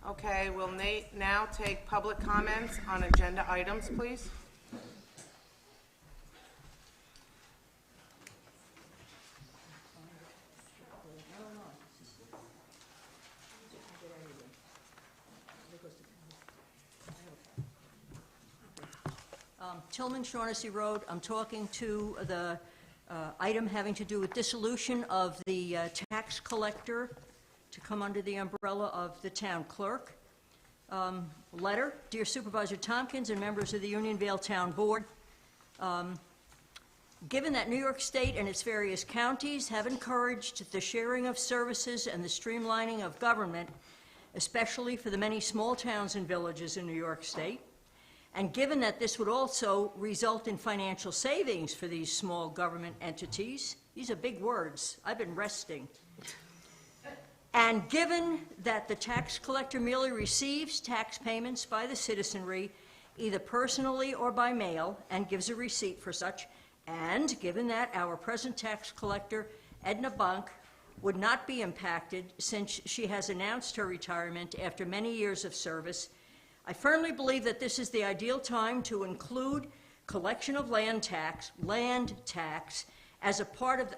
Okay, we'll now take public comments on agenda items, please. Tillman, Shaughnessy Road. I'm talking to the item having to do with dissolution of the tax collector to come under the umbrella of the town clerk. Letter, Dear Supervisor Tompkins and members of the Unionville Town Board, given that New York State and its various counties have encouraged the sharing of services and the streamlining of government, especially for the many small towns and villages in New York State, and given that this would also result in financial savings for these small government entities, these are big words, I've been resting, and given that the tax collector merely receives tax payments by the citizenry, either personally or by mail, and gives a receipt for such, and given that our present tax collector, Edna Bunk, would not be impacted since she has announced her retirement after many years of service, I firmly believe that this is the ideal time to include collection of land tax, as a part of the,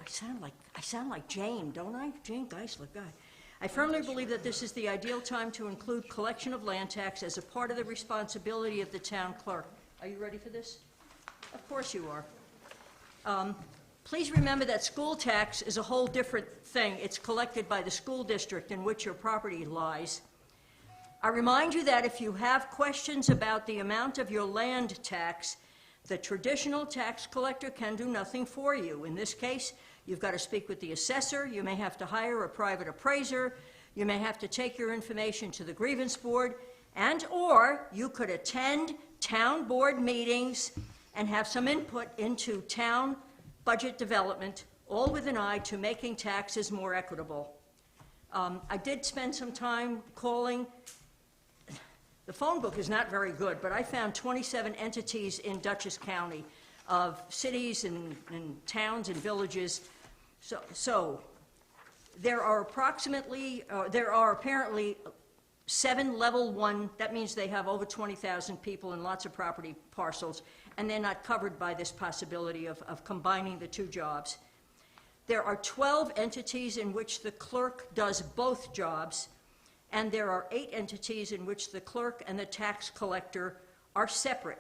I sound like Jane, don't I? Jane Geisler, God. I firmly believe that this is the ideal time to include collection of land tax as a part of the responsibility of the town clerk. Are you ready for this? Of course you are. Please remember that school tax is a whole different thing. It's collected by the school district in which your property lies. I remind you that if you have questions about the amount of your land tax, the traditional tax collector can do nothing for you. In this case, you've got to speak with the assessor, you may have to hire a private appraiser, you may have to take your information to the grievance board, or you could attend town board meetings and have some input into town budget development, all with an eye to making taxes more equitable. I did spend some time calling. The phone book is not very good, but I found 27 entities in Dutchess County of cities and towns and villages. So there are apparently 7 level 1, that means they have over 20,000 people and lots of property parcels, and they're not covered by this possibility of combining the two jobs. There are 12 entities in which the clerk does both jobs, and there are 8 entities in which the clerk and the tax collector are separate.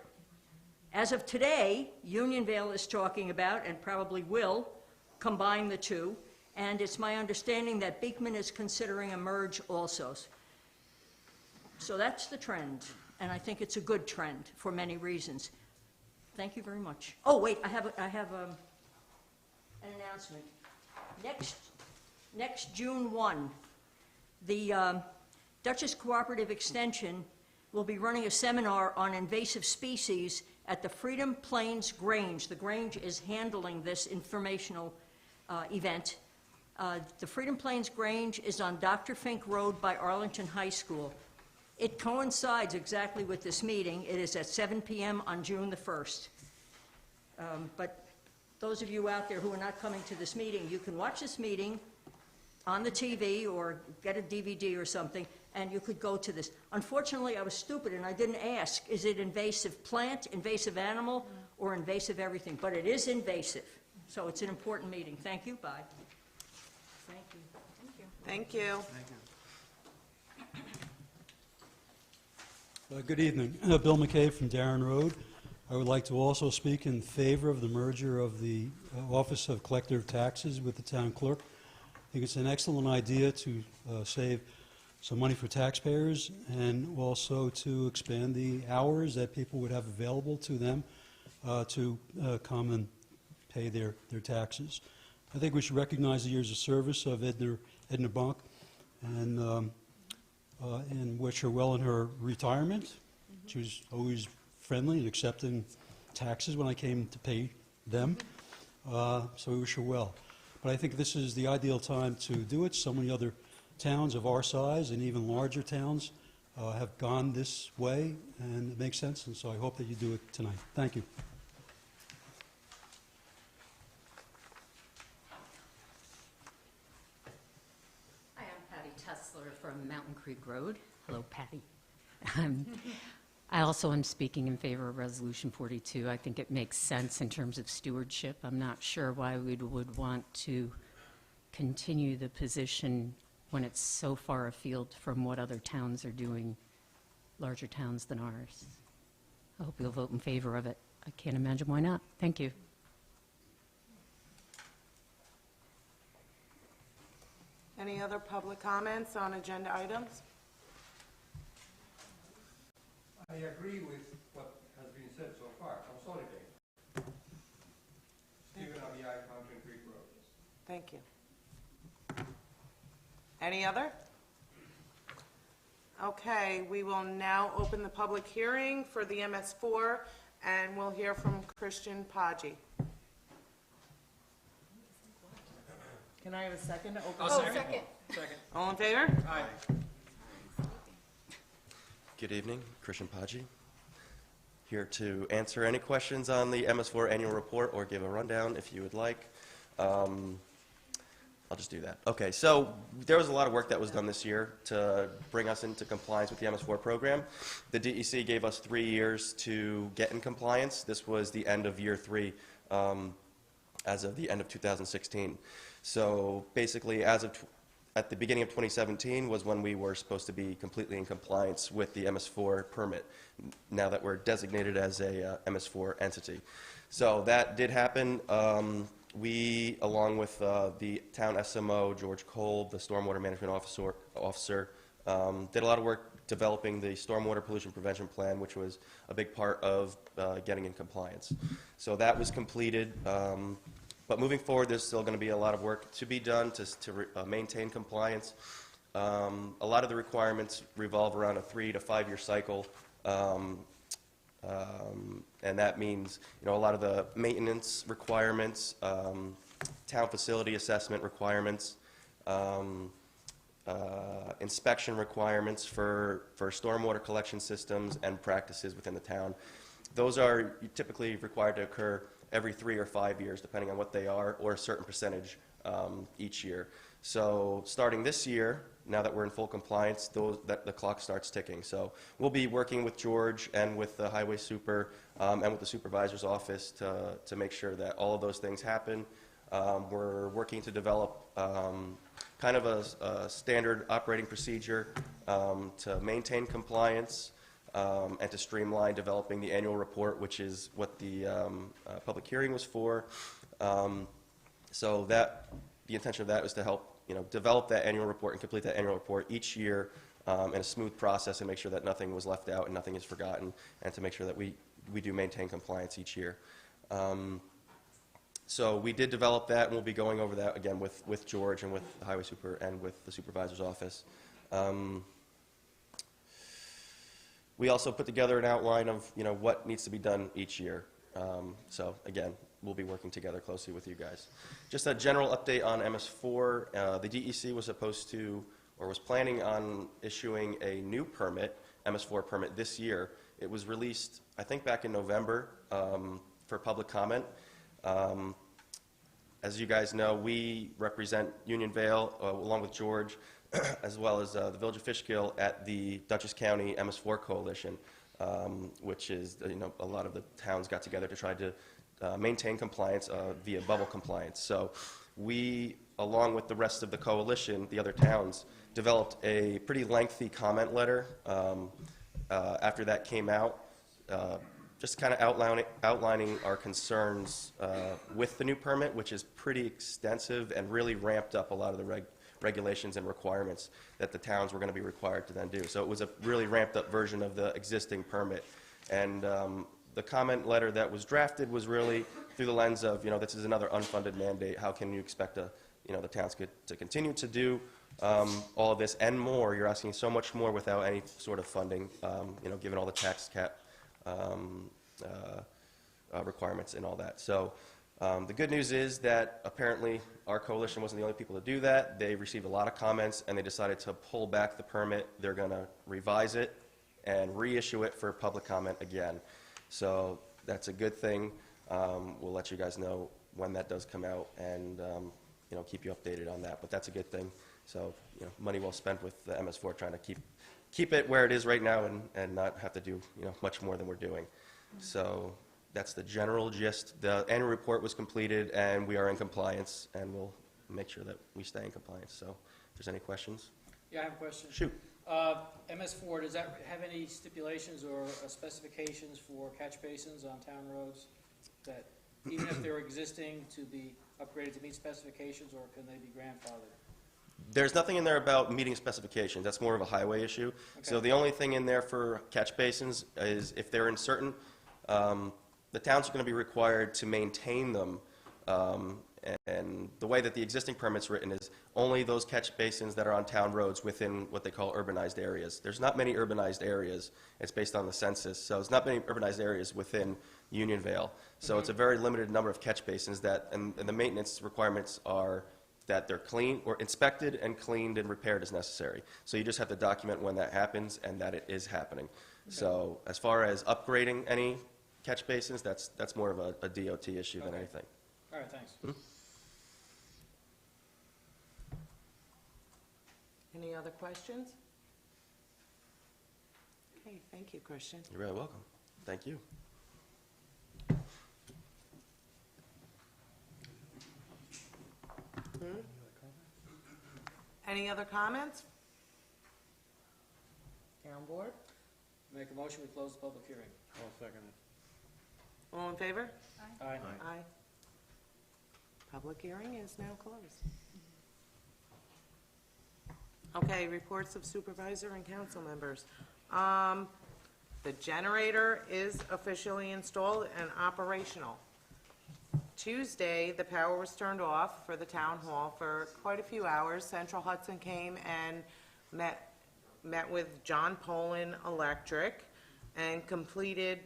As of today, Unionville is talking about, and probably will, combine the two, and it's my understanding that Beekman is considering a merge also. So that's the trend, and I think it's a good trend for many reasons. Thank you very much. Oh, wait, I have an announcement. Next June 1, the Dutchess Cooperative Extension will be running a seminar on invasive species at the Freedom Plains Grange. The Grange is handling this informational event. The Freedom Plains Grange is on Dr. Fink Road by Arlington High School. It coincides exactly with this meeting. It is at 7 p.m. on June the 1st. But those of you out there who are not coming to this meeting, you can watch this meeting on the TV or get a DVD or something, and you could go to this. Unfortunately, I was stupid and I didn't ask, is it invasive plant, invasive animal, or invasive everything? But it is invasive. So it's an important meeting. Thank you. Bye. Thank you. Thank you. Thank you. Good evening. Bill McCabe from Darren Road. I would like to also speak in favor of the merger of the Office of Collector of Taxes with the town clerk. I think it's an excellent idea to save some money for taxpayers and also to expand the hours that people would have available to them to come and pay their taxes. I think we should recognize the years of service of Edna Bunk and wish her well in her retirement. She was always friendly and accepting taxes when I came to pay them, so we wish her well. But I think this is the ideal time to do it. So many other towns of our size and even larger towns have gone this way, and it makes sense, and so I hope that you do it tonight. Thank you. Hi, I'm Patty Tess, Kessler from Mountain Creek Road. Hello, Patty. I also am speaking in favor of Resolution 42. I think it makes sense in terms of stewardship. I'm not sure why we would want to continue the position when it's so far afield from what other towns are doing, larger towns than ours. I hope you'll vote in favor of it. I can't imagine why not. Thank you. Any other public comments on agenda items? I agree with what has been said so far. Consolidate. Stephen Abiai, Mountain Creek Road. Thank you. Any other? Okay, we will now open the public hearing for the MS4, and we'll hear from Christian Paggi. Can I have a second to open? Oh, second. All in favor? Aye. Good evening, Christian Paggi, here to answer any questions on the MS4 annual report or give a rundown if you would like. I'll just do that. Okay, so there was a lot of work that was done this year to bring us into compliance with the MS4 program. The DEC gave us 3 years to get in compliance. This was the end of year 3 as of the end of 2016. So basically, at the beginning of 2017 was when we were supposed to be completely in compliance with the MS4 permit, now that we're designated as a MS4 entity. So that did happen. We, along with the town SMO, George Kolb, the stormwater management officer, did a lot of work developing the stormwater pollution prevention plan, which was a big part of getting in compliance. So that was completed. But moving forward, there's still going to be a lot of work to be done to maintain compliance. A lot of the requirements revolve around a 3 to 5 year cycle, and that means, you know, a lot of the maintenance requirements, town facility assessment requirements, inspection requirements for stormwater collection systems and practices within the town. Those are typically required to occur every 3 or 5 years, depending on what they are, or a certain percentage each year. So starting this year, now that we're in full compliance, the clock starts ticking. So we'll be working with George and with the highway super and with the supervisor's office to make sure that all of those things happen. We're working to develop kind of a standard operating procedure to maintain compliance, and to streamline developing the annual report, which is what the public hearing was for. So the intention of that was to help, you know, develop that annual report and complete that annual report each year in a smooth process, and make sure that nothing was left out and nothing is forgotten, and to make sure that we do maintain compliance each year. So we did develop that, and we'll be going over that again with George and with the highway super and with the supervisor's office. We also put together an outline of, you know, what needs to be done each year. So again, we'll be working together closely with you guys. Just a general update on MS4. The DEC was supposed to, or was planning on issuing a new permit, MS4 permit, this year. It was released, I think, back in November for public comment. As you guys know, we represent Unionvale, along with George, as well as the Village of Fishkill at the Dutchess County MS4 Coalition, which is, you know, a lot of the towns got together to try to maintain compliance via bubble compliance. So we, along with the rest of the coalition, the other towns, developed a pretty lengthy comment letter after that came out, just kind of outlining our concerns with the new permit, which is pretty extensive and really ramped up a lot of the regulations and requirements that the towns were going to be required to then do. So it was a really ramped up version of the existing permit. And the comment letter that was drafted was really through the lens of, you know, this is another unfunded mandate. How can you expect the towns to continue to do all of this and more? You're asking so much more without any sort of funding, you know, given all the tax cap requirements and all that. So the good news is that apparently our coalition wasn't the only people to do that. They received a lot of comments, and they decided to pull back the permit. They're going to revise it and reissue it for public comment again. So that's a good thing. We'll let you guys know when that does come out, and keep you updated on that. But that's a good thing. So, money well spent with the MS4 trying to keep it where it is right now and not have to do, much more than we're doing. So that's the general gist. The annual report was completed, and we are in compliance, and we'll make sure that we stay in compliance. So if there's any questions, Yeah, I have a question. shoot. MS4, does that have any stipulations or specifications for catch basins on town roads? That even if they're existing, to be upgraded to meet specifications, or can they be grandfathered? There's nothing in there about meeting specifications. That's more of a highway issue. So Okay. the only thing in there for catch basins is if they're in certain, the towns are going to be required to maintain them. And the way that the existing permit's written is only those catch basins that are on town roads within what they call urbanized areas. There's not many urbanized areas. It's based on the census. So there's not many urbanized areas within Unionvale. So it's a very limited number of catch basins and the maintenance requirements are that they're clean or inspected and cleaned and repaired as necessary. So you just have to document when that happens and that it is happening. So as far as upgrading any catch basins, that's more of a DOT issue than Okay. anything. All right, thanks. Any other questions? Okay, thank you, Christian. You're very welcome. Thank you. Any other comments? Town board? Make a motion, we close the public hearing. I'll second it. All in favor? Aye. Aye. Public hearing is now closed. Okay, reports of supervisor and council members. The generator is officially installed and operational. Tuesday, the power was turned off for the town hall for quite a few hours. Central Hudson came and met with John Poland Electric and completed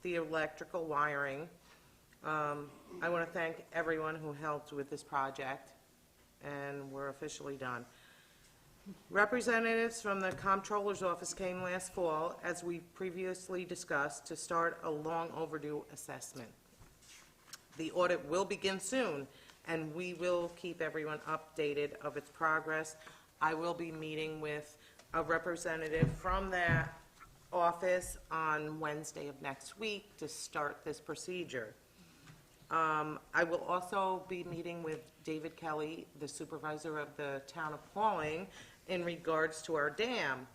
the electrical wiring. I want to thank everyone who helped with this project, and we're officially done. Representatives from the Comptroller's Office came last fall, as we previously discussed, to start a long overdue assessment. The audit will begin soon, and we will keep everyone updated of its progress. I will be meeting with a representative from that office on Wednesday of next week to start this procedure. I will also be meeting with David Kelly, the supervisor of the town of Pauling, in regards to our dam.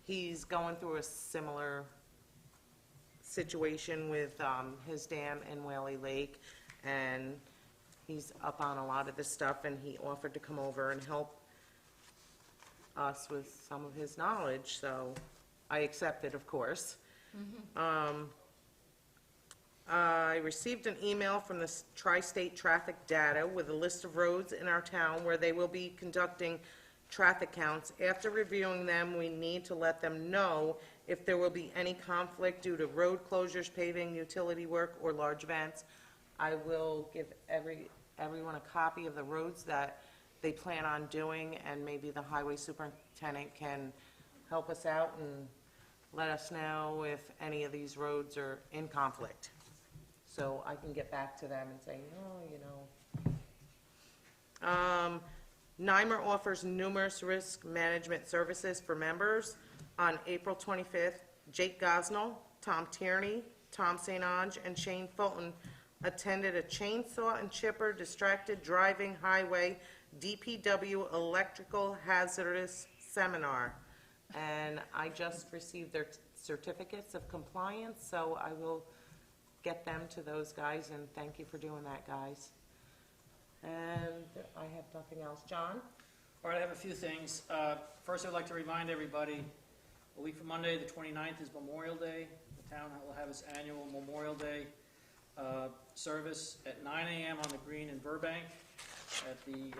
He's going through a similar situation with his dam in Whaley Lake, and he's up on a lot of this stuff, and he offered to come over and help us with some of his knowledge, so I accepted, of course. I received an email from the Tri-State Traffic Data with a list of roads in our town where they will be conducting traffic counts. After reviewing them, we need to let them know if there will be any conflict due to road closures, paving, utility work, or large events. I will give everyone a copy of the roads that they plan on doing, and maybe the highway superintendent can help us out and let us know if any of these roads are in conflict. So I can get back to them and say, NYMER offers numerous risk management services for members. On April 25th, Jake Gosnell, Tom Tierney, Tom St. Ange, and Shane Fulton attended a chainsaw and chipper distracted driving highway DPW electrical hazardous seminar. And I just received their certificates of compliance, so I will get them to those guys, and thank you for doing that, guys. And I have nothing else. John? All right, I have a few things. First, I'd like to remind everybody, a week from Monday, the 29th, is Memorial Day. The town will have its annual Memorial Day service at 9 a.m. on the green in Burbank at the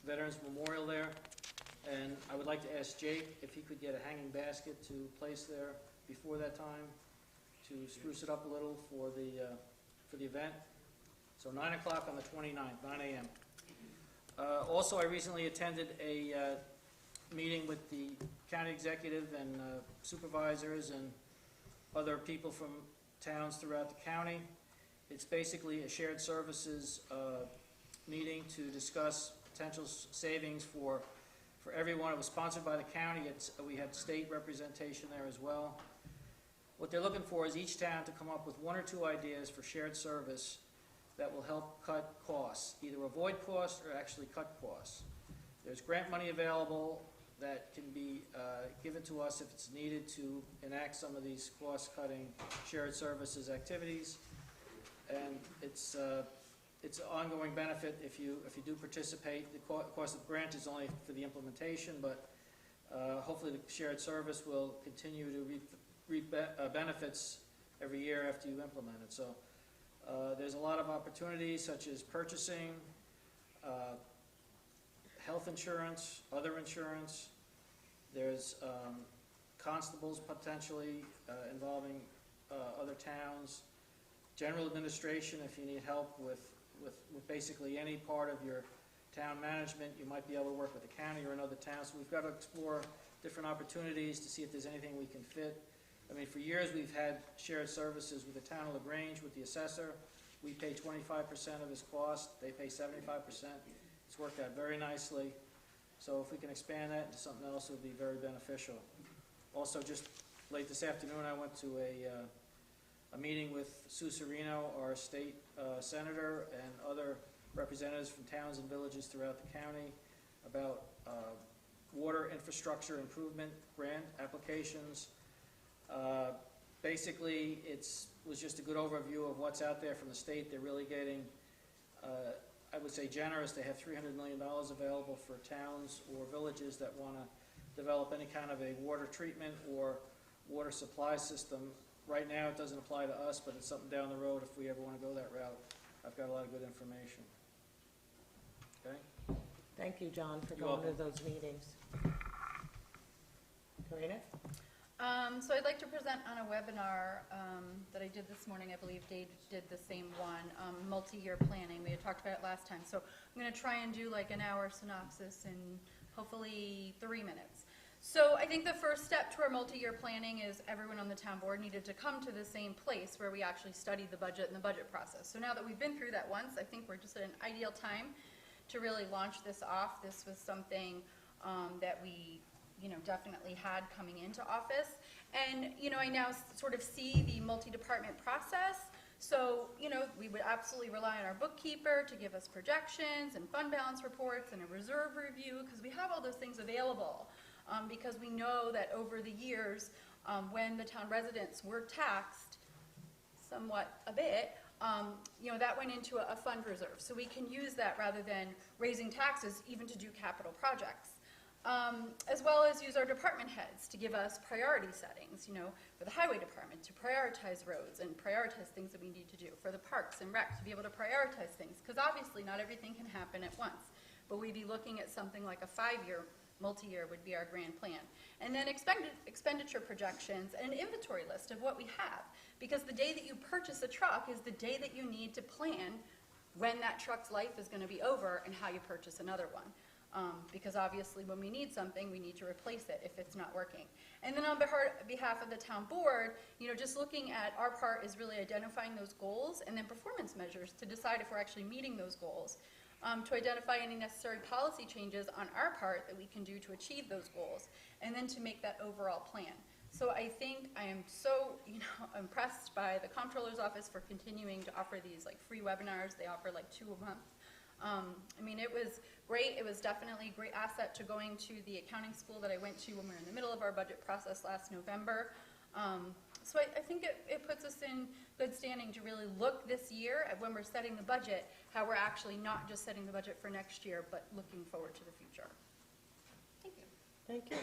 Veterans Memorial there. And I would like to ask Jake if he could get a hanging basket to place there before that time to spruce it up a little for the event. So 9 o'clock on the 29th, 9 a.m. Also, I recently attended a meeting with the county executive and supervisors and other people from towns throughout the county. It's basically a shared services meeting to discuss potential savings for everyone. It was sponsored by the county. We had state representation there as well. What they're looking for is each town to come up with 1 or 2 ideas for shared service that will help cut costs, either avoid costs or actually cut costs. There's grant money available that can be given to us if it's needed to enact some of these cost-cutting shared services activities. And it's an ongoing benefit if you do participate. The cost of grant is only for the implementation, but hopefully the shared service will continue to reap benefits every year after you implement it. So there's a lot of opportunities such as purchasing, health insurance, other insurance. There's constables potentially involving other towns. General administration, if you need help with basically any part of your town management, you might be able to work with the county or another town. So we've got to explore different opportunities to see if there's anything we can fit. I mean, for years we've had shared services with the town of LaGrange, with the assessor. We pay 25% of his cost, they pay 75%. It's worked out very nicely. So if we can expand that into something else, it would be very beneficial. Also, just late this afternoon, I went to a meeting with Sue Serino, our state senator, and other representatives from towns and villages throughout the county about water infrastructure improvement grant applications. Basically, it was just a good overview of what's out there from the state. They're really getting, I would say, generous. They have $300 million available for towns or villages that want to develop any kind of a water treatment or water supply system. Right now, it doesn't apply to us, but it's something down the road if we ever want to go that route. I've got a lot of good information. Okay? Thank you, John, for You're going to welcome. those meetings. Karina? So I'd like to present on a webinar that I did this morning. I believe Dave did the same one, multi-year planning. We had talked about it last time. So I'm going to try and do like an hour synopsis in hopefully 3 minutes. So I think the first step to our multi-year planning is everyone on the town board needed to come to the same place where we actually studied the budget and the budget process. So now that we've been through that once, I think we're just at an ideal time to really launch this off. This was something that we definitely had coming into office. And, I now sort of see the multi-department process. So, we would absolutely rely on our bookkeeper to give us projections and fund balance reports and a reserve review, because we have all those things available. Because we know that over the years, when the town residents were taxed somewhat a bit, that went into a fund reserve. So we can use that rather than raising taxes even to do capital projects. As well as use our department heads to give us priority settings, for the highway department to prioritize roads and prioritize things that we need to do, for the parks and rec to be able to prioritize things, because obviously not everything can happen at once, but we'd be looking at something like a 5-year, multi-year would be our grand plan. And then expenditure projections and an inventory list of what we have, because the day that you purchase a truck is the day that you need to plan when that truck's life is going to be over and how you purchase another one. Because obviously when we need something, we need to replace it if it's not working. And then on behalf of the town board, just looking at our part is really identifying those goals and then performance measures to decide if we're actually meeting those goals. To identify any necessary policy changes on our part that we can do to achieve those goals, and then to make that overall plan. So I think I am so impressed by the comptroller's office for continuing to offer these free webinars. They offer 2 a month. It was great. It was definitely a great asset to going to the accounting school that I went to when we were in the middle of our budget process last November. So I think it puts us in good standing to really look this year at when we're setting the budget, how we're actually not just setting the budget for next year, but looking forward to the future. Thank you. Thank you.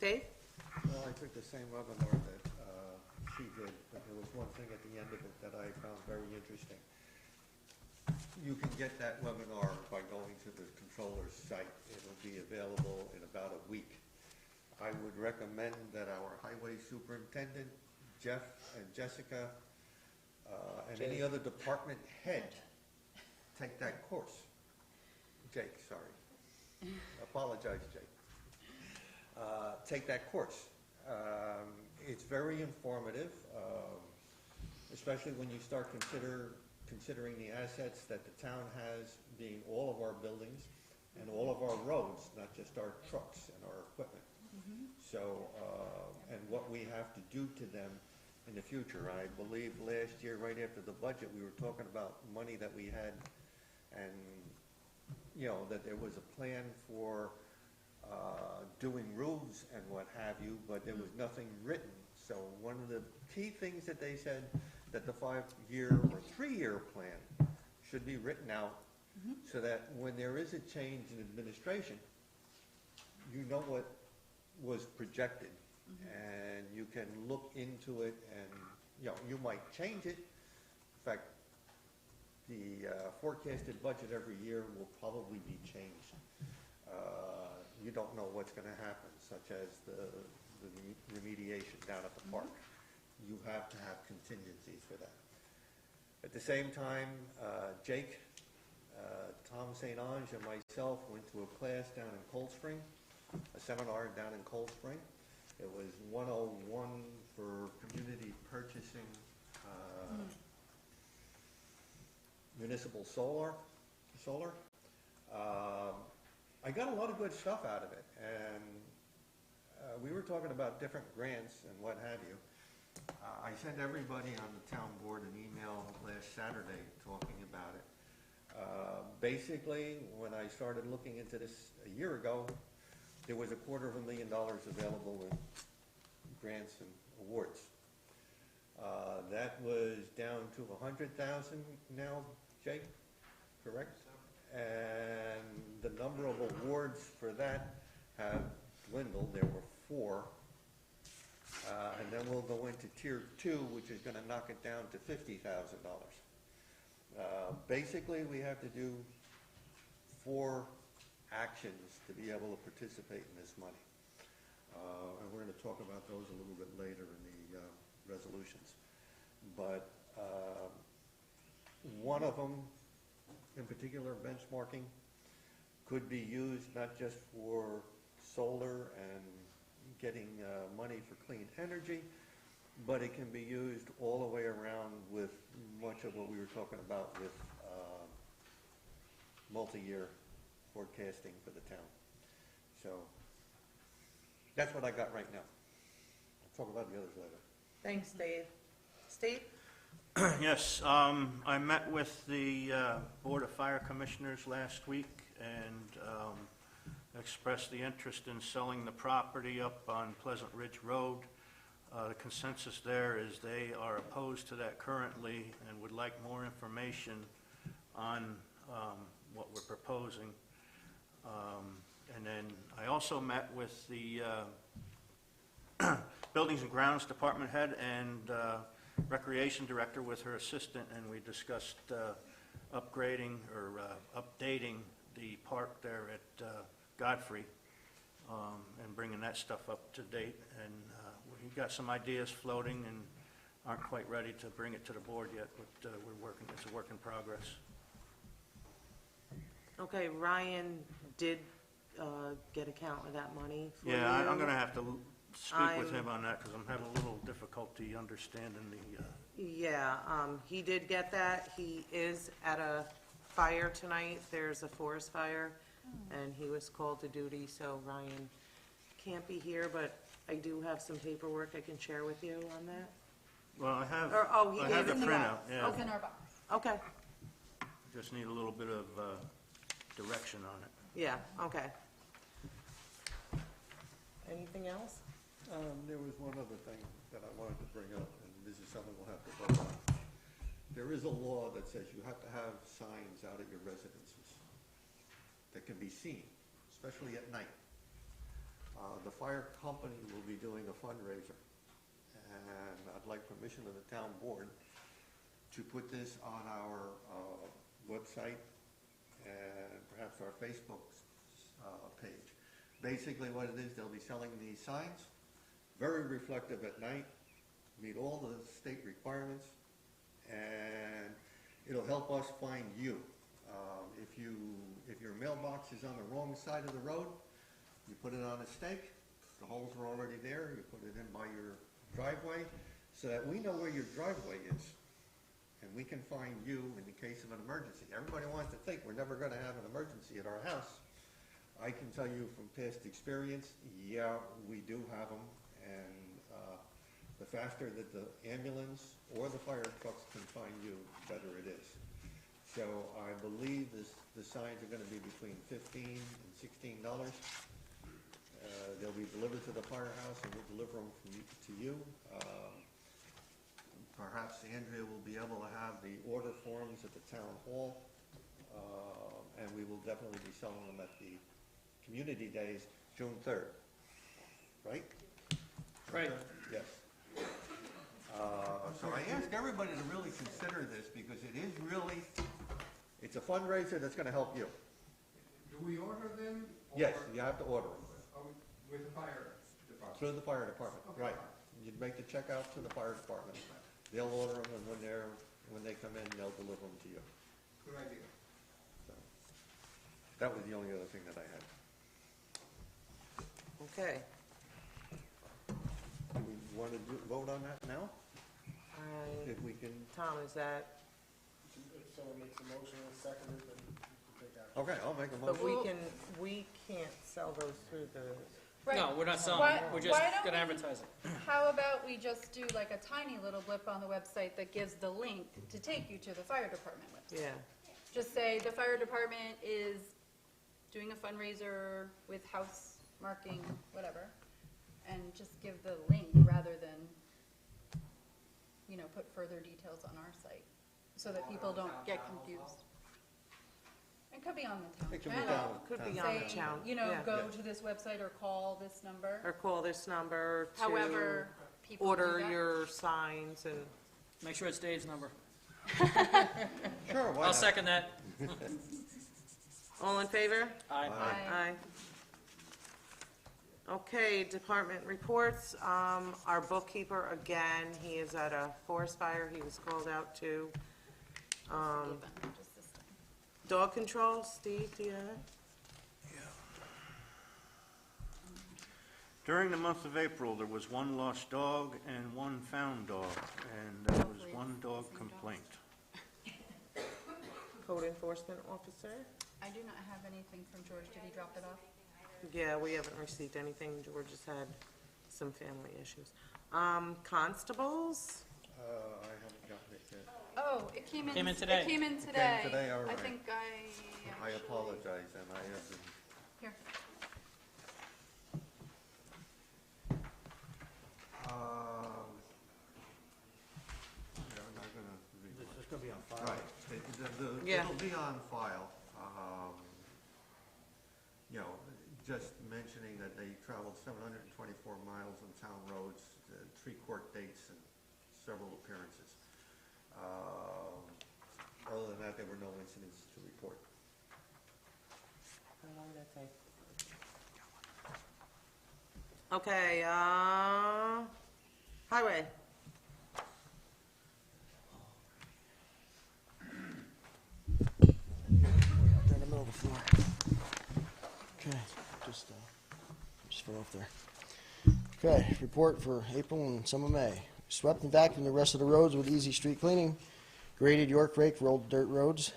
Dave? Well, I took the same webinar that she did, but there was one thing at the end of it that I found very interesting. You can get that webinar by going to the controller's site. It'll be available in about a week. I would recommend that our highway superintendent, Jeff and Jessica, and any other department head take that course. Jake, sorry. Apologize, Jake. Take that course. It's very informative, especially when you start considering the assets that the town has, being all of our buildings and all of our roads, not just our trucks and our equipment. So, and what we have to do to them in the future. I believe last year, right after the budget, we were talking about money that we had, and, you know, that there was a plan for doing roofs and what have you, but there was nothing written. So one of the key things that they said, that the 5-year or 3-year plan should be written out, so that when there is a change in administration, you know what was projected, and you can look into it, and, you know, you might change it. In fact, the forecasted budget every year will probably be changed. You don't know what's gonna happen, such as the remediation down at the park. You have to have contingencies for that. At the same time, Jake, Tom St. Ange, and myself went to a class down in Cold Spring, a seminar down in Cold Spring. It was 101 for community purchasing municipal solar. I got a lot of good stuff out of it, and we were talking about different grants and what have you. I sent everybody on the town board an email last Saturday talking about it. Basically, when I started looking into this a year ago, there was $250,000 available in grants and awards. That was down to 100,000 now, Jake, correct? And the number of awards for that have dwindled. There were 4. And then we'll go into tier 2, which is gonna knock it down to $50,000. Basically, we have to do 4 actions to be able to participate in this money. And we're gonna talk about those a little bit later in the resolutions. But one of them, in particular, benchmarking, could be used not just for solar and getting money for clean energy, but it can be used all the way around with much of what we were talking about with multi-year forecasting for the town. So that's what I got right now. I'll talk about the others later. Thanks, Dave. Steve? Yes, I met with the Board of Fire Commissioners last week and expressed the interest in selling the property up on Pleasant Ridge Road. The consensus there is they are opposed to that currently and would like more information on what we're proposing. And then I also met with the Buildings and Grounds Department head and Recreation Director with her assistant, and we discussed upgrading or updating the park there at Godfrey and bringing that stuff up to date. And we got some ideas floating and aren't quite ready to bring it to the board yet, but we're working. It's a work in progress. Okay, Ryan did get account of that money for you. Yeah, I'm going to have to speak with I'm- him on that because I'm having a little difficulty understanding the, Yeah, he did get that. He is at a fire tonight. There's a forest fire, and he was called to duty, so Ryan can't be here, but I do have some paperwork I can share with you on that. well, I have, Or, oh, he I gave have the it to printout, It's yeah. in our box. Okay, Just need a little bit of direction on it. yeah, okay. Anything else? There was one other thing that I wanted to bring up, and this is something we'll have to vote on. There is a law that says you have to have signs out at your residences that can be seen, especially at night. The fire company will be doing a fundraiser, and I'd like permission of the town board to put this on our website and perhaps our Facebook page. Basically what it is, they'll be selling these signs, very reflective at night, meet all the state requirements, and it'll help us find you. If your mailbox is on the wrong side of the road, you put it on a stake, the holes are already there, you put it in by your driveway, so that we know where your driveway is. and we can find you in the case of an emergency. Everybody wants to think we're never gonna have an emergency at our house. I can tell you from past experience, yeah, we do have them, and the faster that the ambulance or the fire trucks can find you, better it is. So I believe the signs are gonna be between $15 and $16. They'll be delivered to the firehouse, and we'll deliver them to you. Perhaps Andrea will be able to have the order forms at the town hall, and we will definitely be selling them at the community days, June 3rd, right? Right. Yes. So I ask everybody to really consider this, because it is really, it's a fundraiser that's gonna help you. Do we order them? Yes, you have to order them. With the fire department? Through the fire department, Okay. right. You'd make the check out to the fire department. They'll order them, and when they come in, they'll deliver them to you. Good idea. So, that was the only other thing that I had. Okay. Do we want to vote on that now? If we can, Tom, is that, If someone makes a motion and second it, then you can take action. okay, I'll make a but motion. we can't sell those through the, Right. No, we're not selling Why- it, we're just why don't gonna we- advertise it. How about we just do like a tiny little blip on the website that gives the link to take you to the fire department website? yeah. Just say the fire department is doing a fundraiser with house marking, whatever, and just give the link rather than, put further details on our site, so that people don't get confused. It could be on the town It could be channel. down. Could be on the Say, town, yeah. go to this website or call this number. Or call this number to However people do order that. your signs and, Make sure it's Dave's number. Sure, why I'll not? second that. all in favor? Aye. Aye. Okay, department reports. Our bookkeeper, again, he is at a forest fire he was called out to. Just this time. Dog control, Steve, do you have it? During the month of April, there was one lost dog and one found dog, and there was Hopefully one it's the dog same complaint. Code enforcement officer? I do not have anything from George. Did he drop it off? Yeah, we haven't received anything. George has had some family issues. Constables? I haven't gotten it yet. Oh, it came in. Came in today. It came in today. today, all I right. think I apologize, and I have been, Here. yeah, I'm not gonna read it. It's going to be on file. Right, Yeah. it'll be on file. Just mentioning that they traveled 724 miles on town roads, 3 court dates, and several appearances. Other than that, there were no incidents to report. How long did that take? Okay, highway. In the middle of the floor. Okay, just fell off there. Okay, report for April and some of May. Swept and vacuumed the rest of the roads with easy street cleaning. Graded York rake, rolled dirt roads.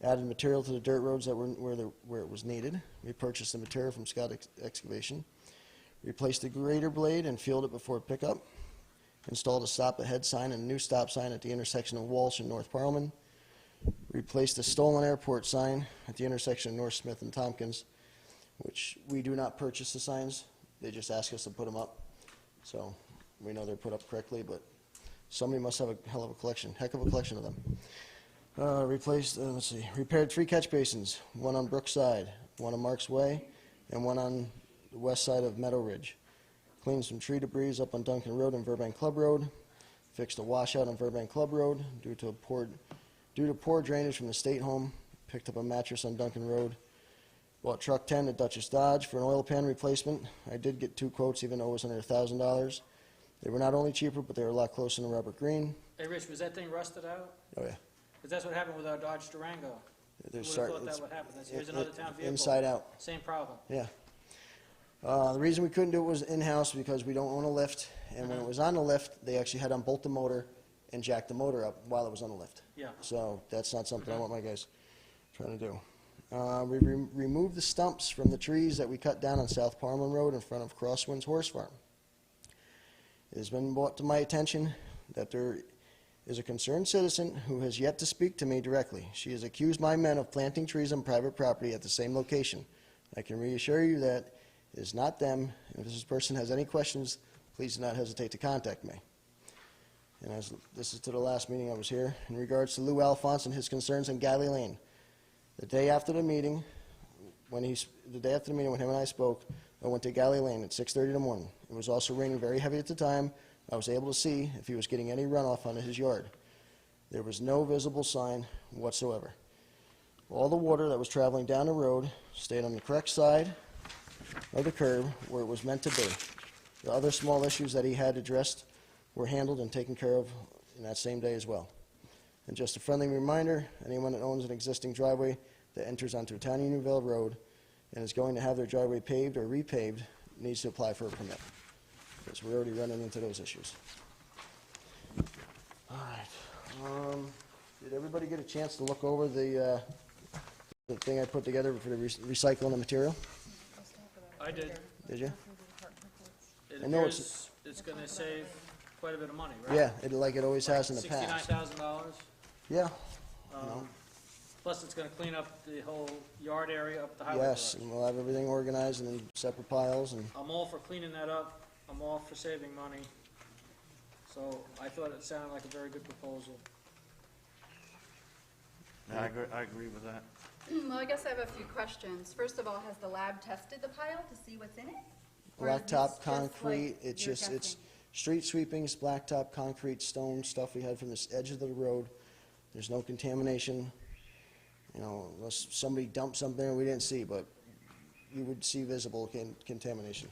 Added material to the dirt roads that were where it was needed. We purchased the material from Scott Excavation. Replaced the grader blade and filled it before pickup. Installed a stop ahead sign and a new stop sign at the intersection of Walsh and North Parliament. Replaced a stolen airport sign at the intersection of North Smith and Tompkins, which we do not purchase the signs. They just ask us to put them up. So we know they're put up correctly, but somebody must have a heck of a collection of them. Repaired 3 catch basins, one on Brookside, one on Marks Way, and one on the west side of Meadow Ridge. Cleaned some tree debris up on Duncan Road and Burbank Club Road. Fixed a washout on Burbank Club Road due to poor drainage from the state home. Picked up a mattress on Duncan Road. Bought truck 10 at Dutchess Dodge for an oil pan replacement. I did get 2 quotes, even though it was under $1,000. They were not only cheaper, but they were a lot closer than Robert Green. Hey, Rich, was that thing rusted out? Oh yeah. Because that's what happened with our Dodge Durango. Who There's would have thought it's- that would happen? Here's another town vehicle. Inside out. Same problem. Yeah. The reason we couldn't do it was in-house because we don't own a lift, and when it was on the lift, they actually had to unbolt the motor and jack the motor up while it was on the lift. Yeah. So that's not something I want my guys trying to do. We removed the stumps from the trees that we cut down on South Parman Road in front of Crosswinds Horse Farm. It has been brought to my attention that there is a concerned citizen who has yet to speak to me directly. She has accused my men of planting trees on private property at the same location. I can reassure you that it is not them. If this person has any questions, please do not hesitate to contact me. And as this is to the last meeting I was here, in regards to Lou Alphonse and his concerns on Galley Lane. The day after the meeting, when him and I spoke, I went to Galley Lane at 6:30 in the morning. It was also raining very heavy at the time. I was able to see if he was getting any runoff onto his yard. There was no visible sign whatsoever. All the water that was traveling down the road stayed on the correct side of the curb where it was meant to be. The other small issues that he had addressed were handled and taken care of in that same day as well. And just a friendly reminder, anyone that owns an existing driveway that enters onto Town Unionville Road and is going to have their driveway paved or repaved needs to apply for a permit, because we're already running into those issues. All right. Did everybody get a chance to look over the thing I put together for the recycling the material? I did. Did you? It I know appears it's gonna save quite a bit of money, right? Yeah, like it always has in the past. $69,000. Yeah, Plus, it's gonna clean up the whole yard area up the highway yes, garage. and we'll have everything organized and in separate piles, and I'm all for cleaning that up. I'm all for saving money. So I thought it sounded like a very good proposal. Yeah, I agree with that. Well, I guess I have a few questions. First of all, has the lab tested the pile to see what's in it? Or is this blacktop, just concrete, like it's you're just, it's guessing? street sweepings, blacktop, concrete, stone, stuff we had from this edge of the road. There's no contamination, unless somebody dumped something there we didn't see, but you would see visible contamination.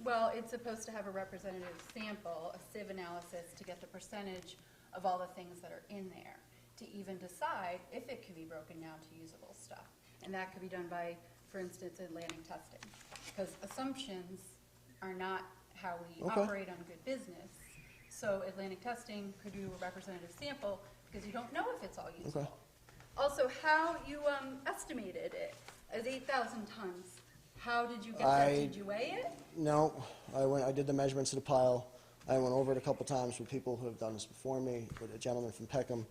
Well, it's supposed to have a representative sample, a sieve analysis, to get the percentage of all the things that are in there, to even decide if it can be broken down to usable stuff. And that could be done by, for instance, Atlantic testing. Because assumptions are not how we Okay. operate on good business. So Atlantic testing could do a representative sample, because you don't know if it's all usable. Okay. Also, how you estimated it as 8,000 tons. How did you get that? I- Did you weigh it? No, I did the measurements of the pile. I went over it a couple times with people who have done this before me, with a gentleman from Peckham,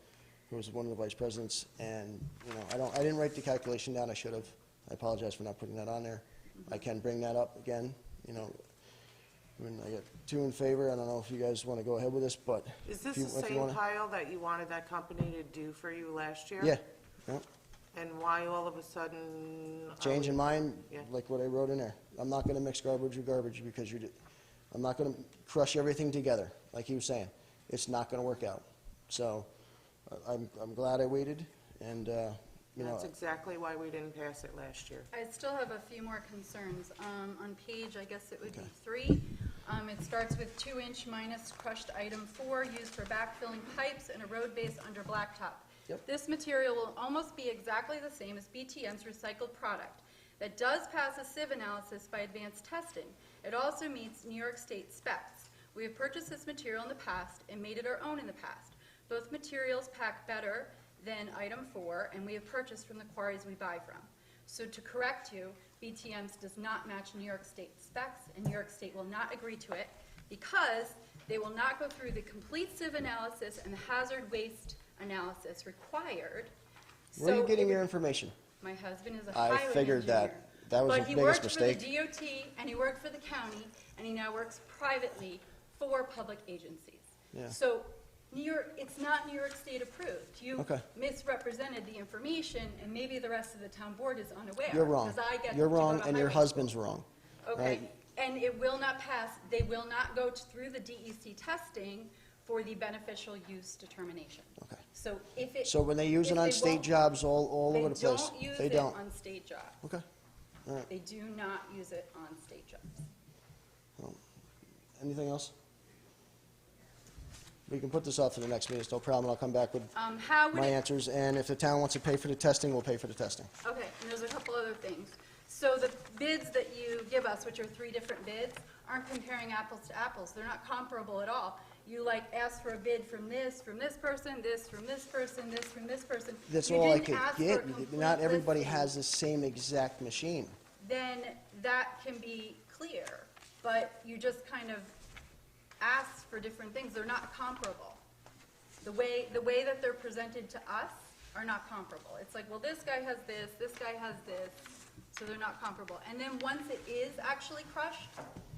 who was one of the vice presidents, and, I didn't write the calculation down, I should have. I apologize for not putting that on there. I can bring that up again, I got 2 in favor. I don't know if you guys want to go ahead with this, but. Is this if you- the if you same wanna- pile that you wanted that company to do for you last year? Yeah, yeah. And why all of a sudden? Change in mind, Yeah. like what I wrote in there. I'm not gonna mix garbage with garbage because I'm not gonna crush everything together, like he was saying. It's not gonna work out. So, I'm glad I waited, and, That's exactly why we didn't pass it last year. I still have a few more concerns. On page, I guess it would be 3, it starts with 2-inch minus crushed item 4, used for backfilling pipes and a road base under blacktop. Yep. This material will almost be exactly the same as BTM's recycled product that does pass a sieve analysis by advanced testing. It also meets New York State specs. We have purchased this material in the past and made it our own in the past. Both materials pack better than item 4, and we have purchased from the quarries we buy from. So to correct you, BTM's does not match New York State specs, and New York State will not agree to it because they will not go through the complete sieve analysis and the hazard waste analysis required. where are you So getting it your would- information? My husband is a I highway figured that. engineer. That was the But he biggest worked for the mistake. DOT, and he worked for the county, and he now works privately for public agencies. Yeah. So it's not New York State approved. You Okay. misrepresented the information, and maybe the rest of the town board is unaware. You're wrong. 'cause I get You're to go to wrong, and your highway husband's school. wrong. Okay, right? and it will not pass, they will not go through the DEC testing for the beneficial use determination. Okay. So if it. So when they use if it on they state won't- jobs all over the place, They don't use they it don't. on state jobs. Okay, all right. They do not use it on state jobs. Anything else? We can put this off to the next meeting, it's no problem. I'll come back with How would my it, answers, and if the town wants to pay for the testing, we'll pay for the testing. okay, and there's a couple other things. So the bids that you give us, which are 3 different bids, aren't comparing apples to apples. They're not comparable at all. you like ask for a bid from this person, this from this person, this from this person. That's You all I didn't could ask for a get. complete Not everybody listing. has the same exact machine. Then that can be clear, but you just kind of ask for different things. They're not comparable. The way that they're presented to us are not comparable. It's like, well, this guy has this guy has this, so they're not comparable. And then once it is actually crushed,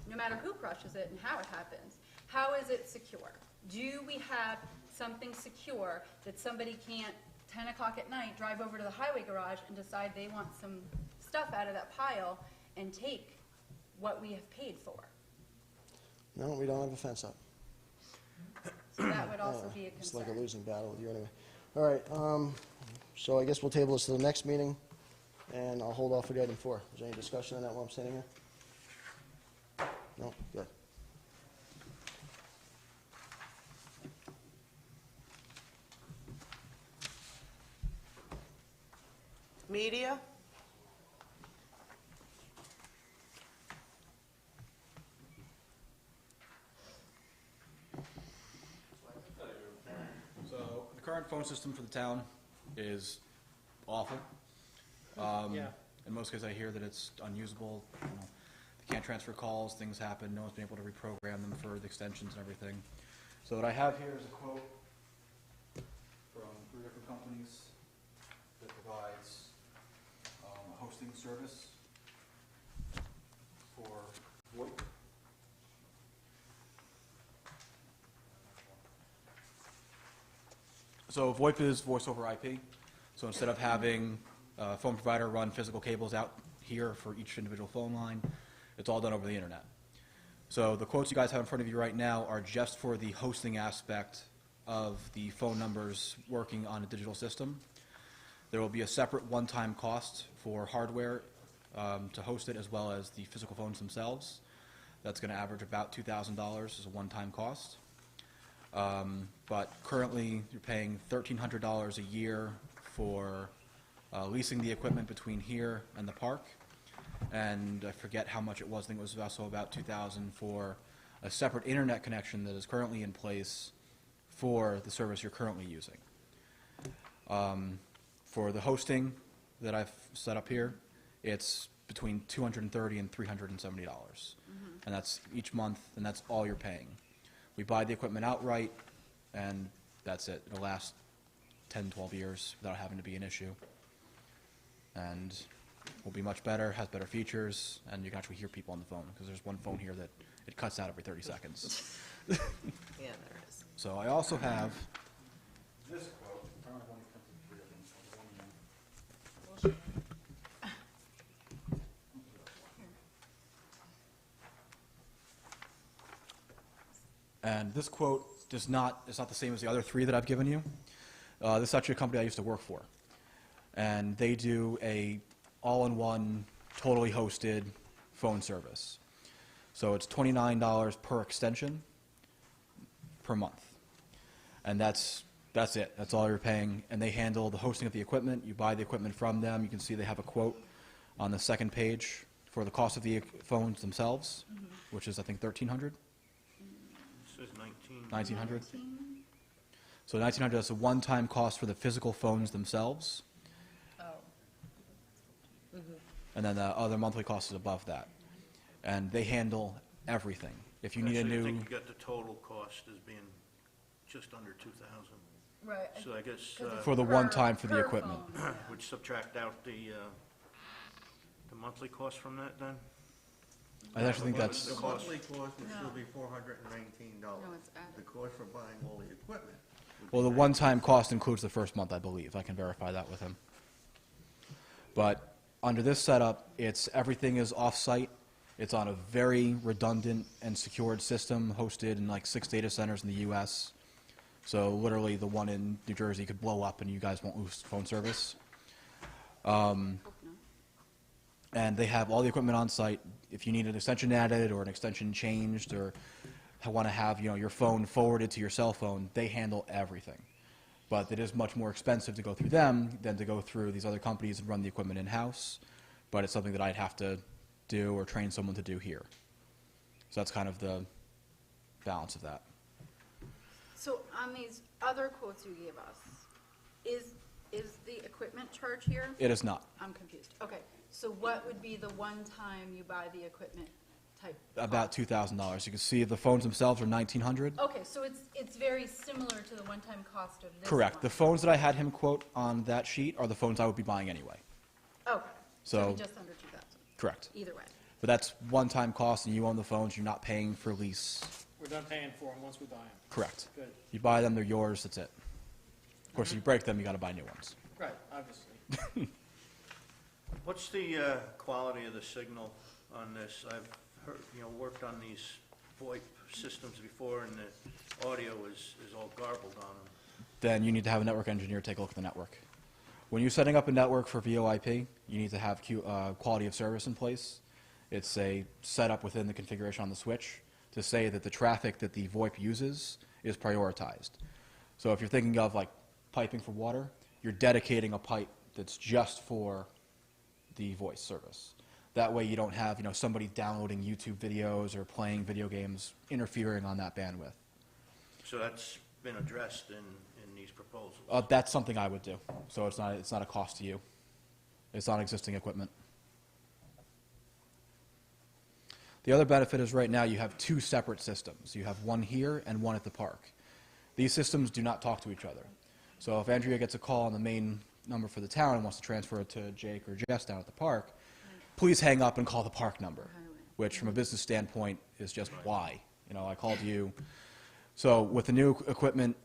no matter who crushes it and how it happens, how is it secure? Do we have something secure that somebody can't, 10 o'clock at night, drive over to the highway garage and decide they want some stuff out of that pile and take what we have paid for? No, we don't have a fence up. So that would also be a It's like a concern. losing battle with you anyway. All right, so I guess we'll table this to the next meeting, and I'll hold off for the item 4. Is there any discussion on that while I'm standing here? No? Good. Media? So the current phone system for the town is awful. Yeah. In most cases, I hear that it's unusable. You know, they can't transfer calls, things happen, no one's been able to reprogram them for the extensions and everything. So what I have here is a quote from 3 different companies that provides a hosting service for VoIP. So VoIP is voice over IP. So instead of having a phone provider run physical cables out here for each individual phone line, it's all done over the internet. So the quotes you guys have in front of you right now are just for the hosting aspect of the phone numbers working on a digital system. There will be a separate one-time cost for hardware to host it, as well as the physical phones themselves. That's going to average about $2,000 as a one-time cost. But currently, you're paying $1,300 a year for leasing the equipment between here and the park. And I forget how much it was. I think it was also about $2,000 for a separate internet connection that is currently in place for the service you're currently using. For the hosting that I've set up here, it's between $230 and $370. And that's each month, and that's all you're paying. We buy the equipment outright, and that's it. It'll last 10, 12 years without having to be an issue. And will be much better, has better features, and you can actually hear people on the phone, because there's one phone here that it cuts out every 30 seconds. Yeah, there is. So I also have this quote. I've only printed 3 of them, so one more. And this quote is not the same as the other 3 that I've given you. This is actually a company I used to work for. And they do a all-in-one, totally hosted phone service. So it's $29 per extension per month. And that's it. That's all you're paying. And they handle the hosting of the equipment. You buy the equipment from them. You can see they have a quote on the second page for the cost of the phones themselves, which is, I think, $1,300. It says 19. $1,900. So $1,900 is a one-time cost for the physical phones themselves, Oh, and then the other monthly cost is above that. And they handle everything. If you need a Actually, I new, think you got the total cost as being just under 2,000. right. So I guess, for the one time for the Per equipment. phone. would subtract out the monthly cost from that then? I actually think The that's, monthly cost would still No. be $419. No, it's added. The cost for buying all the equipment would well, the be one-time cost includes the first month, I believe. I can verify that with him. But under this setup, everything is off-site. It's on a very redundant and secured system hosted in like 6 data centers in the U.S. So literally the one in New Jersey could blow up and you guys won't lose phone service. And they have all the equipment on site. If you need an extension added or an extension changed or want to have your phone forwarded to your cell phone, they handle everything. But it is much more expensive to go through them than to go through these other companies and run the equipment in-house. But it's something that I'd have to do or train someone to do here. So that's kind of the balance of that. So on these other quotes you gave us, is the equipment charge here? It is not. I'm confused. Okay, so what would be the one time you buy the equipment type? About $2,000. You can see the phones themselves are $1,900. Okay, so it's very similar to the one-time cost of this Correct. one. The phones that I had him quote on that sheet are the phones I would be buying anyway. Okay, so So- it'd be just under 2,000, Correct. either way. But that's one-time cost, and you own the phones. You're not paying for lease. We're done paying for them once we buy them. Correct. Good. You buy them, they're yours. That's it. Of course, if you break them, you got to buy new ones. Right, obviously. What's the quality of the signal on this? I've heard, worked on these VoIP systems before, and the audio is all garbled on them. Then you need to have a network engineer take a look at the network. When you're setting up a network for VoIP, you need to have quality of service in place. It's a setup within the configuration on the switch to say that the traffic that the VoIP uses is prioritized. So if you're thinking of like piping for water, you're dedicating a pipe that's just for the voice service. That way you don't have somebody downloading YouTube videos or playing video games interfering on that bandwidth. So that's been addressed in these proposals? That's something I would do. So it's not a cost to you. It's on existing equipment. The other benefit is right now you have two separate systems. You have one here and one at the park. These systems do not talk to each other. So if Andrea gets a call on the main number for the town and wants to transfer it to Jake or Jess down at the park, please hang up and call the park number, which from a business standpoint is just why. I called you. So with the new equipment,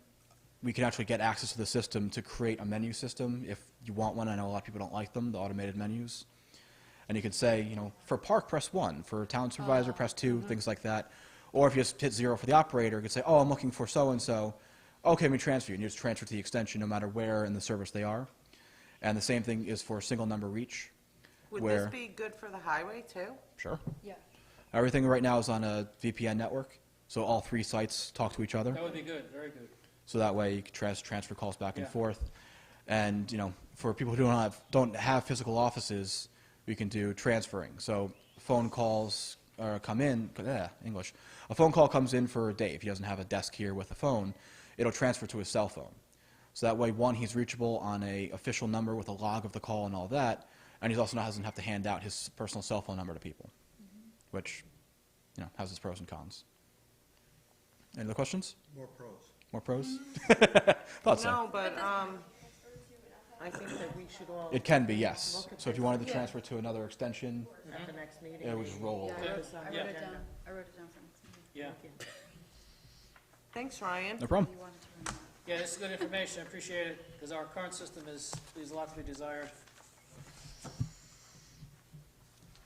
we can actually get access to the system to create a menu system if you want one. I know a lot of people don't like them, the automated menus. And you could say, for park, press 1. For town supervisor, press 2, things like that. Or if you just hit 0 for the operator, you could say, oh, I'm looking for so-and-so. Okay, let me transfer you. And you just transfer to the extension no matter where in the service they are. And the same thing is for single number reach. Would where, this be good for the highway, too? Sure. Yeah. Everything right now is on a VPN network, so all 3 sites talk to each other. That would be good, very good. So that way you can transfer calls back and Yeah. forth. And, for people who don't have physical offices, we can do transferring. So phone calls come in, English. A phone call comes in for Dave. He doesn't have a desk here with a phone. It'll transfer to his cell phone. So that way, one, he's reachable on a official number with a log of the call and all that, and he also doesn't have to hand out his personal cell phone number to people, which, has its pros and cons. Any other questions? More pros. More pros? Thought so. No, but, I think that we should all. It can be, yes. Look at So if you this. wanted to Yeah. transfer to another extension, At the next meeting. it would just roll. Yeah, I Yeah. wrote Yeah. it down. I wrote it down for next meeting. Yeah. Thanks, Ryan. No problem. You wanted to run that. Yeah, this is good information, I appreciate it, because our current system leaves a lot to be desired.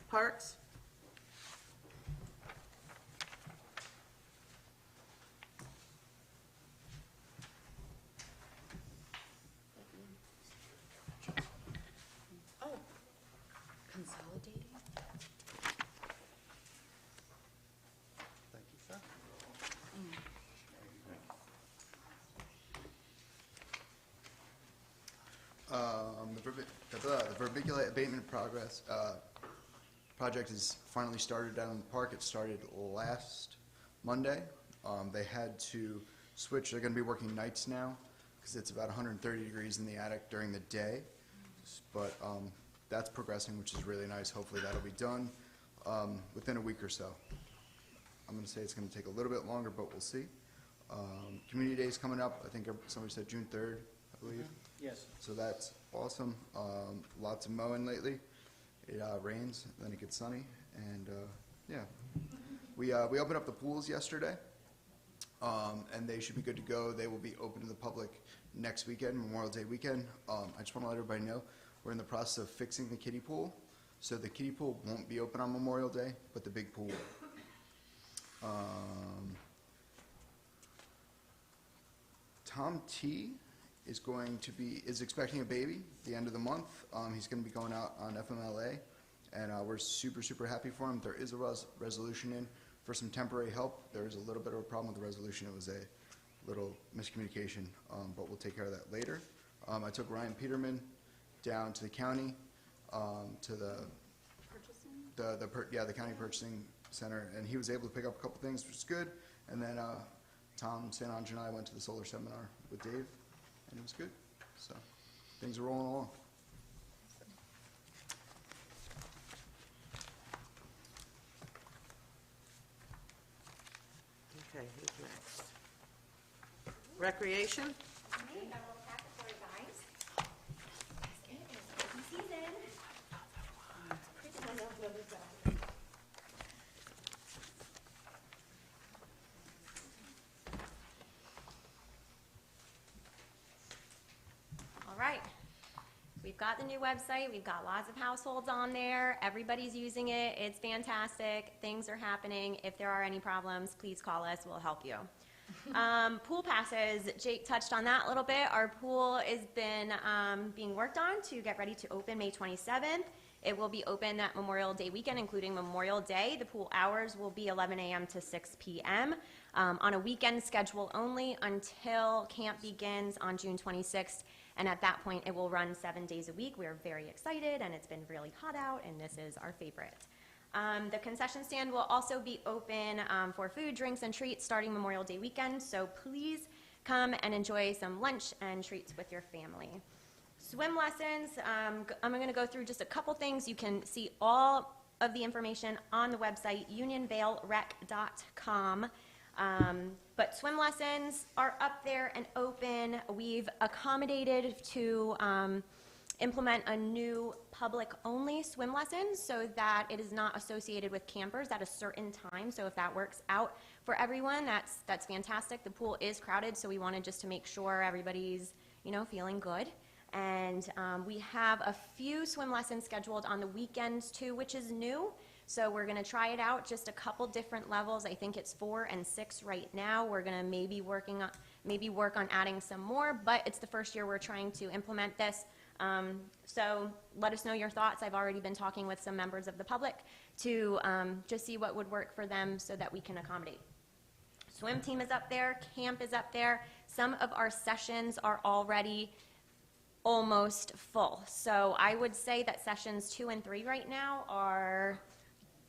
Parks? Oh, consolidating? Thank you, sir. The vermiculite abatement project is finally started down in the park. It started last Monday. They had to switch. They're going to be working nights now because it's about 130 degrees in the attic during the day. But that's progressing, which is really nice. Hopefully that'll be done within a week or so. I'm going to say it's going to take a little bit longer, but we'll see. Community Day's coming up. I think somebody said June 3rd, I believe. Yes. So that's awesome. Lots of mowing lately. It rains, then it gets sunny, and yeah. We opened up the pools yesterday, and they should be good to go. They will be open to the public next weekend, Memorial Day weekend. I just want to let everybody know we're in the process of fixing the kiddie pool. So the kiddie pool won't be open on Memorial Day, but the big pool will. Tom T is expecting a baby at the end of the month. He's going to be going out on FMLA, and we're super, super happy for him. There is a resolution in for some temporary help. There is a little bit of a problem with the resolution. It was a little miscommunication, but we'll take care of that later. I took Ryan Peterman down to the county, to the county purchasing center, and he was able to pick up a couple things, which is good. And then Tom St. Ange and I went to the solar seminar with Dave, and it was good. So things are rolling along. Okay, who's next? Recreation? All right. We've got the new website. We've got lots of households on there. Everybody's using it. It's fantastic. Things are happening. If there are any problems, please call us. We'll help you. Pool passes. Jake touched on that a little bit. Our pool has been being worked on to get ready to open May 27th. It will be open that Memorial Day weekend, including Memorial Day. The pool hours will be 11 a.m. to 6 p.m. On a weekend schedule only until camp begins on June 26th. And at that point, it will run 7 days a week. We are very excited, and it's been really hot out, and this is our favorite. The concession stand will also be open for food, drinks, and treats starting Memorial Day weekend. So please come and enjoy some lunch and treats with your family. Swim lessons, I'm going to go through just a couple things. You can see all of the information on the website, unionvailrec.com. But swim lessons are up there and open. We've accommodated to implement a new public-only swim lesson so that it is not associated with campers at a certain time. So if that works out for everyone, that's fantastic. The pool is crowded, so we wanted just to make sure everybody's, feeling good. And we have a few swim lessons scheduled on the weekends too, which is new. So we're going to try it out, just a couple different levels. I think it's 4 and 6 right now. We're going to maybe work on adding some more, but it's the first year we're trying to implement this. So let us know your thoughts. I've already been talking with some members of the public to just see what would work for them so that we can accommodate. Swim team is up there. Camp is up there. Some of our sessions are already almost full. So I would say that sessions 2 and 3 right now are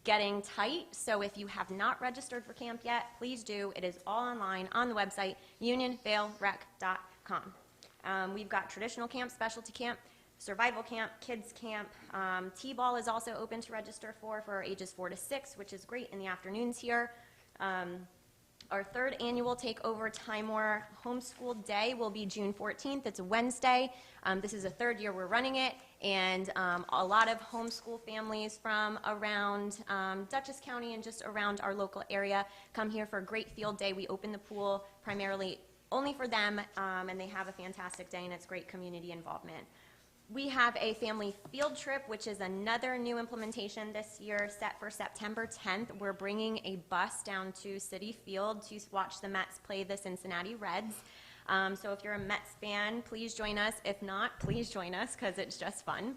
getting tight. So if you have not registered for camp yet, please do. It is all online on the website, unionvailrec.com. We've got traditional camp, specialty camp, survival camp, kids camp. T-ball is also open to register for ages 4 to 6, which is great in the afternoons here. Our third annual Takeover Time War Homeschool Day will be June 14th. It's a Wednesday. This is the third year we're running it, and a lot of homeschool families from around Dutchess County and just around our local area come here for a great field day. We open the pool primarily only for them, and they have a fantastic day, and it's great community involvement. We have a family field trip, which is another new implementation this year, set for September 10th. We're bringing a bus down to Citi Field to watch the Mets play the Cincinnati Reds. So if you're a Mets fan, please join us. If not, please join us because it's just fun.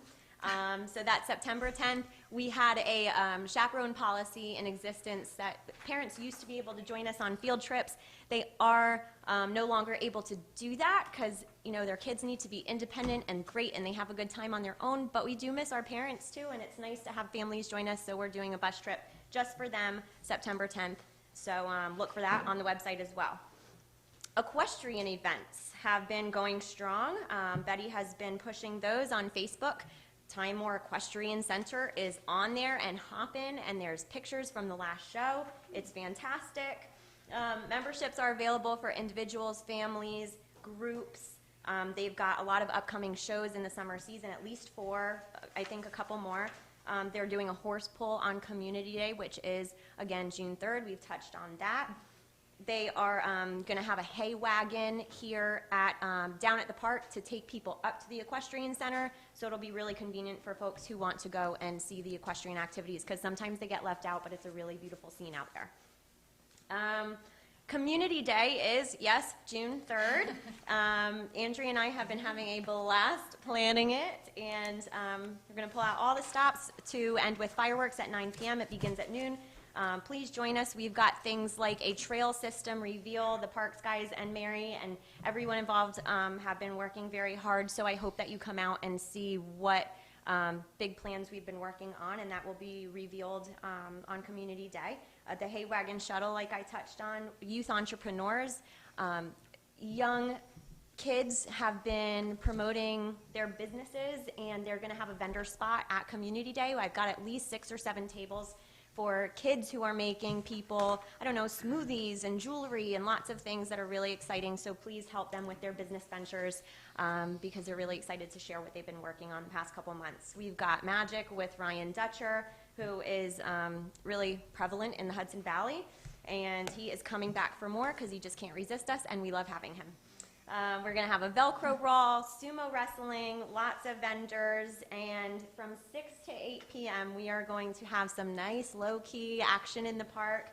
So that's September 10th. We had a chaperone policy in existence that parents used to be able to join us on field trips. They are no longer able to do that because their kids need to be independent and great, and they have a good time on their own. But we do miss our parents too, and it's nice to have families join us. So we're doing a bus trip just for them September 10th. So look for that on the website as well. Equestrian events have been going strong. Betty has been pushing those on Facebook. Time War Equestrian Center is on there and hopping, and there's pictures from the last show. It's fantastic. Memberships are available for individuals, families, groups. They've got a lot of upcoming shows in the summer season, at least 4, I think a couple more. They're doing a horse pull on Community Day, which is, again, June 3rd. We've touched on that. They are going to have a hay wagon here down at the park to take people up to the equestrian center. So it'll be really convenient for folks who want to go and see the equestrian activities because sometimes they get left out, but it's a really beautiful scene out there. Community Day is, yes, June 3rd. Andrea and I have been having a blast planning it, and we're going to pull out all the stops to end with fireworks at 9 p.m. It begins at noon. Please join us. We've got things like a trail system reveal. The parks guys and Mary and everyone involved have been working very hard, so I hope that you come out and see what big plans we've been working on, and that will be revealed on Community Day. The Hay Wagon Shuttle, like I touched on, youth entrepreneurs, young kids have been promoting their businesses, and they're going to have a vendor spot at Community Day. I've got at least 6 or 7 tables for kids who are making people, I don't know, smoothies and jewelry and lots of things that are really exciting. So please help them with their business ventures because they're really excited to share what they've been working on the past couple months. We've got Magic with Ryan Dutcher, who is really prevalent in the Hudson Valley, and he is coming back for more because he just can't resist us, and we love having him. We're going to have a Velcro brawl, sumo wrestling, lots of vendors, and from 6 to 8 p.m. we are going to have some nice low-key action in the park.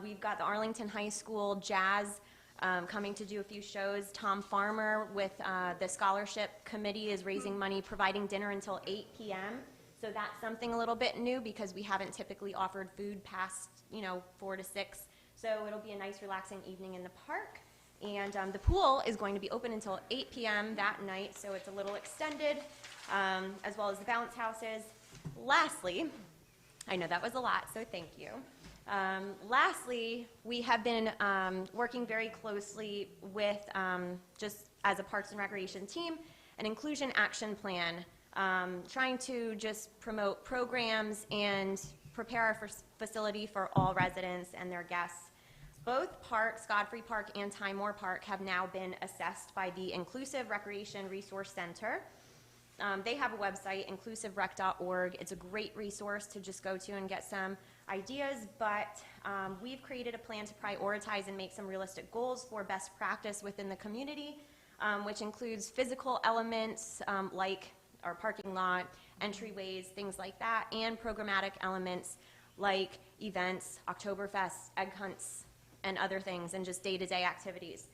We've got the Arlington High School Jazz coming to do a few shows. Tom Farmer with the scholarship committee is raising money, providing dinner until 8 p.m. So that's something a little bit new because we haven't typically offered food past, 4 to 6. So it'll be a nice, relaxing evening in the park. And the pool is going to be open until 8 p.m. that night, so it's a little extended, as well as the bounce houses. Lastly, I know that was a lot, so thank you. Lastly, we have been working very closely with, just as a Parks and Recreation team, an inclusion action plan, trying to just promote programs and prepare our facility for all residents and their guests. Both parks, Godfrey Park and Timor Park, have now been assessed by the Inclusive Recreation Resource Center. They have a website, inclusiverec.org. It's a great resource to just go to and get some ideas, but we've created a plan to prioritize and make some realistic goals for best practice within the community, which includes physical elements like our parking lot, entryways, things like that, and programmatic elements like events, Oktoberfest, egg hunts, and other things, and just day-to-day activities.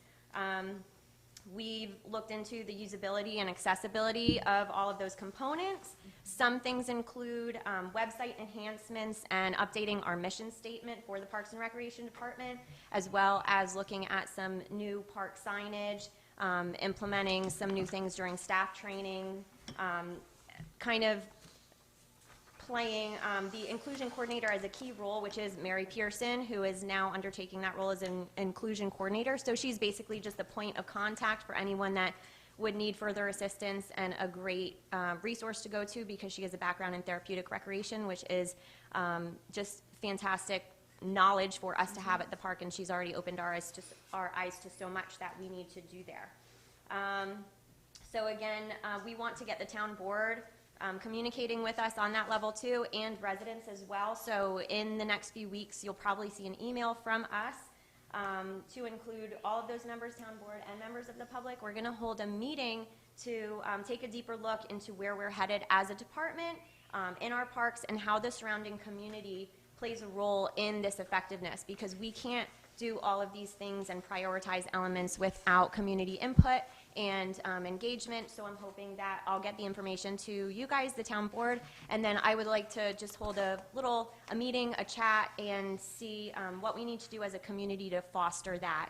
We've looked into the usability and accessibility of all of those components. Some things include website enhancements and updating our mission statement for the Parks and Recreation Department, as well as looking at some new park signage, implementing some new things during staff training, kind of playing the inclusion coordinator as a key role, which is Mary Pearson, who is now undertaking that role as an inclusion coordinator. So she's basically just the point of contact for anyone that would need further assistance, and a great resource to go to because she has a background in therapeutic recreation, which is just fantastic knowledge for us to have at the park, and she's already opened our eyes to so much that we need to do there. So again, we want to get the town board communicating with us on that level too, and residents as well. So in the next few weeks, you'll probably see an email from us to include all of those members, town board, and members of the public. We're going to hold a meeting to take a deeper look into where we're headed as a department in our parks, and how the surrounding community plays a role in this effectiveness, because we can't do all of these things and prioritize elements without community input and engagement. So I'm hoping that I'll get the information to you guys, the town board, and then I would like to just hold a meeting, a chat, and see what we need to do as a community to foster that,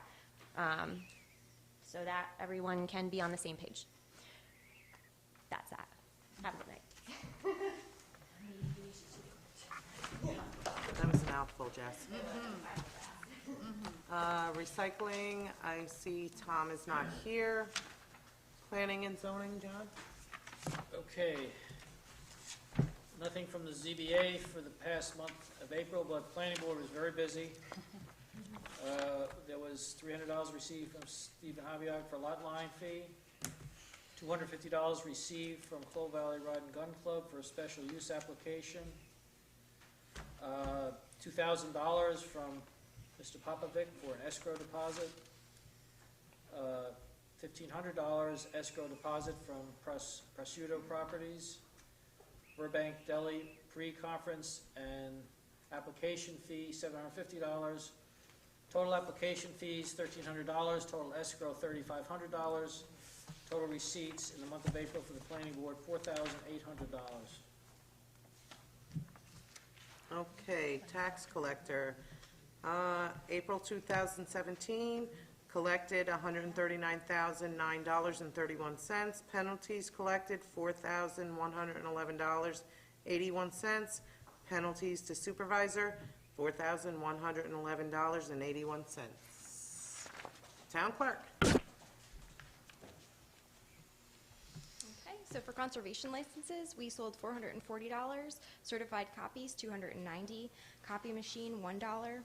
so that everyone can be on the same page. That's that. Have a good night. That was a mouthful, Jess. Recycling, I see Tom is not here. Planning and zoning, John? Okay. Nothing from the ZBA for the past month of April, but planning board was very busy. There was $300 received from Stephen Habiak for lot line fee, $250 received from Clow Valley Rod and Gun Club for a special use application, $2,000 from Mr. Popovic for an escrow deposit, $1,500 escrow deposit from Prosciutto Properties, Burbank Deli pre-conference and application fee, $750. Total application fees, $1,300. Total escrow, $3,500. Total receipts in the month of April for the planning board, $4,800. Okay, tax collector. April 2017, Collected, $139,009.31. Penalties collected, $4,111.81. Penalties to supervisor, $4,111.81. Town clerk. Okay, so for conservation licenses, we sold $440, certified copies, $290, copy machine, $1,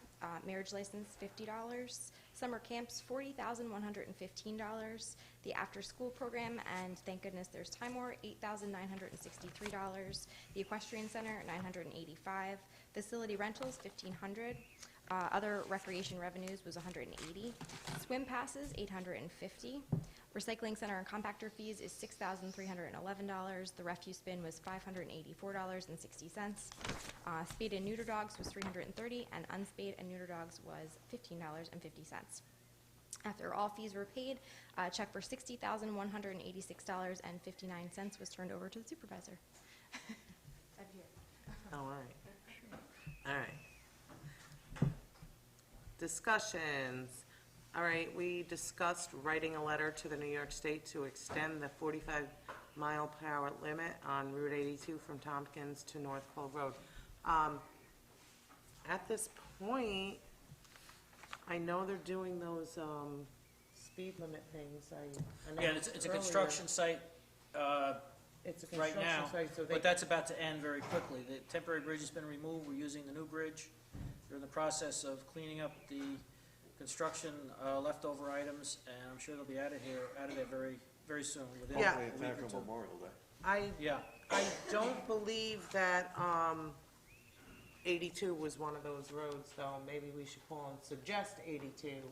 marriage license, $50, summer camps, $40,115, the after-school program, and thank goodness there's time more, $8,963, the equestrian center, $985, facility rentals, $1,500, other recreation revenues was $180, swim passes, $850, recycling center and compactor fees is $6,311. The refuse bin was $584.60. Spayed and neuter dogs was $330, and unspayed and neuter dogs was $15.50. After all fees were paid, a check for $60,186.59 was turned over to the supervisor. Oh, all right. All right. Discussions. All right, we discussed writing a letter to the New York State to extend the 45-mile-per-hour limit on Route 82 from Tompkins to North Cove Road. At this point, I know they're doing those speed limit things. I Yeah, announced it's a earlier. construction site It's a right construction now, site, so they, but that's about to end very quickly. The temporary bridge has been removed, we're using the new bridge. They're in the process of cleaning up the construction leftover items, and I'm sure they'll be out of there very, very soon, within Yeah. a Hopefully in week time or for two. Memorial Day. Yeah, I don't believe that 82 was one of those roads, though. Maybe we should call and suggest 82.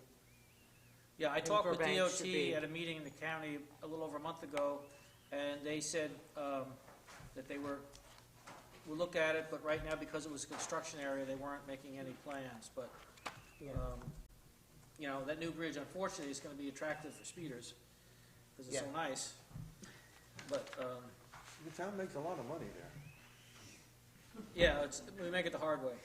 yeah, I talked with Burbank should be. DOT at a meeting in the county a little over a month ago, and they said that we'll look at it, but right now, because it was a construction area, they weren't making any plans, but Yeah. you know, that new bridge, unfortunately, is gonna be attractive for speeders, because it's so Yeah. nice. But, The town makes a lot of money there. yeah, we make it the hard way.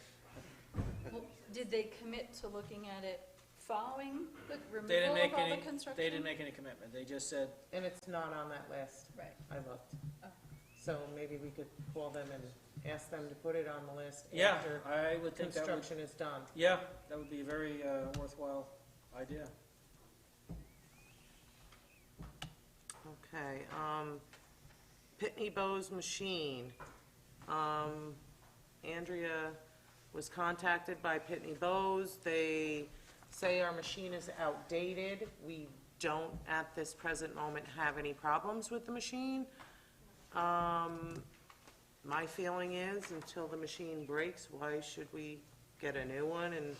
Well, did they commit to looking at it following the They didn't removal make of all the any, construction? they didn't make any commitment, they just said, And it's not on that list. Right. I looked. Oh. So maybe we could call them and ask them to put it on the list yeah, after I would think that would, construction is done. yeah, that would be a very worthwhile idea. Okay, Pitney Bowes machine. Andrea was contacted by Pitney Bowes. They say our machine is outdated. We don't, at this present moment, have any problems with the machine. My feeling is, until the machine breaks, why should we get a new one and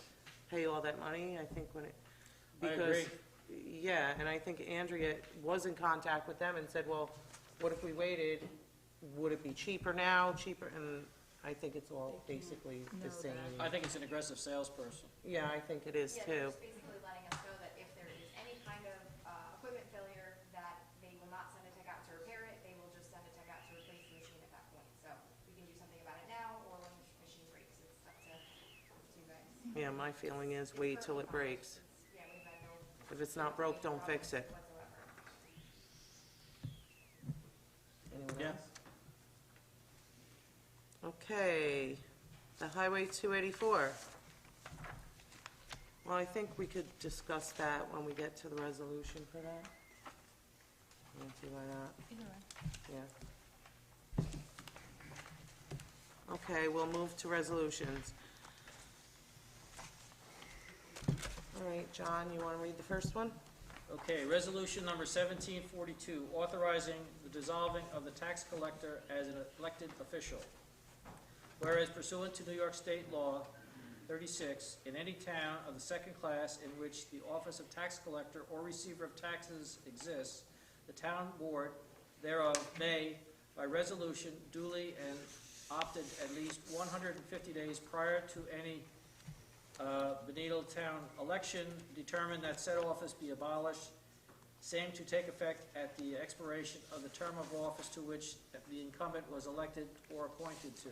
pay all that money? I think when it, I because, agree. yeah, and I think Andrea was in contact with them and said, well, what if we waited? Would it be cheaper now, cheaper? And I think it's all basically the same. I think it's an aggressive salesperson. Yeah, I think it is Yeah, too. they're just basically letting us know that if there is any kind of equipment failure, that they will not send a tech out to repair it, they will just send a tech out to replace the machine at that point. So we can do something about it now, or when the machine breaks, it's up to you guys. Yeah, my feeling is wait till it breaks. Yeah, we've had no If it's not broke, don't fix it. whatsoever. Anyone Yeah. else? Okay, the Highway 284. Well, I think we could discuss that when we get to the resolution for that. Nancy, why not? Yeah. Okay, we'll move to resolutions. All right, John, you want to read the first one? Okay, resolution number 1742, authorizing the dissolving of the tax collector as an elected official. Whereas pursuant to New York State Law 36, in any town of the second class in which the office of tax collector or receiver of taxes exists, the town board thereof may, by resolution, duly and opted at least 150 days prior to any Benito Town election, determine that said office be abolished, same to take effect at the expiration of the term of office to which the incumbent was elected or appointed to.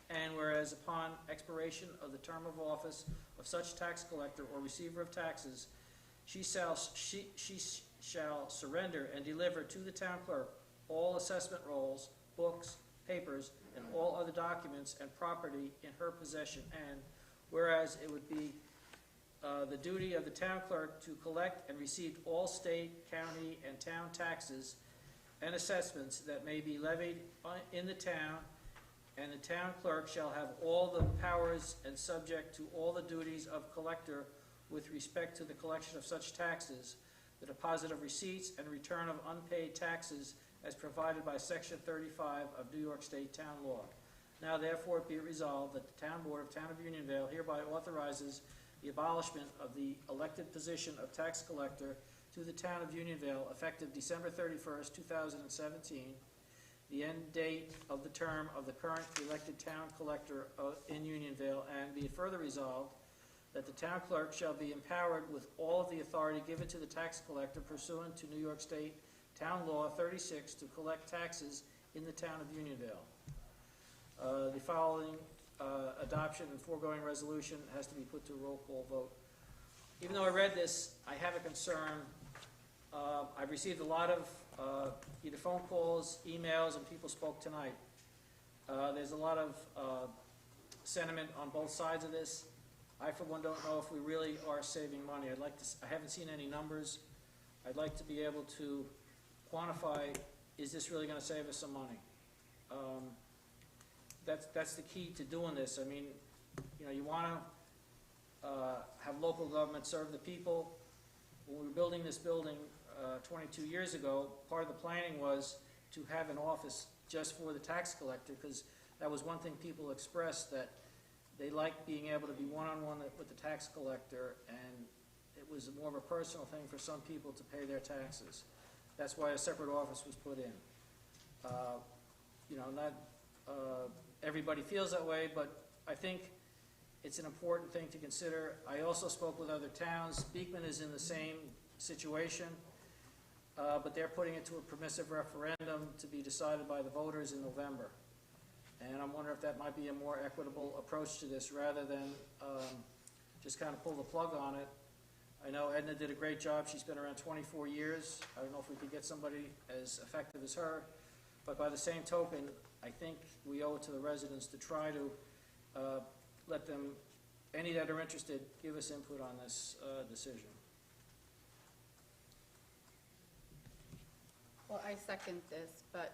And whereas upon expiration of the term of office of such tax collector or receiver of taxes she shall surrender and deliver to the town clerk all assessment rolls, books, papers, and all other documents and property in her possession. And whereas it would be the duty of the town clerk to collect and receive all state, county, and town taxes and assessments that may be levied in the town, and the town clerk shall have all the powers and subject to all the duties of collector with respect to the collection of such taxes, the deposit of receipts and return of unpaid taxes as provided by Section 35 of New York State Town Law. Now therefore be it resolved that the Town Board of Town of Unionville hereby authorizes the abolishment of the elected position of tax collector to the Town of Unionville effective December 31st, 2017, the end date of the term of the current elected town collector in Unionville, and be it further resolved that the town clerk shall be empowered with all of the authority given to the tax collector pursuant to New York State Town Law 36 to collect taxes in the town of Unionville. The following adoption and foregoing resolution has to be put to a roll call vote. Even though I read this, I have a concern. I've received a lot of either phone calls, emails, and people spoke tonight. There's a lot of sentiment on both sides of this. I, for one, don't know if we really are saving money. I haven't seen any numbers. I'd like to be able to quantify, is this really going to save us some money? That's the key to doing this. I mean, you know, you want to have local government serve the people. When we were building this building 22 years ago, part of the planning was to have an office just for the tax collector, because that was one thing people expressed, that they liked being able to be one-on-one with the tax collector, and it was more of a personal thing for some people to pay their taxes. That's why a separate office was put in. You know, not everybody feels that way, but I think it's an important thing to consider. I also spoke with other towns. Beekman is in the same situation, but they're putting it to a permissive referendum to be decided by the voters in November. And I'm wondering if that might be a more equitable approach to this rather than just kind of pull the plug on it. I know Edna did a great job. She's been around 24 years. I don't know if we could get somebody as effective as her. But by the same token, I think we owe it to the residents to try to let them, any that are interested, give us input on this decision. Well, I second this, but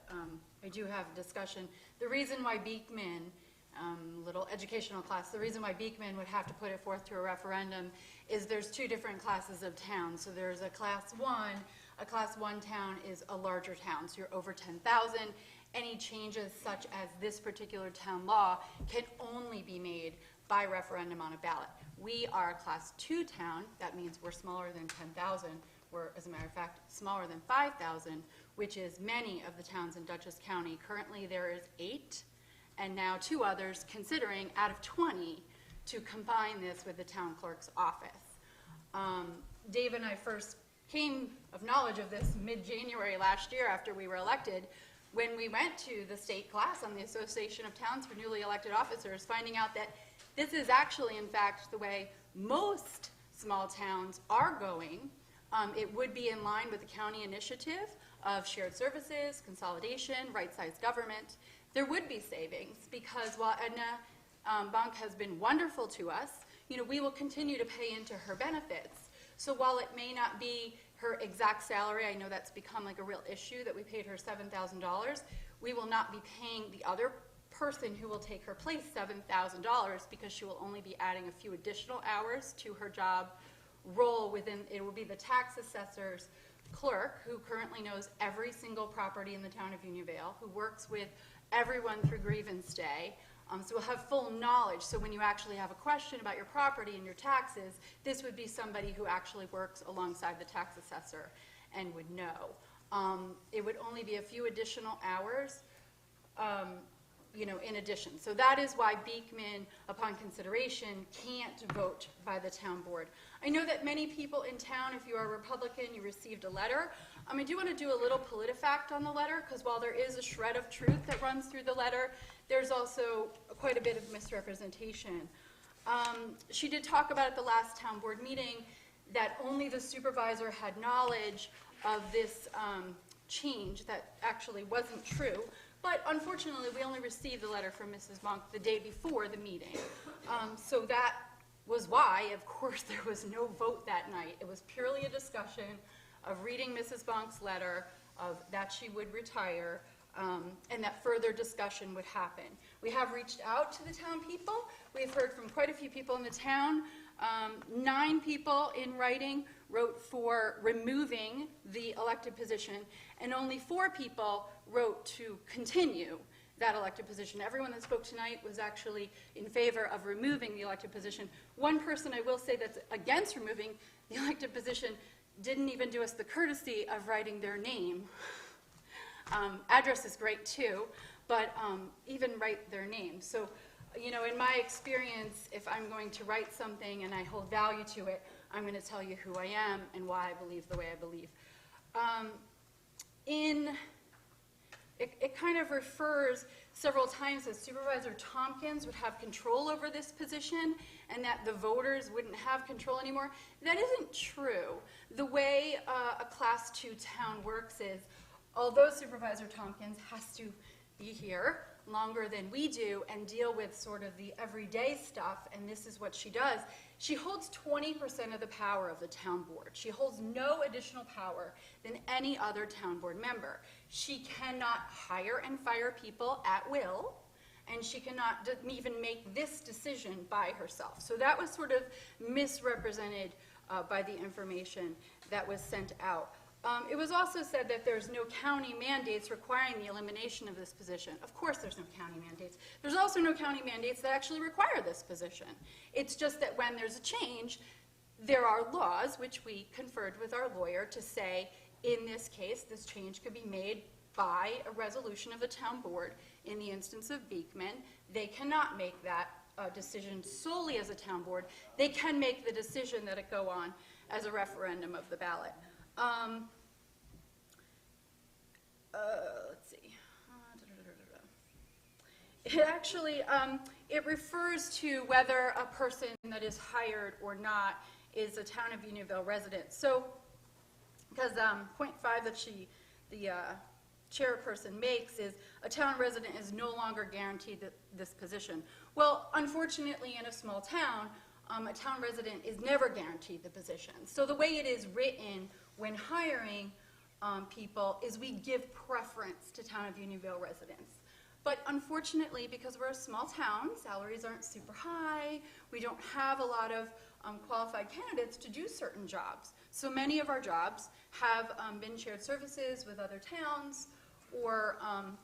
I do have discussion. The reason why Beekman, little educational class, the reason why Beekman would have to put it forth to a referendum is there's two different classes of towns. So there's a class one. A class one town is a larger town, so you're over 10,000. Any changes such as this particular town law can only be made by referendum on a ballot. We are a class two town. That means we're smaller than 10,000. We're, as a matter of fact, smaller than 5,000, which is many of the towns in Dutchess County. Currently, there is 8, and now 2 others considering out of 20 to combine this with the town clerk's office. Dave and I first came of knowledge of this mid-January last year after we were elected, when we went to the state class on the Association of Towns for Newly Elected Officers, finding out that this is actually, in fact, the way most small towns are going. It would be in line with the county initiative of shared services, consolidation, right-sized government. There would be savings because while Edna Bonk has been wonderful to us, you know, we will continue to pay into her benefits. So while it may not be her exact salary, I know that's become like a real issue that we paid her $7,000, we will not be paying the other person who will take her place $7,000 because she will only be adding a few additional hours to her job role within, it will be the tax assessor's clerk who currently knows every single property in the town of Unionville, who works with everyone through grievance day. So we'll have full knowledge. So when you actually have a question about your property and your taxes, this would be somebody who actually works alongside the tax assessor and would know. It would only be a few additional hours, you know, in addition. So that is why Beekman, upon consideration, can't vote by the town board. I know that many people in town, if you are a Republican, you received a letter. I do want to do a little PolitiFact on the letter, because while there is a shred of truth that runs through the letter, there's also quite a bit of misrepresentation. She did talk about at the last town board meeting that only the supervisor had knowledge of this change. That actually wasn't true. But unfortunately, we only received the letter from Mrs. Bonk the day before the meeting. So that was why, of course, there was no vote that night. It was purely a discussion of reading Mrs. Bonk's letter, of that she would retire, and that further discussion would happen. We have reached out to the town people. We've heard from quite a few people in the town. 9 people in writing wrote for removing the elected position, and only 4 people wrote to continue that elected position. Everyone that spoke tonight was actually in favor of removing the elected position. One person, I will say, that's against removing the elected position didn't even do us the courtesy of writing their name. Address is great too, but even write their name. So, you know, in my experience, if I'm going to write something and I hold value to it, I'm going to tell you who I am and why I believe the way I believe. It kind of refers several times that Supervisor Tompkins would have control over this position and that the voters wouldn't have control anymore. That isn't true. The way a Class 2 town works is, although Supervisor Tompkins has to be here longer than we do and deal with sort of the everyday stuff, and this is what she does, she holds 20% of the power of the town board. She holds no additional power than any other town board member. She cannot hire and fire people at will, and she cannot even make this decision by herself. So that was sort of misrepresented by the information that was sent out. It was also said that there's no county mandates requiring the elimination of this position. Of course there's no county mandates. There's also no county mandates that actually require this position. It's just that when there's a change, there are laws, which we conferred with our lawyer to say, in this case, this change could be made by a resolution of the town board. In the instance of Beekman, they cannot make that decision solely as a town board. They can make the decision that it go on as a referendum of the ballot. Let's see. It actually, it refers to whether a person that is hired or not is a town of Unionville resident. So, because point 5 that the chairperson makes is a town resident is no longer guaranteed this position. Well, unfortunately, in a small town, a town resident is never guaranteed the position. So the way it is written when hiring people is we give preference to town of Unionville residents. But unfortunately, because we're a small town, salaries aren't super high, we don't have a lot of qualified candidates to do certain jobs. So many of our jobs have been shared services with other towns or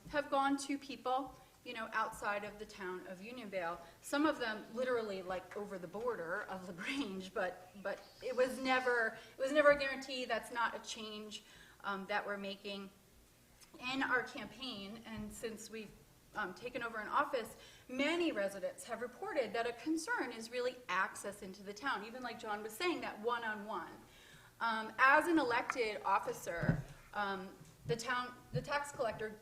have gone to people, you know, outside of the town of Unionville. Some of them literally like over the border of LaGrange, but it was never a guarantee. That's not a change that we're making in our campaign. And since we've taken over an office, many residents have reported that a concern is really access into the town, even like John was saying, that one-on-one. As an elected officer, the tax collector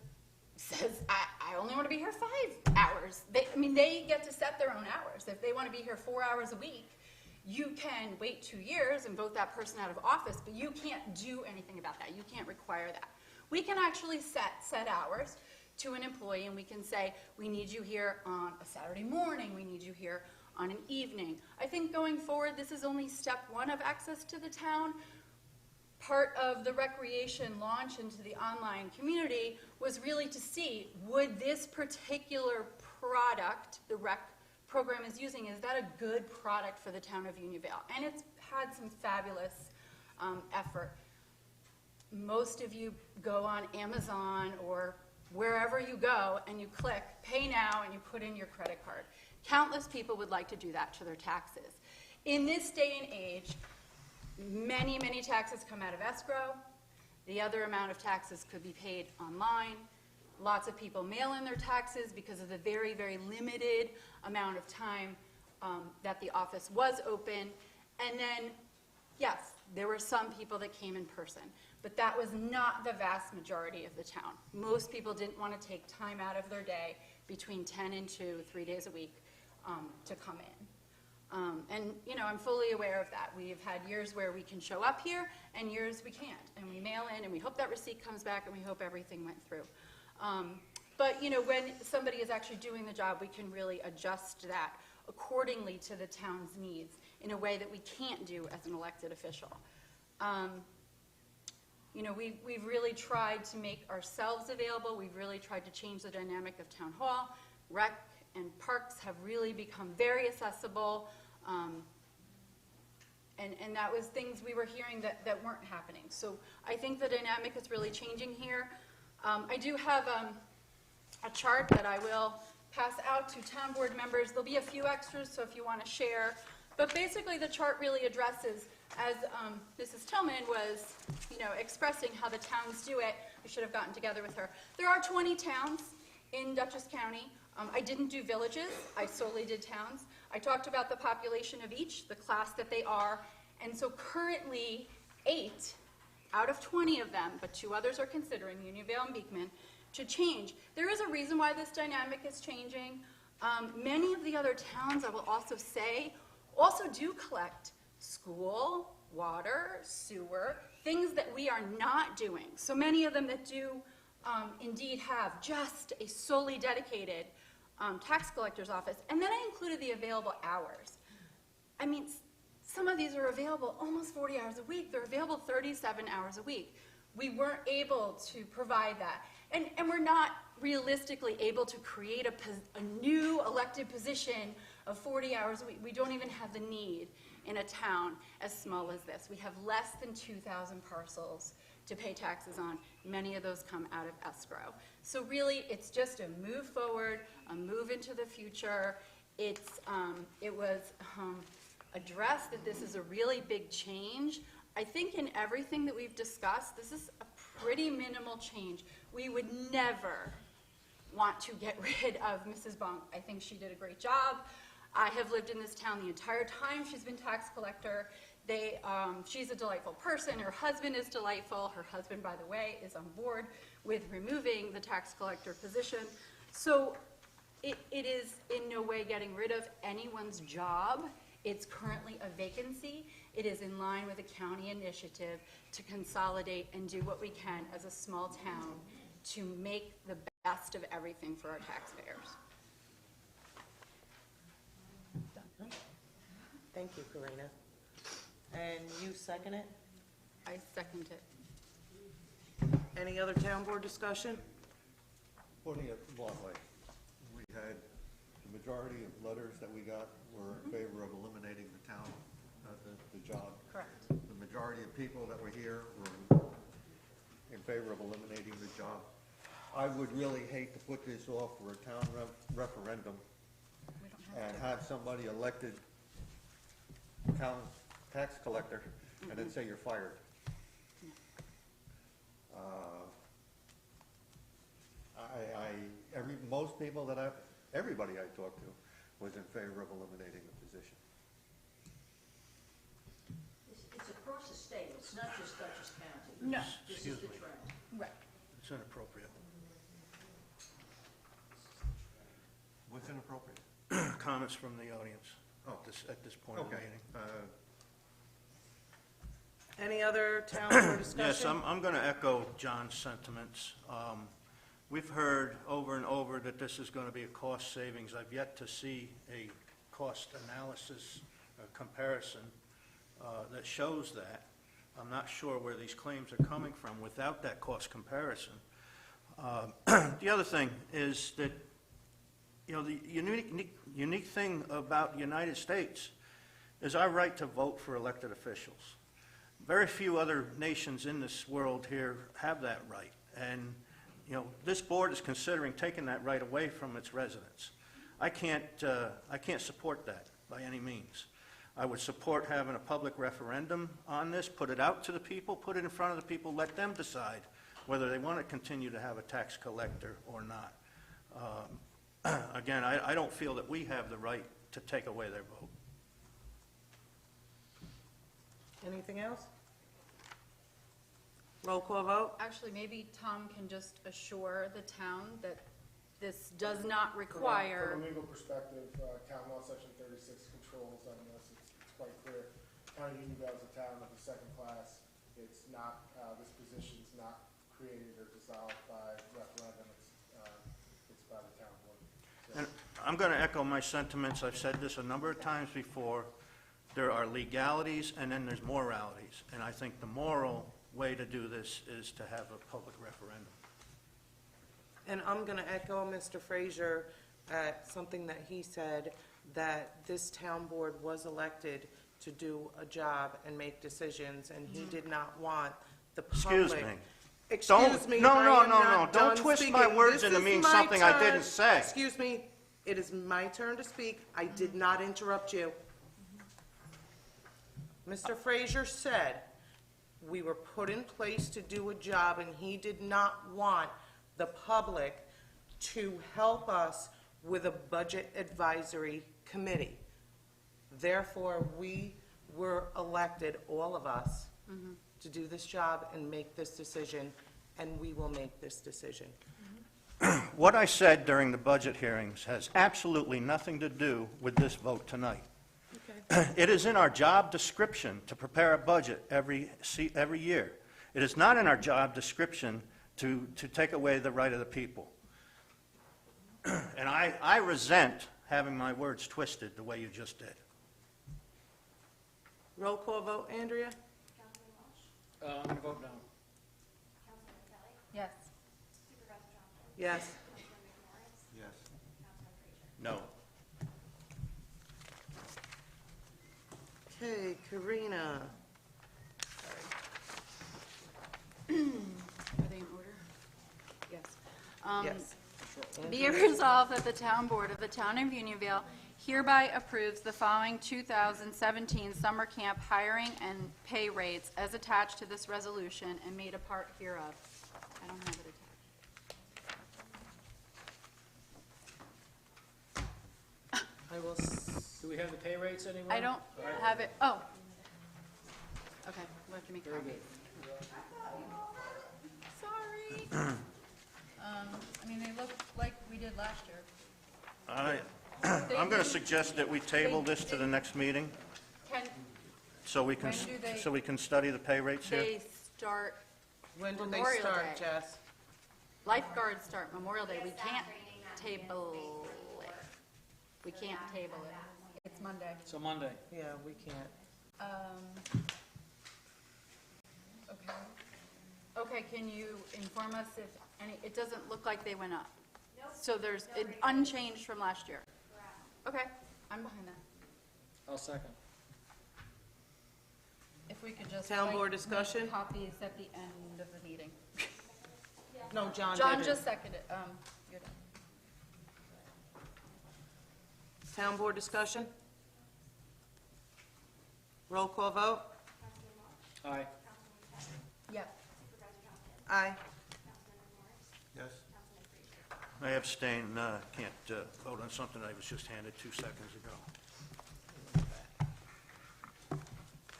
says, I only want to be here 5 hours. They get to set their own hours. If they want to be here 4 hours a week, you can wait 2 years and vote that person out of office, but you can't do anything about that. You can't require that. We can actually set hours to an employee, and we can say, we need you here on a Saturday morning, we need you here on an evening. I think going forward, this is only step 1 of access to the town. Part of the recreation launch into the online community was really to see, would this particular product the rec program is using, is that a good product for the town of Unionville? And it's had some fabulous effort. Most of you go on Amazon or wherever you go and you click pay now and you put in your credit card. Countless people would like to do that to their taxes. In this day and age, many, many taxes come out of escrow. The other amount of taxes could be paid online. Lots of people mail in their taxes because of the very, very limited amount of time that the office was open. And then, yes, there were some people that came in person, but that was not the vast majority of the town. Most people didn't want to take time out of their day between 10 and 2, 3 days a week, to come in. And, you know, I'm fully aware of that. We've had years where we can show up here and years we can't. And we mail in and we hope that receipt comes back and we hope everything went through. But, you know, when somebody is actually doing the job, we can really adjust that accordingly to the town's needs in a way that we can't do as an elected official. You know, we've really tried to make ourselves available. We've really tried to change the dynamic of town hall. Rec and parks have really become very accessible. And that was things we were hearing that weren't happening. So I think the dynamic is really changing here. I do have a chart that I will pass out to town board members. There'll be a few extras, so if you want to share. But basically the chart really addresses, as Mrs. Tillman was, you know, expressing how the towns do it. We should have gotten together with her. There are 20 towns in Dutchess County. I didn't do villages, I solely did towns. I talked about the population of each, the class that they are, and so currently 8 out of 20 of them, but 2 others are considering, Unionville and Beekman, to change. There is a reason why this dynamic is changing. Many of the other towns, I will also say, also do collect school, water, sewer, things that we are not doing. So many of them that do indeed have just a solely dedicated tax collector's office. And then I included the available hours. I mean, some of these are available almost 40 hours a week. They're available 37 hours a week. We weren't able to provide that. And we're not realistically able to create a new elected position of 40 hours a week. We don't even have the need in a town as small as this. We have less than 2,000 parcels to pay taxes on. Many of those come out of escrow. So really, it's just a move forward, a move into the future. It was addressed that this is a really big change. I think in everything that we've discussed, this is a pretty minimal change. We would never want to get rid of Mrs. Bunk. I think she did a great job. I have lived in this town the entire time she's been tax collector. She's a delightful person. Her husband is delightful. Her husband, by the way, is on board with removing the tax collector position. So it is in no way getting rid of anyone's job. It's currently a vacancy. It is in line with a county initiative to consolidate and do what we can as a small town to make the best of everything for our taxpayers. Thank you, Karina. And you second it? I second it. Any other town board discussion? Putting it bluntly, we had, the majority of letters that we got were in favor of eliminating the town, the job. Correct. The majority of people that were here were in favor of eliminating the job. I would really hate to put this off for a town referendum and have somebody elected town tax collector and then say you're fired. Most people that everybody I talked to was in favor of eliminating the position. It's across the state, it's not just Dutchess County. No. This is the trend. Right. It's inappropriate. What's inappropriate? Comments from the audience Oh. at this point of the Okay. meeting. Any other town board discussion? Yes, I'm going to echo John's sentiments. We've heard over and over that this is going to be a cost savings. I've yet to see a cost analysis comparison that shows that. I'm not sure where these claims are coming from without that cost comparison. The other thing is that, you know, the unique thing about the United States is our right to vote for elected officials. Very few other nations in this world here have that right. And, you know, this board is considering taking that right away from its residents. I can't support that by any means. I would support having a public referendum on this, put it out to the people, put it in front of the people, let them decide whether they want to continue to have a tax collector or not. Again, I don't feel that we have the right to take away their vote. Anything else? Roll call vote? Actually, maybe Tom can just assure the town that this does not require. From a legal perspective, town law section 36 controls on this. It's quite clear. Town of Unionville is a town of the second class. It's not, this position's not created or dissolved by referendum. It's by the town board. So- And I'm going to echo my sentiments. I've said this a number of times before. There are legalities and then there's moralities. And I think the moral way to do this is to have a public referendum. And I'm going to echo Mr. Frazier, something that he said, that this town board was elected to do a job and make decisions, and he did not want the public. Excuse me. Excuse me, No, I no, am no, not no. Don't done twist speaking. my words This into is meaning my something I turn. didn't say. Excuse me, it is my turn to speak. I did not interrupt you. Mr. Frazier said we were put in place to do a job, and he did not want the public to help us with a budget advisory committee. Therefore, we were elected, all of us, to do this job and make this decision, and we will make this decision. What I said during the budget hearings has absolutely nothing to do with this vote tonight. It is in our job description to prepare a budget every year. It is not in our job description to take away the right of the people. And I resent having my words twisted the way you just did. Roll call vote, Andrea? I'm going to vote no. Yes. Yes. Yes. No. Okay, Karina. Are they in order? Yes. Yes. Be it resolved that the town board of the town of Unionville hereby approves the following 2017 summer camp hiring and pay rates as attached to this resolution and made a part hereof. I don't have it attached. I will, Do we have the pay rates anywhere? I don't have it, oh. Okay, we'll have to make copies. Sorry. I mean, they look like we did last year. I'm going to suggest that we table this to the next meeting Can, so we can, When do they- so we can study the pay rates here. they start when do they Memorial start, Day. Jess? Lifeguards start Memorial Day. We can't table it. We can't table it. It's Monday. So Monday. Yeah, we can't. Okay. Okay, can you inform us if any, it doesn't look like they went up? So there's, it unchanged from last year? Okay, I'm behind that. I'll second. If we could just. Town like, board make discussion? Copies at the end of the meeting. No, John John didn't. just seconded, you're done. Town board discussion? Roll call vote? Aye. Yep. Aye. Yes. I abstain, can't vote on something I was just handed 2 seconds ago.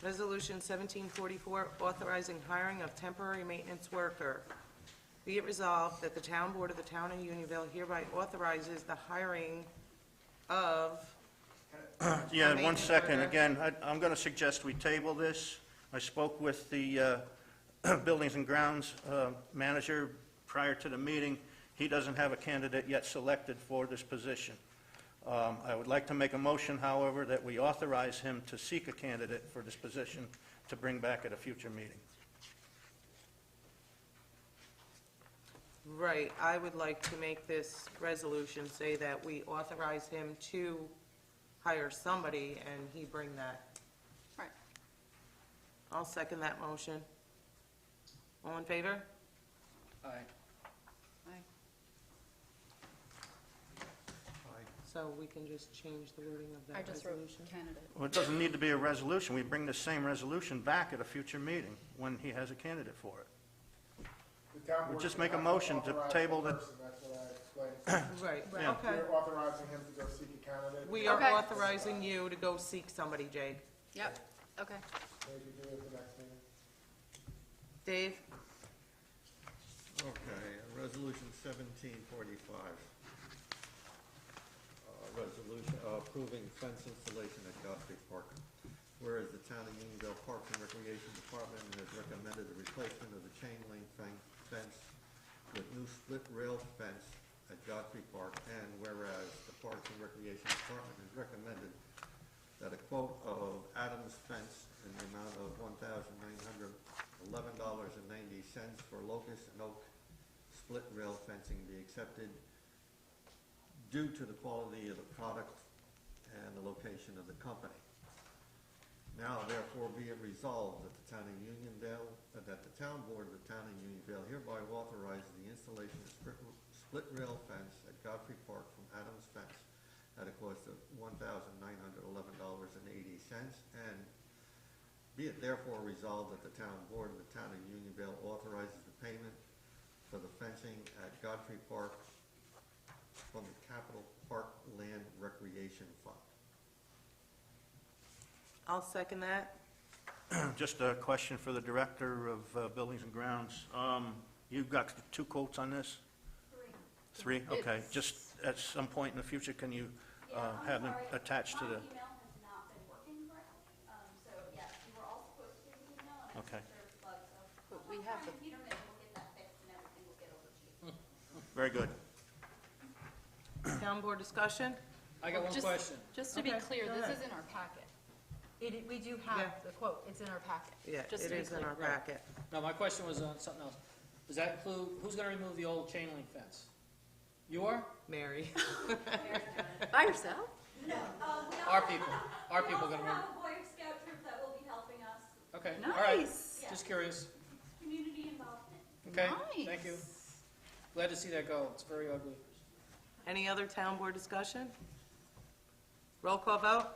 Resolution 1744, authorizing hiring of temporary maintenance worker. Be it resolved that the town board of the town of Unionville hereby authorizes the hiring of, Yeah, one maintenance second. worker. Again, I'm going to suggest we table this. I spoke with the Buildings and Grounds manager prior to the meeting. He doesn't have a candidate yet selected for this position. I would like to make a motion, however, that we authorize him to seek a candidate for this position to bring back at a future meeting. right, I would like to make this resolution say that we authorize him to hire somebody and he bring that. Right. I'll second that motion. All in favor? Aye. So we can just change the wording of I that just wrote resolution? candidate. Well, it doesn't need to be a resolution. We bring the same resolution back at a future meeting when he has a candidate for it. The town board just would make a have motion to authorize table the- person, That's what I explained. Right, Yeah. okay. You're authorizing him to go seek a candidate. We are Okay. authorizing you to go seek somebody, Jake. Yep, okay. Maybe do it at the next meeting. Dave? Okay, resolution 1745. resolution approving fence installation at Godfrey Park. Whereas the town of Unionville Parks and Recreation Department has recommended the replacement of the chain link fence with new split rail fence at Godfrey Park, and whereas the Parks and Recreation Department has recommended that a quote of Adams Fence in the amount of $1,911.90 for locust and oak split rail fencing be accepted due to the quality of the product and the location of the company. Now therefore be it resolved that the town of Unionville, that the town board of the town of Unionville hereby authorizes the installation of split rail fence at Godfrey Park from Adams Fence at a cost of $1,911.80, and be it therefore resolved that the town board of the town of Unionville authorizes the payment for the fencing at Godfrey Park from the Capital Park Land Recreation Fund. I'll second that. Just a question for the Director of Buildings and Grounds. You've got 2 quotes on this? 3. 3? Okay. Just at some point in the future, can you have them attached to the... My email has not been working correctly, so yes, you were all supposed to get the email, and I Okay. think there's bugs, so But we have the, Peter Mitchell will get that fixed and everything will get over to you. Very good. Town board discussion? I got one Just- question. just to be Okay, clear, go this ahead. is in our packet. We do have Yeah. the quote, it's in our packet. Yeah, Just it to be is in clear. our packet. No, my question was on something else. Does that include, who's gonna remove the old chain link fence? You are? Mary. By yourself? No, Our people are gonna remove? a Boy Scout troop that will be helping us, Okay, all right. Nice. Just curious. community involvement. Okay, Nice. thank you. Glad to see that go. It's very ugly. Any other town board discussion? Roll call vote?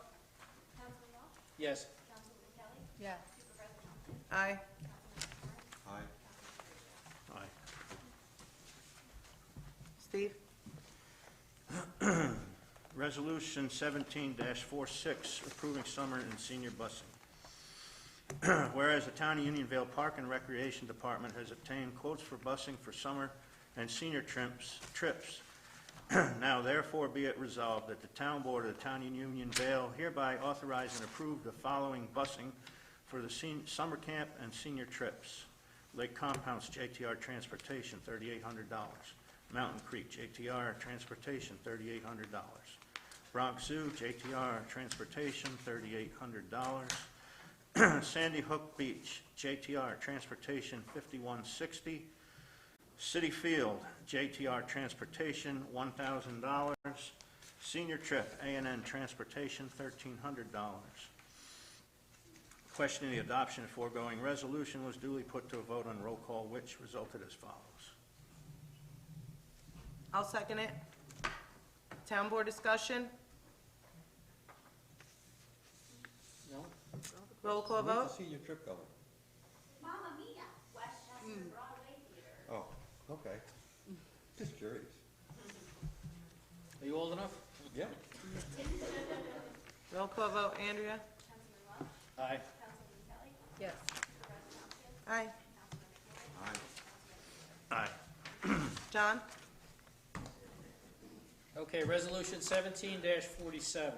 Councilman Welch, Yes. Councilman Kelly, Yes. Supervisor Thompson, Aye. Aye. Aye. Steve? Resolution 17-46, approving summer and senior busing. Whereas the Town of Unionville Park and Recreation Department has obtained quotes for busing for summer and senior trips. Now therefore be it resolved that the Town Board of the Town of Unionville hereby authorize and approve the following busing for the summer camp and senior trips. Lake Compounce JTR Transportation, $3,800. Mountain Creek JTR Transportation, $3,800. Bronx Zoo JTR Transportation, $3,800. Sandy Hook Beach JTR Transportation, $5,160. City Field JTR Transportation, $1,000. Senior Trip A&N Transportation, $1,300. Questioning the adoption of foregoing resolution was duly put to a vote on roll call, which resulted as follows. I'll second it. Town board discussion? No? Roll call Where's vote? the senior trip going? Mamma Mia, Westchester Broadway Theater. Oh, okay. Just curious. Are you old enough? Yeah. Roll call vote, Andrea? Councilman Welch, Aye. Councilman Kelly, Yes. Supervisor Thompson, Aye. Councilman McCoy. Aye. John? Okay, resolution 17-47,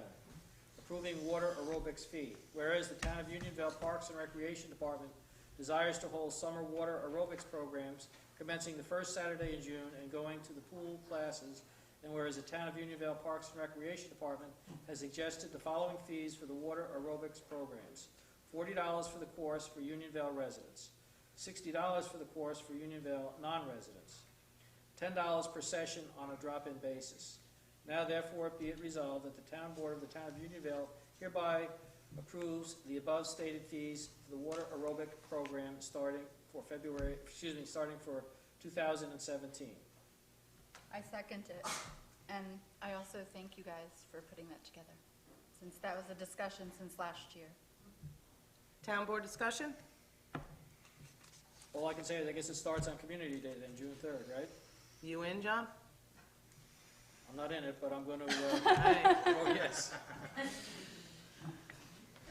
approving water aerobics fee. Whereas the Town of Unionville Parks and Recreation Department desires to hold summer water aerobics programs commencing the first Saturday in June and going to the pool classes, and whereas the Town of Unionville Parks and Recreation Department has suggested the following fees for the water aerobics programs: $40 for the course for Unionville residents, $60 for the course for Unionville non-residents, $10 per session on a drop-in basis. Now therefore be it resolved that the Town Board of the Town of Unionville hereby approves the above stated fees for the water aerobic program starting for 2017. I second it. And I also thank you guys for putting that together, since that was a discussion since last year. Town board discussion? All I can say is I guess it starts on Community Day then, June 3rd, right? You in, John? I'm not in it, but I'm going to, Aye. oh, yes.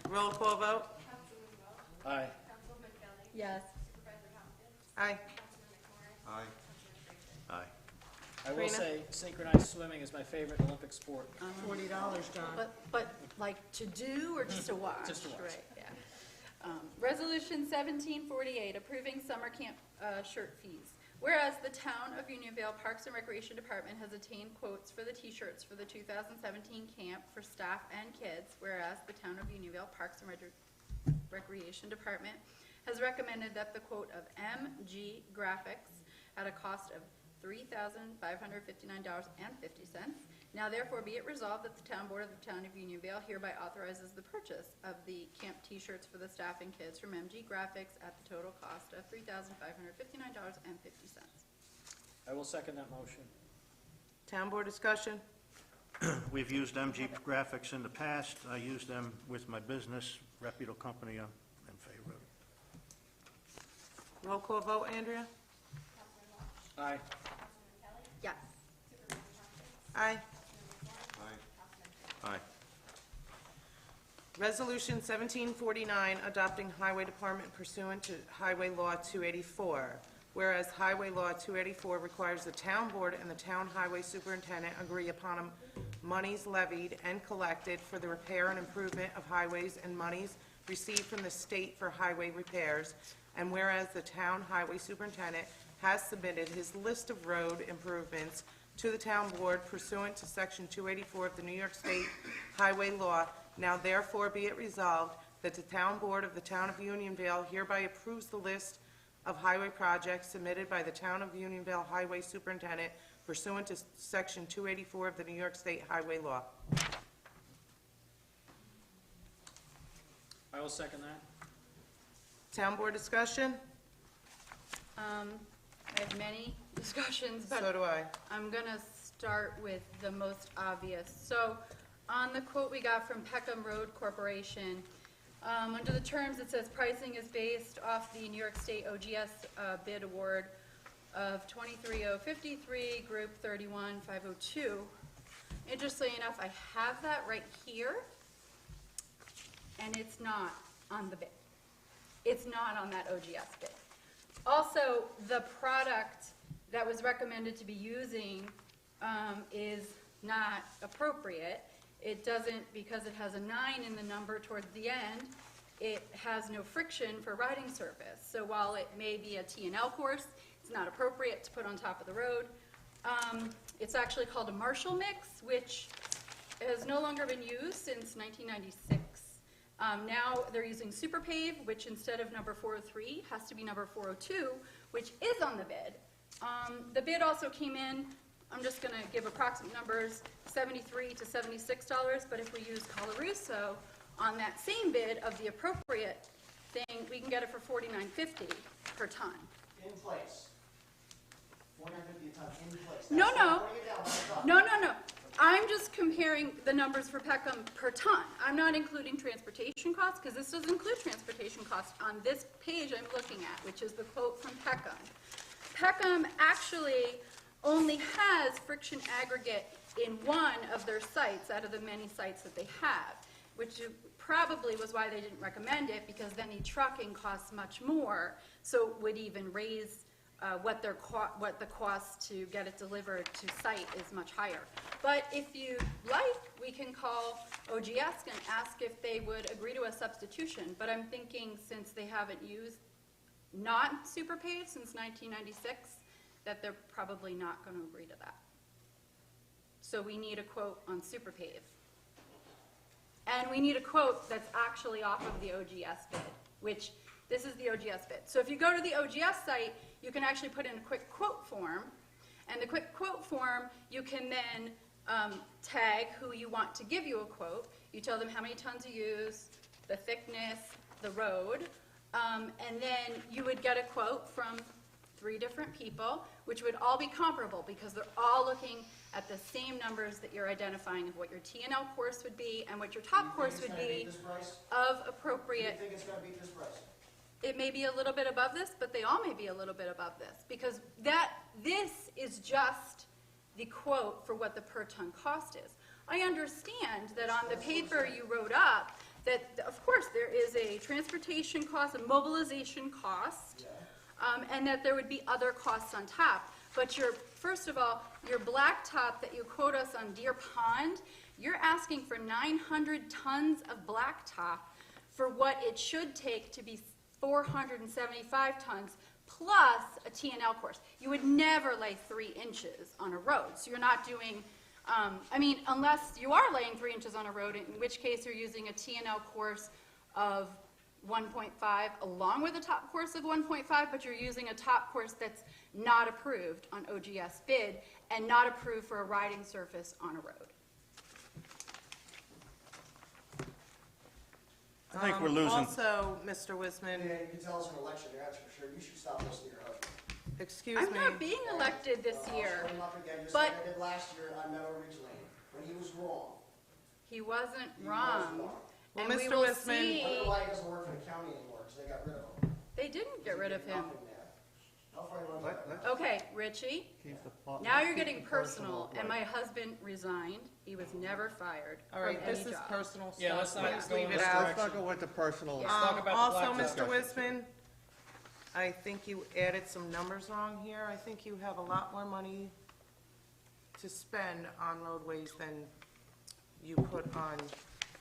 Roll call vote? Councilman Welch, Aye. Councilman Kelly, Yes. Supervisor Thompson, Aye. Councilman McCoy, Aye. Councilman Frazier. Aye. I will Karina? say synchronized swimming is my favorite Olympic sport. $40, John. But like to do or just to watch? Just to watch. Right, yeah. Resolution 1748, approving summer camp shirt fees. Whereas the Town of Unionville Parks and Recreation Department has obtained quotes for the T-shirts for the 2017 camp for staff and kids, whereas the Town of Unionville Parks and Recreation Department has recommended that the quote of MG Graphics at a cost of $3,559.50. Now therefore be it resolved that the Town Board of the Town of Unionville hereby authorizes the purchase of the camp T-shirts for the staff and kids from MG Graphics at the total cost of $3,559.50. I will second that motion. Town board discussion? We've used MG Graphics in the past. I use them with my business, reputable company. I'm in favor of it. Roll call vote, Andrea? Aye. Yes. Aye. Aye. Resolution 1749, adopting Highway Department pursuant to Highway Law 284. Whereas Highway Law 284 requires the town board and the town highway superintendent agree upon monies levied and collected for the repair and improvement of highways and monies received from the state for highway repairs. And whereas the town highway superintendent has submitted his list of road improvements to the town board pursuant to Section 284 of the New York State Highway Law, now therefore be it resolved that the town board of the town of Unionville hereby approves the list of highway projects submitted by the town of Unionville Highway Superintendent pursuant to Section 284 of the New York State Highway Law. I will second that. Town board discussion? I have many discussions, but So do I. I'm going to start with the most obvious. So on the quote we got from Peckham Road Corporation, under the terms it says pricing is based off the New York State OGS bid award of 23053, group 31502. Interestingly enough, I have that right here, and it's not on the bid. It's not on that OGS bid. Also, the product that was recommended to be using is not appropriate. It doesn't, because it has a 9 in the number towards the end, it has no friction for riding surface. So while it may be a T&L course, it's not appropriate to put on top of the road. It's actually called a Marshall mix, which has no longer been used since 1996. Now they're using Super Pave, which instead of number 403 has to be number 402, which is on the bid. The bid also came in, I'm just going to give approximate numbers, $73 to $76, but if we use Colorusso on that same bid of the appropriate thing, we can get it for $49.50 per ton. In place. 450 a ton in place. No, no. No, no, no. I'm just comparing the numbers for Peckham per ton. I'm not including transportation costs, because this doesn't include transportation costs on this page I'm looking at, which is the quote from Peckham. Peckham actually only has friction aggregate in one of their sites out of the many sites that they have, which probably was why they didn't recommend it, because then the trucking costs much more, so it would even raise what the cost to get it delivered to site is much higher. But if you like, we can call OGS and ask if they would agree to a substitution. But I'm thinking, since they haven't used not Super Pave since 1996, that they're probably not going to agree to that. So we need a quote on Super Pave. And we need a quote that's actually off of the OGS bid, which this is the OGS bid. So if you go to the OGS site, you can actually put in a quick quote form. And the quick quote form, you can then tag who you want to give you a quote. You tell them how many tons you use, the thickness, the road, and then you would get a quote from 3 different people, which would all be comparable because they're all looking at the same numbers that you're identifying of what your T&L course would be and what your top course would be of appropriate. You think it's going to beat this price? It may be a little bit above this, but they all may be a little bit above this, because this is just the quote for what the per ton cost is. I understand that on the paper you wrote up that, of course, there is a transportation cost, a mobilization cost, and that there would be other costs on top. But your first of all, your blacktop that you quote us on Deer Pond, you're asking for 900 tons of blacktop for what it should take to be 475 tons plus a T&L course. You would never lay 3 inches on a road, so you're not doing, I mean, unless you are laying 3 inches on a road, in which case you're using a T&L course of 1.5 along with a top course of 1.5, but you're using a top course that's not approved on OGS bid and not approved for a riding surface on a road. I think we're losing. Also, Mr. Wisman, Yeah, you can tell us an election, that's for sure. You should stop listening to your husband. excuse I'm me. not being elected this year, I'll up again, just but like I did last year on Meadow Ridge Lane, when he was wrong. he wasn't He was wrong. wrong. And Well, we Mr. will Wisman- I don't see, know why he doesn't work for the county anymore, because they got rid of him. they didn't get rid of him. Nothing there. How far you want Let- to let's Okay, Richie, keep the po- now you're keep getting the personal, and my right. husband resigned. He was never fired All from right, this any is job. personal stuff. Yeah, let's not Let's go leave in it this out. Let's not go into personal. Let's talk about the Also, blacktop. Mr. Wisman, I think you added some numbers wrong here. I think you have a lot more money to spend on roadways than you put on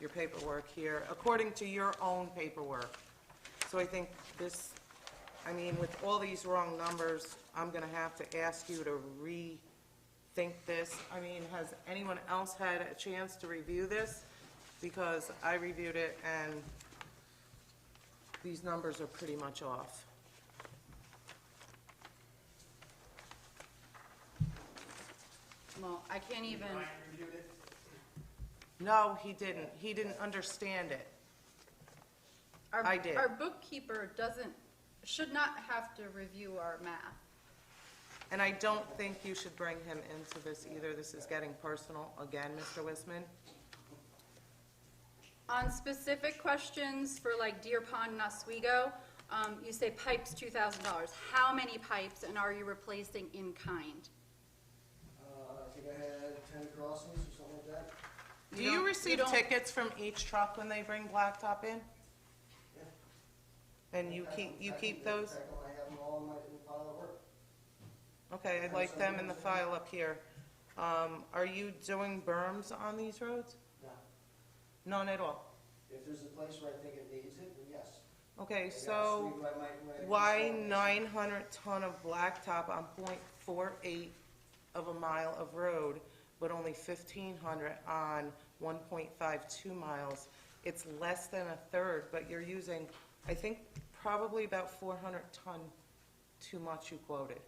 your paperwork here, according to your own paperwork. So I think this, I mean, with all these wrong numbers, I'm gonna have to ask you to rethink this. I mean, has anyone else had a chance to review this? Because I reviewed it and these numbers are pretty much off. Well, I can't even, No, he didn't. He didn't understand it. I did. our bookkeeper should not have to review our math. And I don't think you should bring him into this either. This is getting personal again, Mr. Wisman. On specific questions for like Deer Pond and Oswego, you say pipes $2,000. How many pipes, and are you replacing in kind? I think I had 10 crossings or something like that. Do You you don't- receive you don't- tickets from each truck when they bring blacktop in? Yeah. And you keep those? In fact, I have them all in my pile of work. Okay, I'd like them in the file up here. Are you doing berms on these roads? No. None at all? If there's a place where I think it needs it, then yes. Okay, Maybe so Oswego, I might why install it. 900 ton of blacktop on .48 of a mile of road, but only 1,500 on 1.52 miles? It's less than a third, but you're using, I think, probably about 400 ton too much you quoted.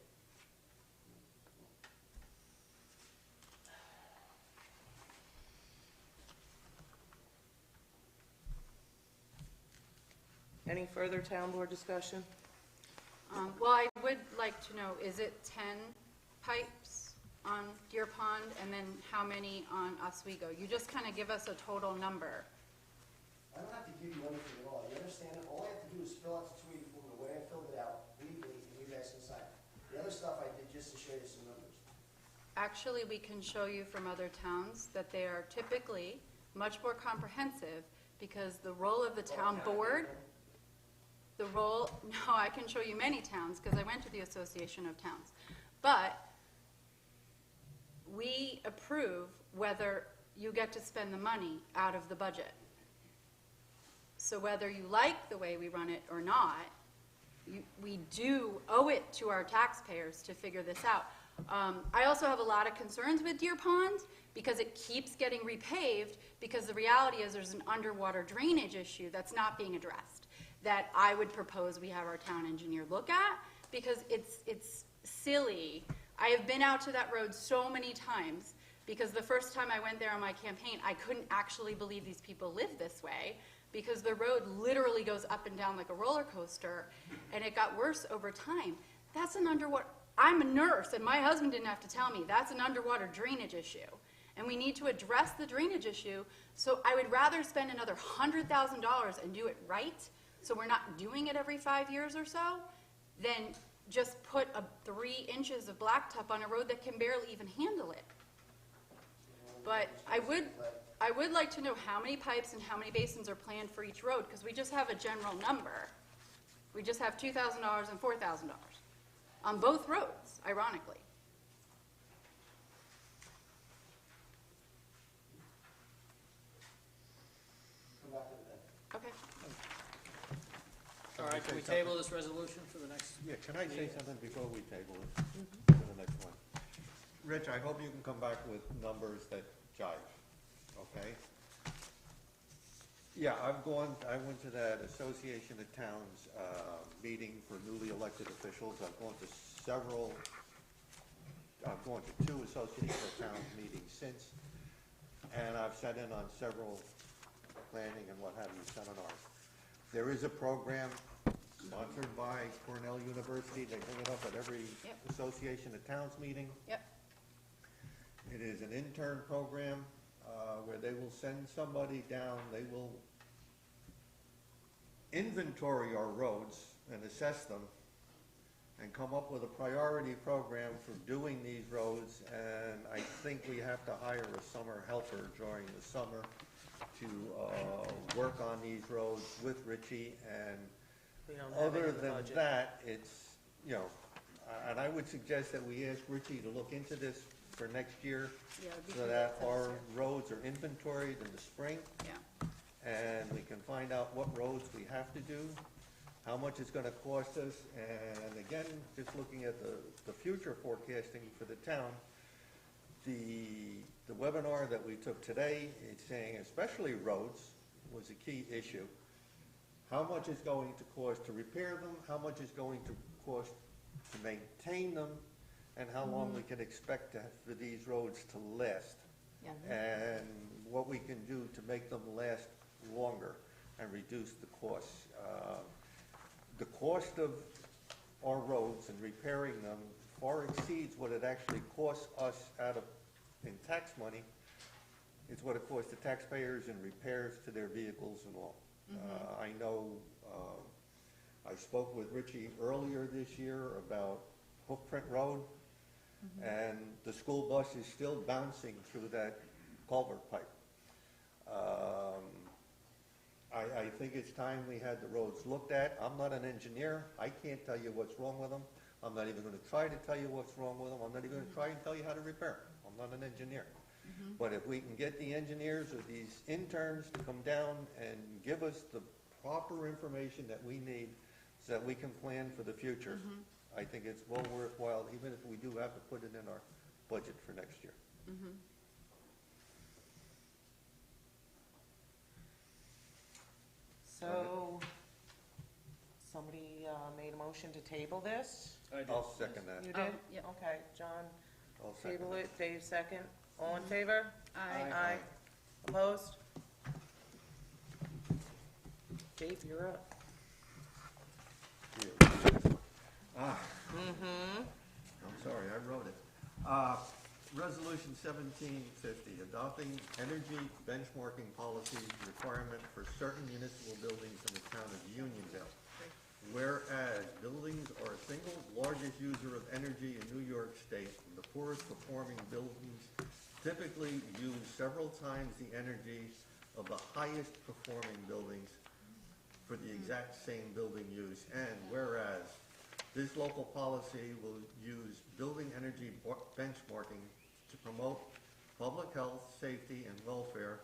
Any further town board discussion? Well, I would like to know, is it 10 pipes on Deer Pond, and then how many on Oswego? You just kind of give us a total number. I don't have to give you anything at all. You understand it? All I have to do is fill out the tweet form the way I filled it out, legally, and you guys can sign it. The other stuff I did just to show you some numbers. Actually, we can show you from other towns that they are typically much more comprehensive, because the role of the town board, no, I can show you many towns, because I went to the Association of Towns. But we approve whether you get to spend the money out of the budget. So whether you like the way we run it or not, we do owe it to our taxpayers to figure this out. I also have a lot of concerns with Deer Pond, because it keeps getting repaved, because the reality is there's an underwater drainage issue that's not being addressed, that I would propose we have our town engineer look at, because it's silly. I have been out to that road so many times, because the first time I went there on my campaign, I couldn't actually believe these people live this way, because the road literally goes up and down like a roller coaster, and it got worse over time. That's an underwater, I'm a nurse, and my husband didn't have to tell me, that's an underwater drainage issue. And we need to address the drainage issue, so I would rather spend another $100,000 and do it right, so we're not doing it every 5 years or so, than just put 3 inches of blacktop on a road that can barely even handle it. But I would like to know how many pipes and how many basins are planned for each road, because we just have a general number. We just have $2,000 and $4,000 on both roads, ironically. All right, can we table this resolution for the next? Yeah, can I say meeting? something before we table it to the next one? Rich, I hope you can come back with numbers that jive, okay? Yeah, I went to that Association of Towns, meeting for newly elected officials. I've gone to two Association of Towns meetings since, and I've sat in on several planning and what have you seminars. There is a program sponsored by Cornell University. They bring it up at every Yep. Association of Towns meeting. Yep. It is an intern program where they will send somebody down, they will inventory our roads and assess them and come up with a priority program for doing these roads. And I think we have to hire a summer helper during the summer to work on these roads with Richie. And We don't have it other in the than budget. that, it's, you know, and I would suggest that we ask Richie to look into this for next year, Yeah, it'd be so good that to our start. roads are inventoried in the spring, Yeah. and we can find out what roads we have to do, how much it's gonna cost us, and again, just looking at the future forecasting for the town, the webinar that we took today, it's saying especially roads was a key issue. How much is going to cost to repair them, how much is going to cost to maintain them, and how long we can expect for these roads to last. Yeah. And what we can do to make them last longer and reduce the costs. The cost of our roads and repairing them far exceeds what it actually costs us in tax money. It's what it costs the taxpayers in repairs to their vehicles and all. I know, I spoke with Richie earlier this year about Hoofprint Road, and the school bus is still bouncing through that culvert pipe. I think it's time we had the roads looked at. I'm not an engineer. I can't tell you what's wrong with them. I'm not even gonna try to tell you what's wrong with them. I'm not even gonna try and tell you how to repair them. I'm not an engineer. But if we can get the engineers or these interns to come down and give us the proper information that we need so that we can plan for the future, I think it's well worthwhile, even if we do have to put it in our budget for next year. So, somebody made a motion to table this? I did. I'll second that. You did? Yep. Okay, John, I'll second table that. it, Dave second. All in favor? Aye. Aye. Opposed? Dave, you're up. I'm sorry, I wrote it. Resolution 1750, adopting energy benchmarking policy requirement for certain municipal buildings in the town of Unionville. Whereas buildings are the single largest user of energy in New York State, the poorest performing buildings typically use several times the energy of the highest performing buildings for the exact same building use. And whereas this local policy will use building energy benchmarking to promote public health, safety, and welfare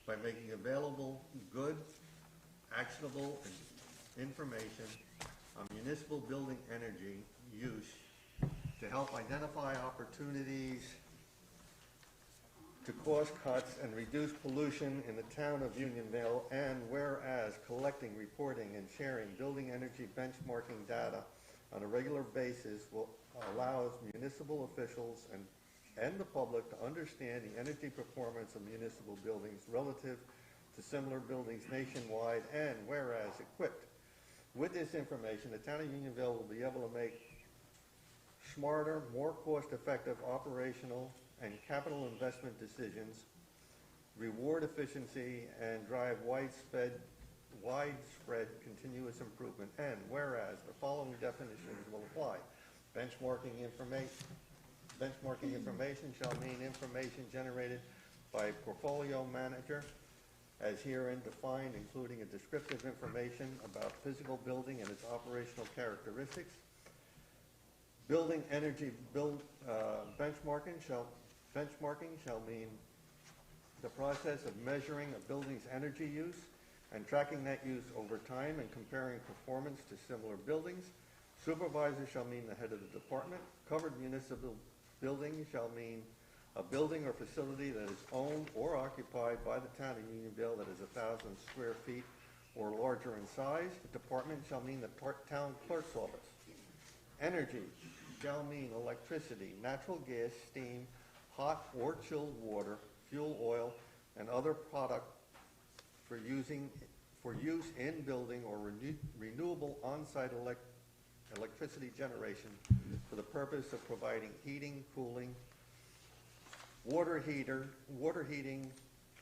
by making available good, actionable information on municipal building energy use to help identify opportunities to cost cuts and reduce pollution in the town of Unionville. And whereas collecting, reporting, and sharing building energy benchmarking data on a regular basis will allow municipal officials and the public to understand the energy performance of municipal buildings relative to similar buildings nationwide. And whereas equipped with this information, the town of Unionville will be able to make smarter, more cost-effective operational and capital investment decisions, reward efficiency, and drive widespread continuous improvement. And whereas the following definitions will apply: benchmarking information shall mean information generated by a portfolio manager as herein defined, including a descriptive information about physical building and its operational characteristics. Building energy benchmarking shall mean the process of measuring a building's energy use and tracking that use over time and comparing performance to similar buildings. Supervisor shall mean the head of the department. Covered municipal building shall mean a building or facility that is owned or occupied by the town of Unionville that is 1,000 square feet or larger in size. The department shall mean the town clerk's office. Energy shall mean electricity, natural gas, steam, hot or chilled water, fuel oil, and other product for use in building or renewable on-site electricity generation for the purpose of providing heating, cooling, water heating,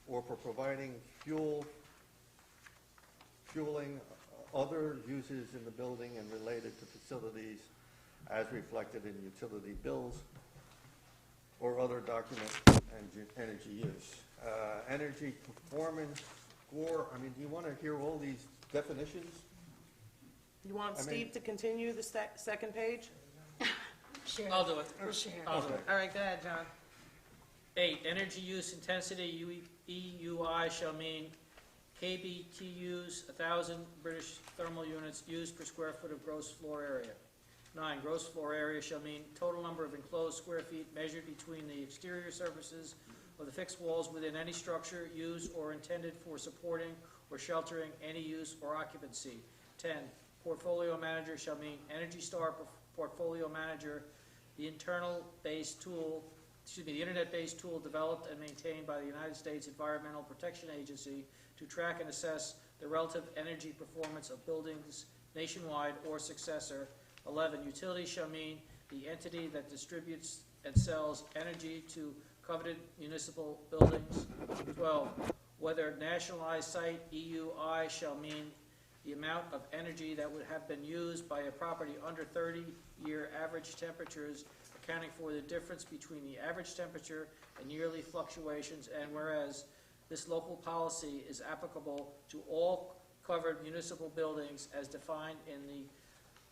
or for providing fueling, other uses in the building and related to facilities as reflected in utility bills or other document energy use. Energy performance score, I mean, do you want to hear all these definitions? You want Steve to continue the second page? Sure. I'll do it. I'll do Okay. it. All right, go ahead, John. 8, energy use intensity, EUI shall mean KBTUs, 1,000 British thermal units used per square foot of gross floor area. 9, gross floor area shall mean total number of enclosed square feet measured between the exterior surfaces of the fixed walls within any structure used or intended for supporting or sheltering any use or occupancy. 10, portfolio manager shall mean Energy Star portfolio manager, the internet-based tool developed and maintained by the United States Environmental Protection Agency to track and assess the relative energy performance of buildings nationwide or successor. 11, utility shall mean the entity that distributes and sells energy to coveted municipal buildings. 12, whether nationalized site EUI shall mean the amount of energy that would have been used by a property under 30-year average temperatures, accounting for the difference between the average temperature and yearly fluctuations, and whereas this local policy is applicable to all covered municipal buildings as defined in the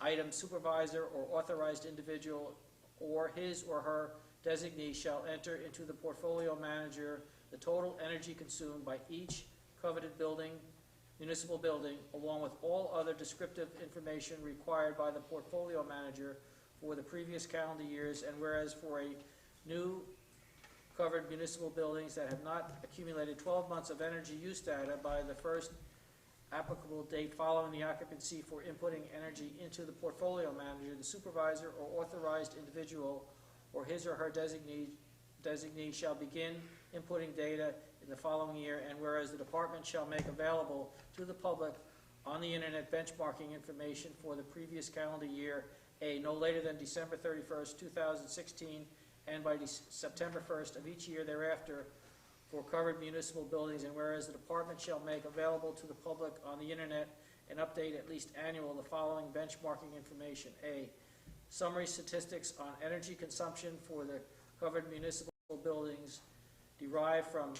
item, supervisor or authorized individual or his or her designee shall enter into the portfolio manager the total energy consumed by each coveted building, municipal building, along with all other descriptive information required by the portfolio manager for the previous calendar years, and whereas for a new covered municipal buildings that have not accumulated 12 months of energy use data by the first applicable date following the occupancy for inputting energy into the portfolio manager, the supervisor or authorized individual or his or her designee shall begin inputting data in the following year, and whereas the department shall make available to the public on the internet benchmarking information for the previous calendar year, no later than December 31st, 2016, and by September 1st of each year thereafter for covered municipal buildings, and whereas the department shall make available to the public on the internet and update at least annual the following benchmarking information. A, summary statistics on energy consumption for the covered municipal buildings derived from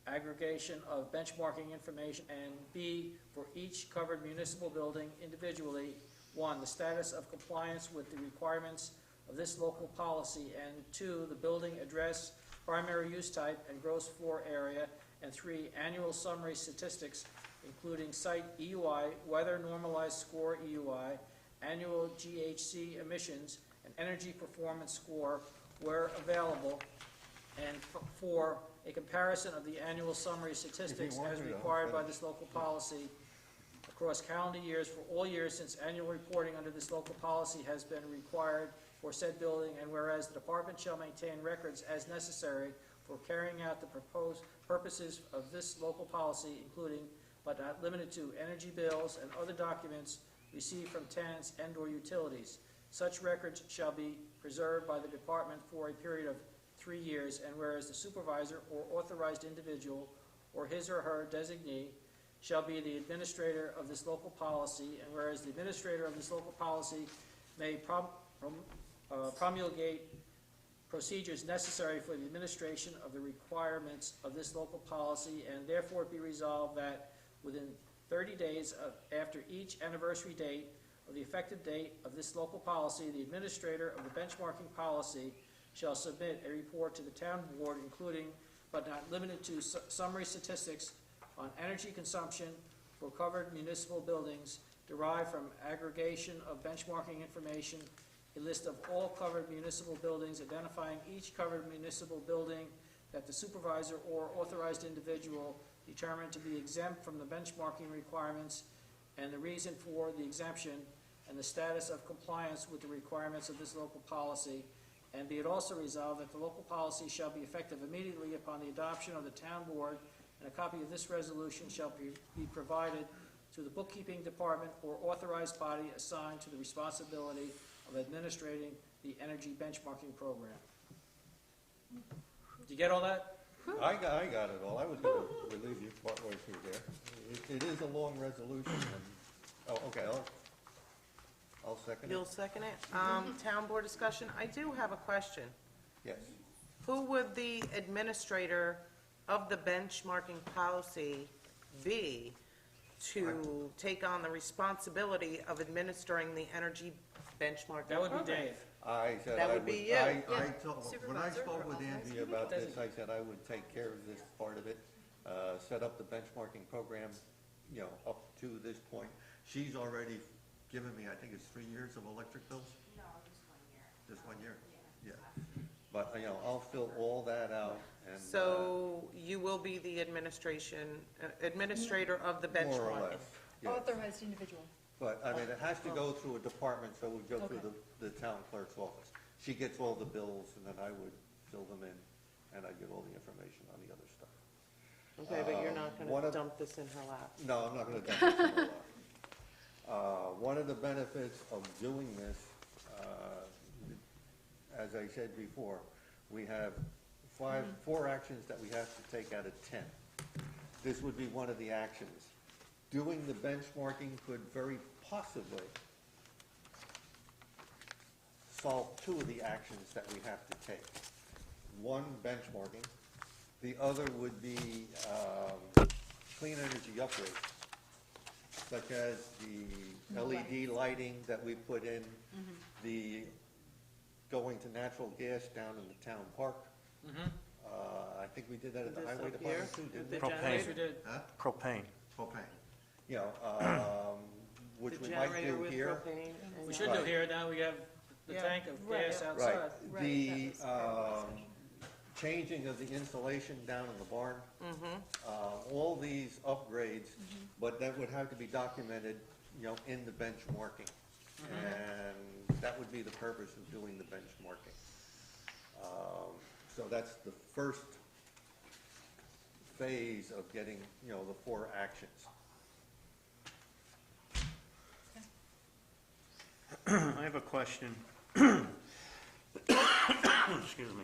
aggregation of benchmarking information, and B, for each covered municipal building individually, 1, the status of compliance with the requirements of this local policy, and 2, the building address, primary use type, and gross floor area, and 3, annual summary statistics, including site EUI, weather normalized score EUI, annual GHG emissions, and energy performance score where available, and 4, a comparison of the annual summary statistics as required by this local policy across calendar years for all years since annual reporting under this local policy has been required for said building, and whereas the department shall maintain records as necessary for carrying out the proposed purposes of this local policy, including but not limited to energy bills and other documents received from tenants and or utilities. Such records shall be preserved by the department for a period of 3 years, and whereas the supervisor or authorized individual or his or her designee shall be the administrator of this local policy, and whereas the administrator of this local policy may promulgate procedures necessary for the administration of the requirements of this local policy, and therefore it be resolved that within 30 days after each anniversary date of the effective date of this local policy, the administrator of the benchmarking policy shall submit a report to the town board, including but not limited to summary statistics on energy consumption for covered municipal buildings derived from aggregation of benchmarking information, a list of all covered municipal buildings, identifying each covered municipal building that the supervisor or authorized individual determined to be exempt from the benchmarking requirements, and the reason for the exemption, and the status of compliance with the requirements of this local policy. And be it also resolved that the local policy shall be effective immediately upon the adoption of the town board, and a copy of this resolution shall be provided to the bookkeeping department or authorized body assigned to the responsibility of administrating the energy benchmarking program. Did you get all that? I got it all. I was gonna relieve you partway through there. It is a long resolution, and, oh, okay, I'll second it. You'll second it? Town board discussion, I do have a question. Yes. Who would the administrator of the benchmarking policy be to take on the responsibility of administering the energy benchmarking That would be program? Dave. I said That I would would. be you. When I spoke with Angie about this, I said I would take care of this part of it, set up the benchmarking program, you know, up to this point. She's already given me, I think it's 3 years of electric bills? No, just 1 year. Just 1 year? Yeah. But, you know, I'll fill all that out and. So you will be the administrator of the More or benchmarking? less, yes. Authorized individual. But, I mean, it has to go through a department, so it would go through the town clerk's office. She gets all the bills, and then I would fill them in, and I'd get all the information on the other stuff. Okay, but you're not one gonna of- dump this in her lap? No, I'm not gonna dump this in the lot. One of the benefits of doing this, as I said before, we have four actions that we have to take out of 10. This would be one of the actions. Doing the benchmarking could very possibly solve 2 of the actions that we have to take. One, benchmarking. The other would be clean energy upgrades, such as the LED lighting that we put in, the going to natural gas down in the town park. I think we did that at the This highway up department here? too, didn't The we? Propane. Yes, we did. Huh? Propane. Propane. You know, which The we might generator do with here. propane and- We should do here, now we have the Yeah. tank of Right. gas Right. outside. The changing of the insulation down in the barn. All these upgrades, but that would have to be documented, you know, in the benchmarking. And that would be the purpose of doing the benchmarking. So that's the first phase of getting, you know, the 4 actions. I have a question. Excuse me.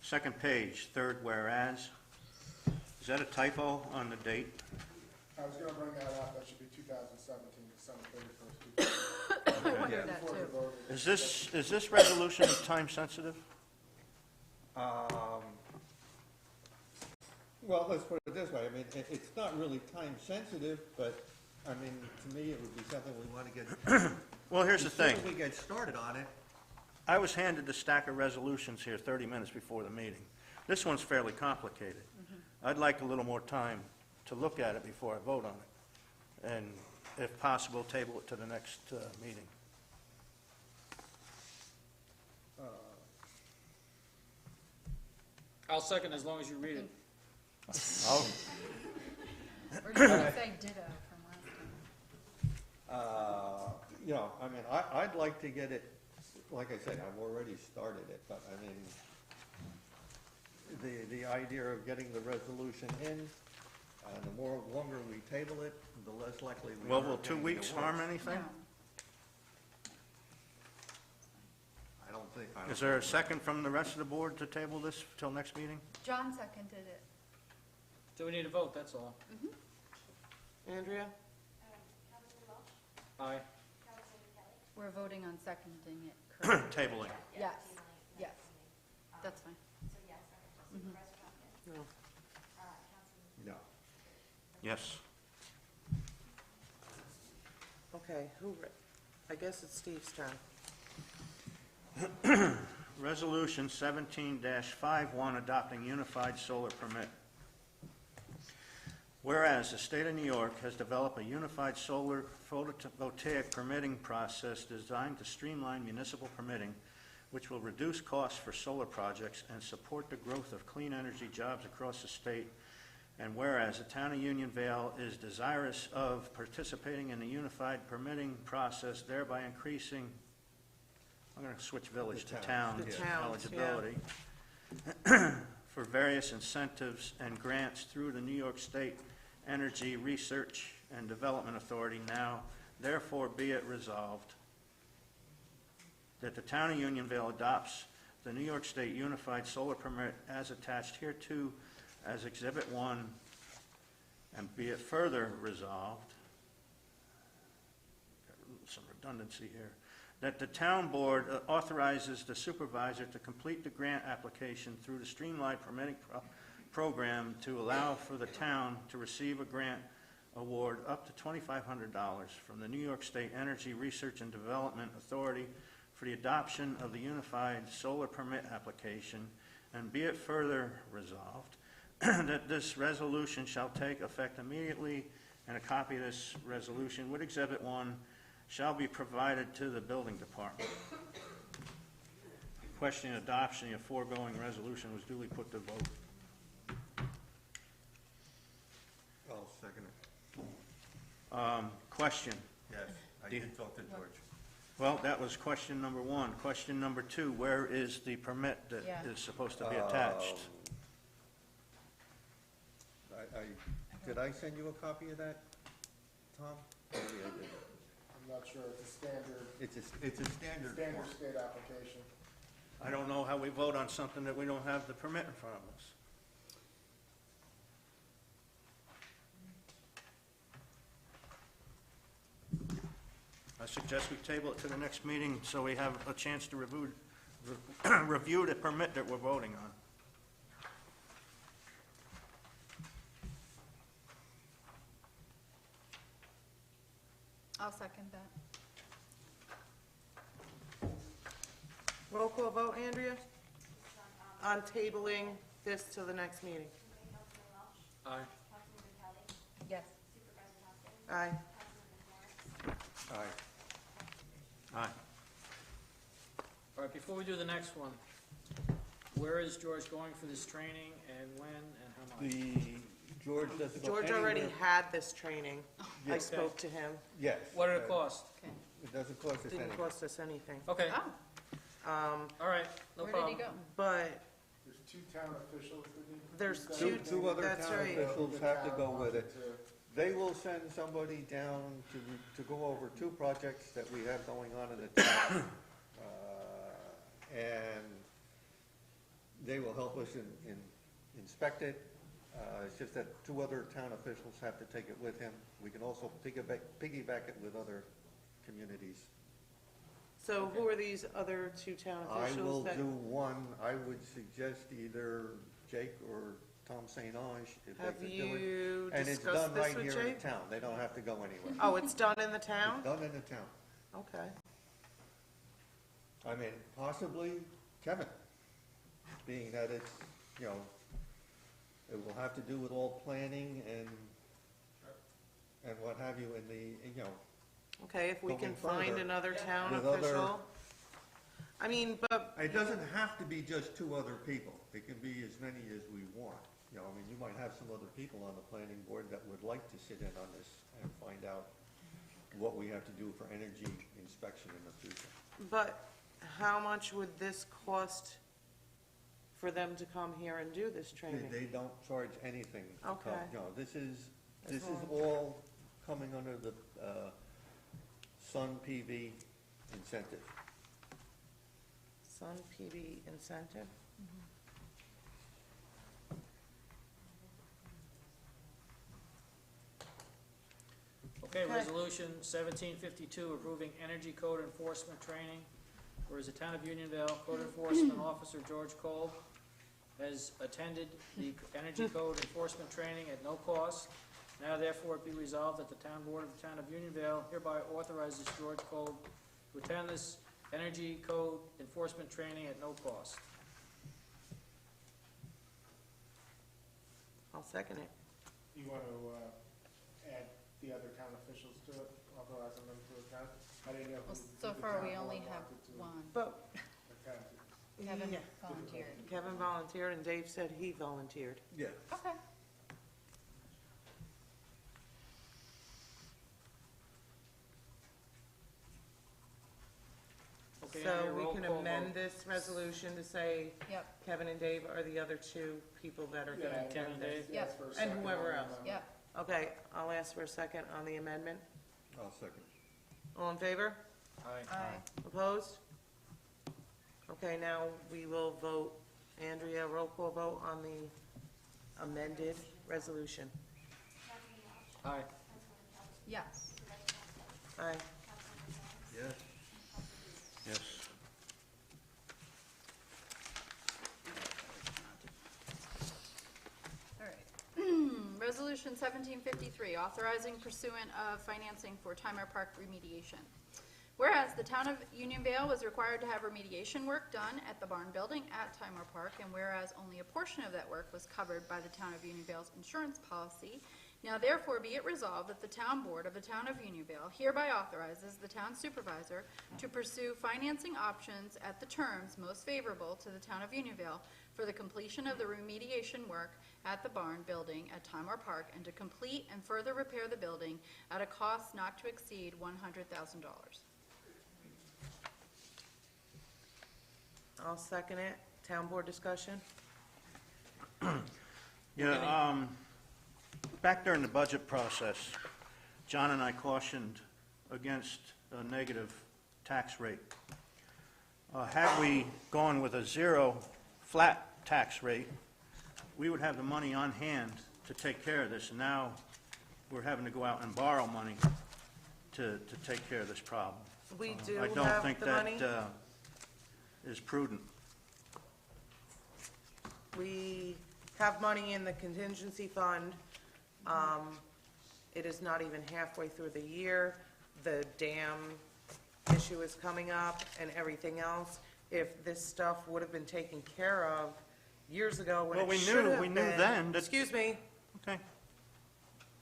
Second page, third whereas. Is that a typo on the date? I was gonna bring that up, that should be 2017, December 31st. I wondered that Before the too. vote. Is this resolution time sensitive? Well, let's put it this way, I mean, it's not really time sensitive, but, I mean, to me, it would be something we want to get. Well, here's the thing. As soon as we get started on it, I was handed the stack of resolutions here 30 minutes before the meeting. This one's fairly complicated. I'd like a little more time to look at it before I vote on it, and if possible, table it to the next meeting. I'll second as long as you read it. I'll- We're just gonna say ditto from last time. you know, I mean, I'd like to get it, like I said, I've already started it, but I mean, the idea of getting the resolution in, the more longer we table it, the less likely we are. Well, will of 2 getting it weeks worse. harm anything? No. I don't think. I don't Is there a think- second from the rest of the board to table this till next meeting? John seconded it. So we need a vote, that's all. Andrea? Aye. We're voting on seconding it, correct? Tabling. Yes, yes, that's fine. No. No. Yes. Okay, I guess it's Steve's turn. Resolution 17-51, adopting unified solar permit. Whereas the state of New York has developed a unified solar photovoltaic permitting process designed to streamline municipal permitting, which will reduce costs for solar projects and support the growth of clean energy jobs across the state. And whereas the town of Unionville is desirous of participating in the unified permitting process, thereby increasing, I'm going to switch village to town The towns, eligibility, for various incentives and grants through the New York State Energy Research and Development Authority. Now, therefore, be it resolved that the town of Unionville adopts the New York State Unified Solar Permit as attached hereto as Exhibit 1, and be it further resolved, got some redundancy here, that the town board authorizes the supervisor to complete the grant application through the streamlined permitting program to allow for the town to receive a grant award up to $2,500 from the New York State Energy Research and Development Authority for the adoption of the unified solar permit application, and be it further resolved that this resolution shall take effect immediately, and a copy of this resolution with Exhibit 1 shall be provided to the building department. Questioning adoption of the foregoing resolution was duly put to vote. I'll second it. Question. Yes, I Do you- did talk to George. Well, that was question number 1. Question number 2, where is the permit that Yeah. is supposed to be attached? Did I send you a copy of that, Tom? Maybe I didn't. I'm not sure, it's a standard, It's a standard standard form. state application. I don't know how we vote on something that we don't have the permit in front of us. I suggest we table it to the next meeting so we have a chance to review the permit that we're voting on. I'll second that. Roll call vote, Andrea? On tabling this to the next meeting. Aye. Yes. Aye. Aye. Aye. All right, before we do the next one, where is George going for this training, and when, and how much? George doesn't go George already anywhere. had this training. I Yes. spoke to him. Yes. What did it cost? Okay. It doesn't cost us Didn't anything. cost us anything. Okay, Oh, all right, no where did problem. he go? But There's two town officials that need. There's to two- Two other that's town right. officials have to go with it. To- They will send somebody down to go over 2 projects that we have going on in the town. And they will help us inspect it. It's just that 2 other town officials have to take it with him. We can also piggyback it with other communities. So who are these other 2 town I will officials that do one. I would suggest either Jake or Tom St. Ange if they have could do it. you And it's discussed done this right with here in Jake? town. They don't have to go anywhere. Oh, it's done in the town? It's done in the town. Okay. I mean, possibly Kevin, being that it's, you know, it will have to do with all planning and what have you in the, you know, Okay, if we can Going find further another town with other- official. I mean, but, it doesn't have to be just 2 other people. It can be as many as we want. You know, I mean, you might have some other people on the planning board that would like to sit in on this and find out what we have to do for energy inspection in the future. but how much would this cost for them to come here and do this training? They don't charge anything to come. Okay. You know, this is As long- all coming under the Sun PV incentive. Sun PV incentive? Okay, Okay. resolution 1752, approving energy code enforcement training. Whereas the town of Unionville Code Enforcement Officer George Kolb has attended the energy code enforcement training at no cost. Now therefore it be resolved that the town board of the town of Unionville hereby authorizes George Kolb to attend this energy code enforcement training at no cost. I'll second it. you want to add the other town officials to it, authorizing them to attend? I didn't know. Well, who so the far, town we board only have wanted to one. But attend. Kevin Yeah. volunteered. Kevin volunteered and Dave said he volunteered. Yeah. Okay. Okay, So Andrea, we roll can call amend vote. this resolution to say Yep, Kevin and Dave are the other two people that are Yeah, going to Kevin attend and this. Dave? Yes, for a And second whoever on the else. amendment. yep. Okay, I'll ask for a second on the amendment. I'll second. All in favor? Aye. Opposed? Okay, now we will vote, Andrea, roll call vote on the amended resolution. Aye. Yes. Aye. Yes. Yes. All right. Resolution 1753, authorizing pursuant of financing for Timer Park remediation. Whereas the town of Unionville was required to have remediation work done at the barn building at Timer Park, and whereas only a portion of that work was covered by the town of Unionville's insurance policy, now therefore be it resolved that the town board of the town of Unionville hereby authorizes the town supervisor to pursue financing options at the terms most favorable to the town of Unionville for the completion of the remediation work at the barn building at Timar Park and to complete and further repair the building at a cost not to exceed $100,000. I'll second it. Town board discussion? Yeah, back during the budget process, John and I cautioned against a negative tax rate. Had we gone with a zero flat tax rate, we would have the money on hand to take care of this. And now we're having to go out and borrow money to take care of this problem. We do I don't have think the money. that is prudent. We have money in the contingency fund. It is not even halfway through the year. The dam issue is coming up and everything else. If this stuff would have been taken care of years ago when Well, it should have been. we knew then that. Excuse me. Okay.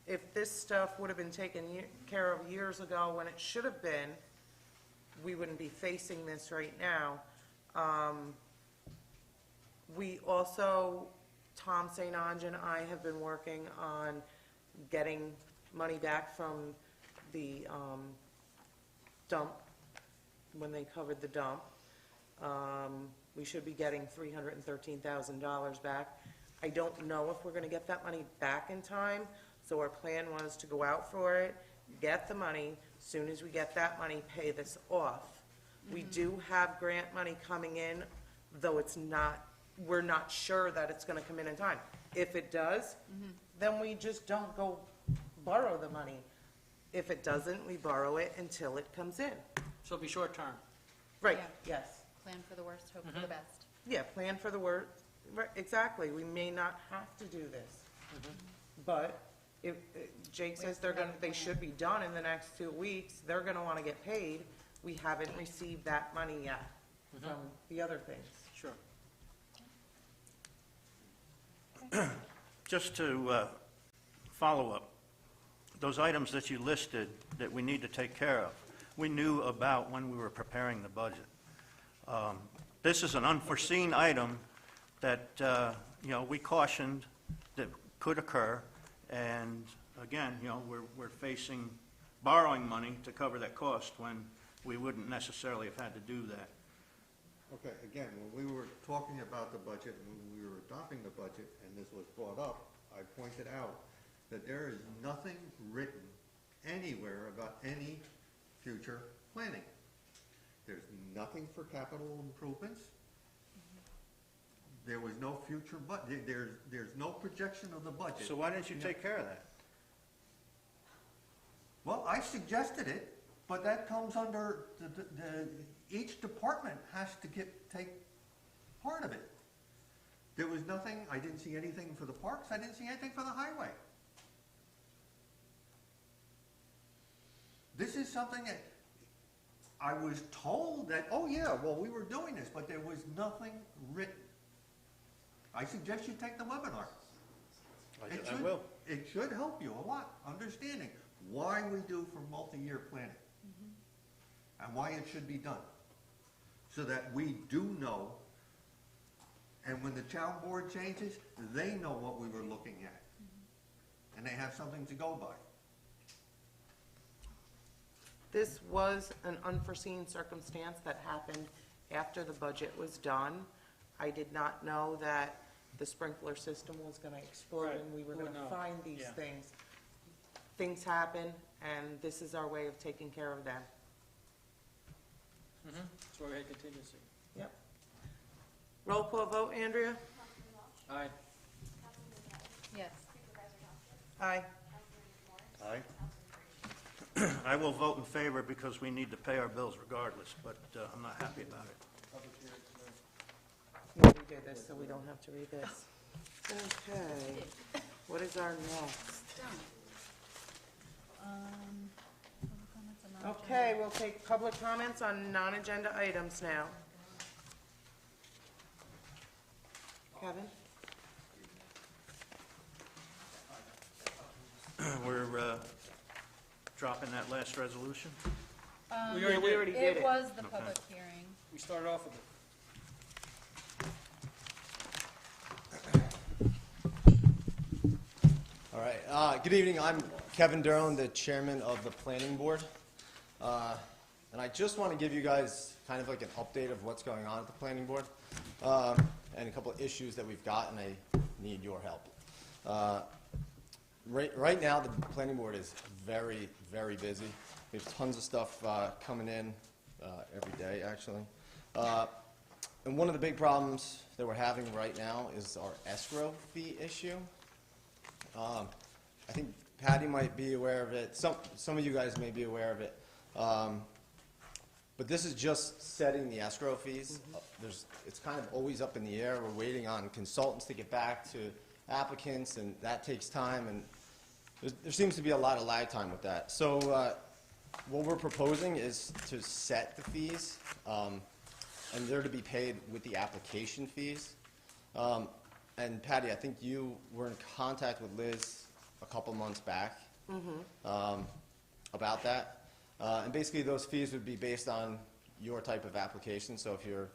If this stuff would have been taken care of years ago when it should have been, we wouldn't be facing this right now. We also, Tom St. Ange and I have been working on getting money back from the dump, when they covered the dump. We should be getting $313,000 back. I don't know if we're gonna get that money back in time, so our plan was to go out for it, get the money, soon as we get that money, pay this off. We do have grant money coming in, though it's not, we're not sure that it's gonna come in time. If it does, then we just don't go borrow the money. If it doesn't, we borrow it until it comes in. So it'll be short term. Right, Yeah. yes. Plan for the worst, hope for the best. Yeah, plan for the worst, right, exactly, we may not have to do this. But if, Jake says they should be done in the next 2 weeks, they're gonna wanna get paid. We haven't received that money yet from the other things. Sure. Just to follow up, those items that you listed that we need to take care of, we knew about when we were preparing the budget. This is an unforeseen item that, we cautioned that could occur, and again, we're facing borrowing money to cover that cost when we wouldn't necessarily have had to do that. Okay, again, when we were talking about the budget, and when we were adopting the budget, and this was brought up, I pointed out that there is nothing written anywhere about any future planning. There's nothing for capital improvements. There was no future there's no projection of the budget. So why didn't you take care of that? Well, I suggested it, but that comes under, each department has to take part of it. There was nothing, I didn't see anything for the parks, I didn't see anything for the highway. This is something that I was told that, oh yeah, well, we were doing this, but there was nothing written. I suggest you take the webinar. I will. it should help you a lot, understanding why we do for multi-year planning. And why it should be done. So that we do know, and when the town board changes, they know what we were looking at. And they have something to go by. This was an unforeseen circumstance that happened after the budget was done. I did not know that the sprinkler system was gonna explode Right. and we were Who would gonna know? find these Yeah. things. Things happen, and this is our way of taking care of them. That's why we had contingency. Yep. Roll call vote, Andrea? Aye. Yes. Aye. Aye. I will vote in favor because we need to pay our bills regardless, but I'm not happy about it. We already did this, so we don't have to read this. Okay, what is our next? Public comments on non-agenda. Okay, we'll take public comments on non-agenda items now. Kevin? We're dropping that last resolution. We Yeah, we already did It it. was the public hearing. We started off with it. All right, good evening. I'm Kevin Durlin, the chairman of the planning board. And I just want to give you guys kind of like an update of what's going on at the planning board and a couple of issues that we've got, and I need your help. Right now, the planning board is very, very busy. We have tons of stuff coming in every day, actually. And one of the big problems that we're having right now is our escrow fee issue. I think Patty might be aware of it. Some of you guys may be aware of it. But this is just setting the escrow fees. It's kind of always up in the air. We're waiting on consultants to get back to applicants, and that takes time. And there seems to be a lot of lag time with that. So what we're proposing is to set the fees, and they're to be paid with the application fees. And Patty, I think you were in contact with Liz a couple months back about that. And basically, those fees would be based on your type of application. So if you're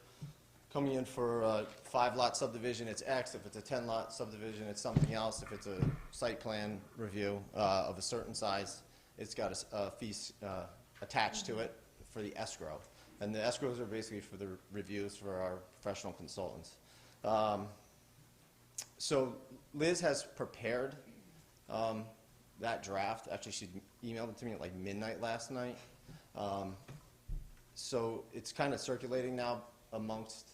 coming in for a 5-lot subdivision, it's X. If it's a 10-lot subdivision, it's something else. If it's a site plan review of a certain size, it's got a fee attached to it for the escrow. And the escrows are basically for the reviews for our professional consultants. So Liz has prepared that draft. Actually, she emailed it to me at like midnight last night. So it's kind of circulating now amongst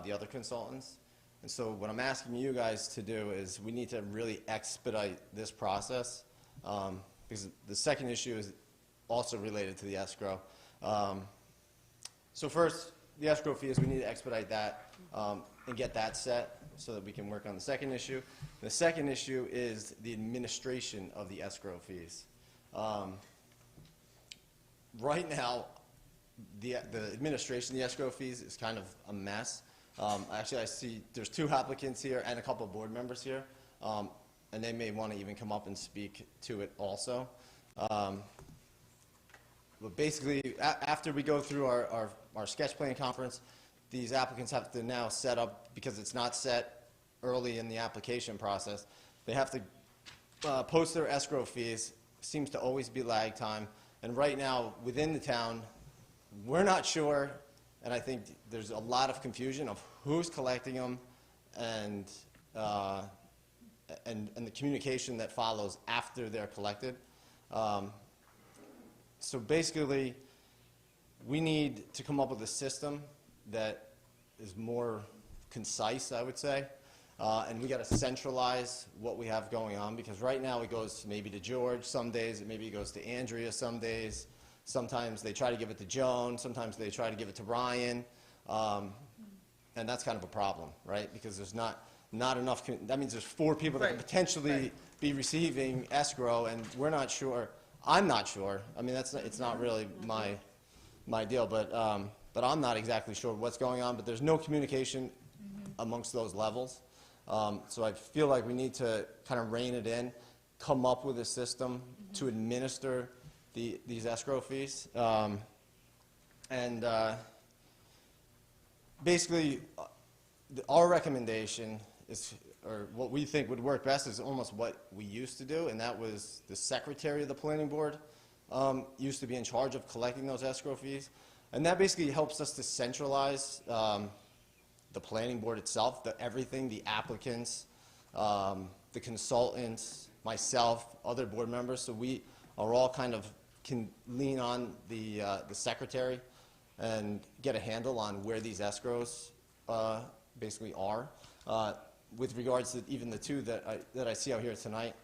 the other consultants. And so what I'm asking you guys to do is we need to really expedite this process because the second issue is also related to the escrow. So first, the escrow fees, we need to expedite that and get that set so that we can work on the second issue. The second issue is the administration of the escrow fees. Right now, the administration of the escrow fees is kind of a mess. Actually, I see there's 2 applicants here and a couple of board members here, and they may want to even come up and speak to it also. But basically, after we go through our sketch plan conference, these applicants have to now set up, because it's not set early in the application process, they have to post their escrow fees. Seems to always be lag time. And right now, within the town, we're not sure, and I think there's a lot of confusion of who's collecting them and the communication that follows after they're collected. So basically, we need to come up with a system that is more concise, I would say, and we got to centralize what we have going on, because right now it goes maybe to George some days, maybe it goes to Andrea some days, sometimes they try to give it to Joan, sometimes they try to give it to Ryan, and that's kind of a problem, right? Because there's not enough, that means there's 4 people that could potentially be receiving escrow, and we're not sure. I'm not sure. I mean, it's not really my deal, but I'm not exactly sure what's going on. But there's no communication amongst those levels. So I feel like we need to kind of rein it in come up with a system to administer these escrow fees. Basically, our recommendation is, or what we think would work best, is almost what we used to do, and that was the secretary of the planning board used to be in charge of collecting those escrow fees. And that basically helps us to centralize the planning board itself, everything, the applicants, the consultants, myself, other board members. So we are all kind of can lean on the secretary and get a handle on where these escrows basically are. With regards to even the two that I see out here tonight,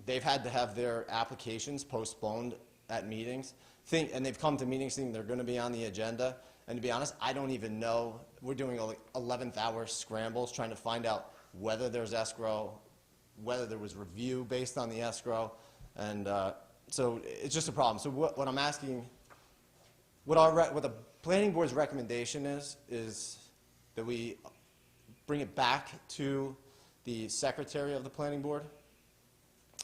they've had to have their applications postponed at meetings. And they've come to meetings thinking they're going to be on the agenda. And to be honest, I don't even know. We're doing 11th hour scrambles trying to find out whether there's escrow, whether there was review based on the escrow. And so it's just a problem. So what I'm asking, what the planning board's recommendation is that we bring it back to the secretary of the planning board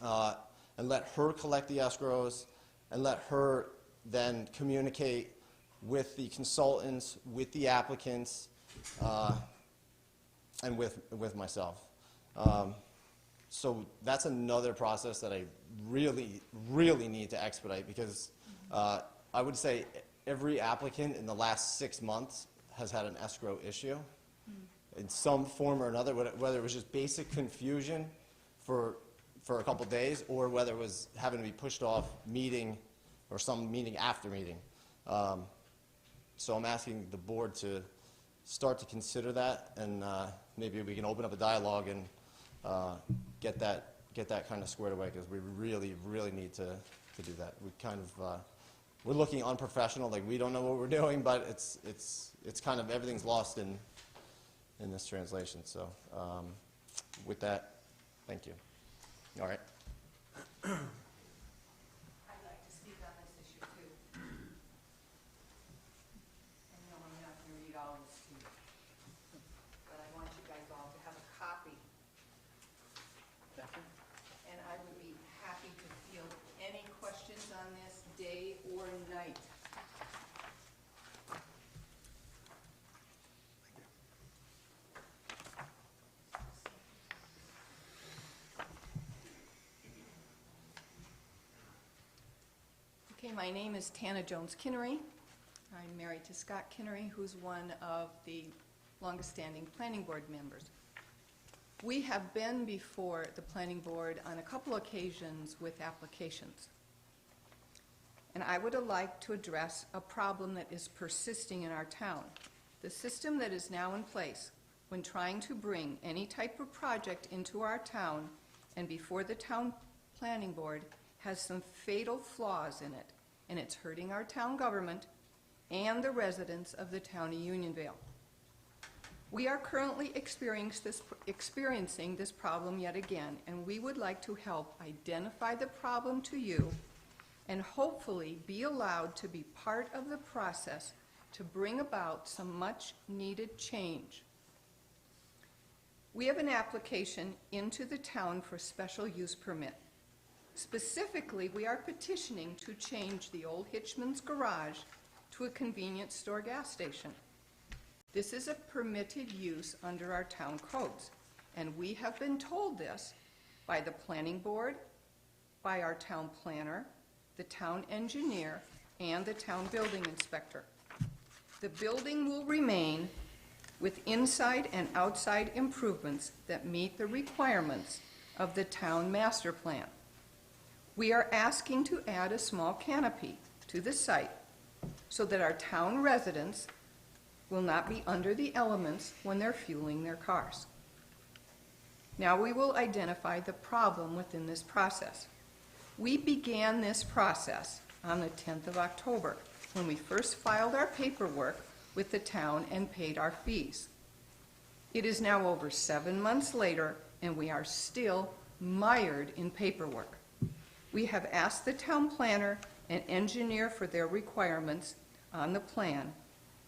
and let her collect the escrows and let her then communicate with the consultants, with the applicants, and with myself. So that's another process that I really, really need to expedite, because I would say every applicant in the last 6 months has had an escrow issue in some form or another, whether it was just basic confusion for a couple days, or whether it was having to be pushed off meeting or some meeting after meeting. So I'm asking the board to start to consider that, and maybe we can open up a dialogue and get that kind of squared away, because we really, really need to do that. We kind of we're looking unprofessional, like we don't know what we're doing, but it's kind of everything's lost in this translation. So with that, thank you. All right. I'd like to speak on this issue too. I know I'm not going to read all this to you, but I want you guys all to have a copy. And I would be happy to field any questions on this day or night. Okay, my name is Tana Jones-Kinnery. I'm married to Scott Kinnery, who's one of the longest-standing planning board members. We have been before the planning board on a couple occasions with applications. And I would like to address a problem that is persisting in our town. The system that is now in place when trying to bring any type of project into our town and before the town planning board has some fatal flaws in it, and it's hurting our town government and the residents of the town of Unionville. We are currently experiencing this problem yet again, and we would like to help identify the problem to you and hopefully be allowed to be part of the process to bring about some much-needed change. We have an application into the town for special use permit. Specifically, we are petitioning to change the old Hitchman's Garage to a convenience store gas station. This is a permitted use under our town codes, and we have been told this by the planning board, by our town planner, the town engineer, and the town building inspector. The building will remain with inside and outside improvements that meet the requirements of the town master plan. We are asking to add a small canopy to the site so that our town residents will not be under the elements when they're fueling their cars. Now we will identify the problem within this process. We began this process on the 10th of October when we first filed our paperwork with the town and paid our fees. It is now over 7 months later, and we are still mired in paperwork. We have asked the town planner and engineer for their requirements on the plan,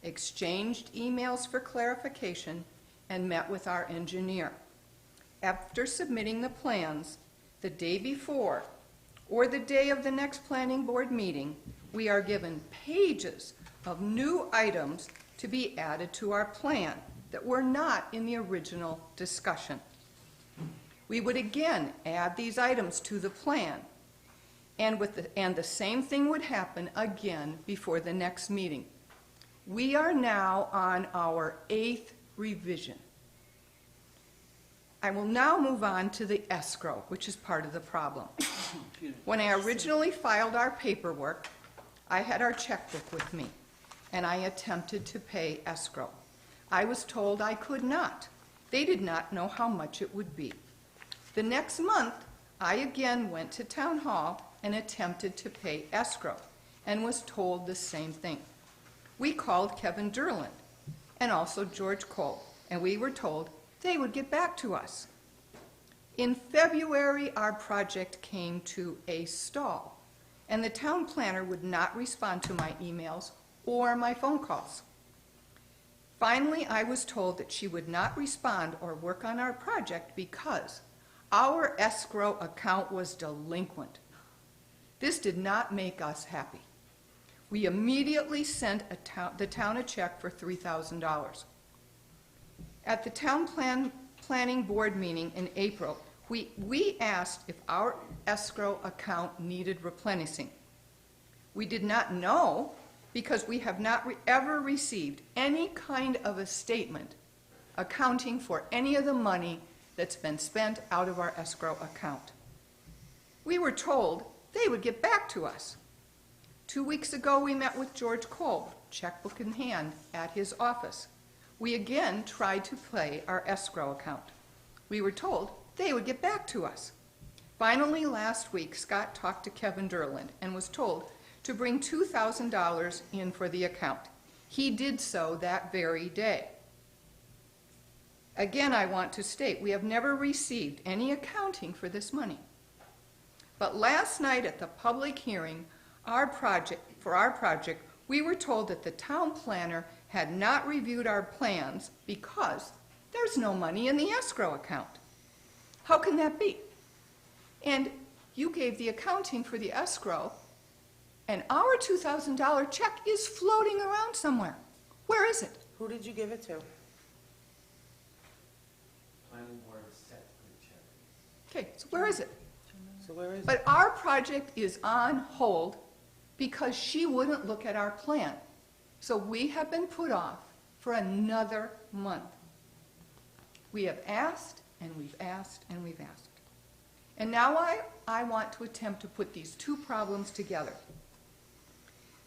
exchanged emails for clarification, and met with our engineer. after submitting the plans the day before or the day of the next planning board meeting, we are given pages of new items to be added to our plan that were not in the original discussion. We would again add these items to the plan, and the same thing would happen again before the next meeting. We are now on our 8th revision. I will now move on to the escrow, which is part of the problem. When I originally filed our paperwork, I had our checkbook with me, and I attempted to pay escrow. I was told I could not. They did not know how much it would be. The next month, I again went to Town Hall and attempted to pay escrow, and was told the same thing. We called Kevin Durland and also George Cole, and we were told they would get back to us. In February, our project came to a stall, and the town planner would not respond to my emails or my phone calls. Finally, I was told that she would not respond or work on our project because our escrow account was delinquent. This did not make us happy. We immediately sent the town a check for $3,000. At the town planning board meeting in April, we asked if our escrow account needed replenishing. We did not know because we have not ever received any kind of a statement accounting for any of the money that's been spent out of our escrow account. We were told they would get back to us. 2 weeks ago, we met with George Cole, checkbook in hand, at his office. We again tried to pay our escrow account. We were told they would get back to us. Finally, last week, Scott talked to Kevin Durland and was told to bring $2,000 in for the account. He did so that very day. Again, I want to state, we have never received any accounting for this money. But last night at the public hearing, for our project, we were told that the town planner had not reviewed our plans because there's no money in the escrow account. How can that be? And you gave the accounting for the escrow, and our $2,000 check is floating around somewhere. Where is it? Who did you give it to? Planning board set the check. Okay, so where is it? So where is it? But our project is on hold because she wouldn't look at our plan. So we have been put off for another month. We have asked, and we've asked, and we've asked. And now I want to attempt to put these two problems together.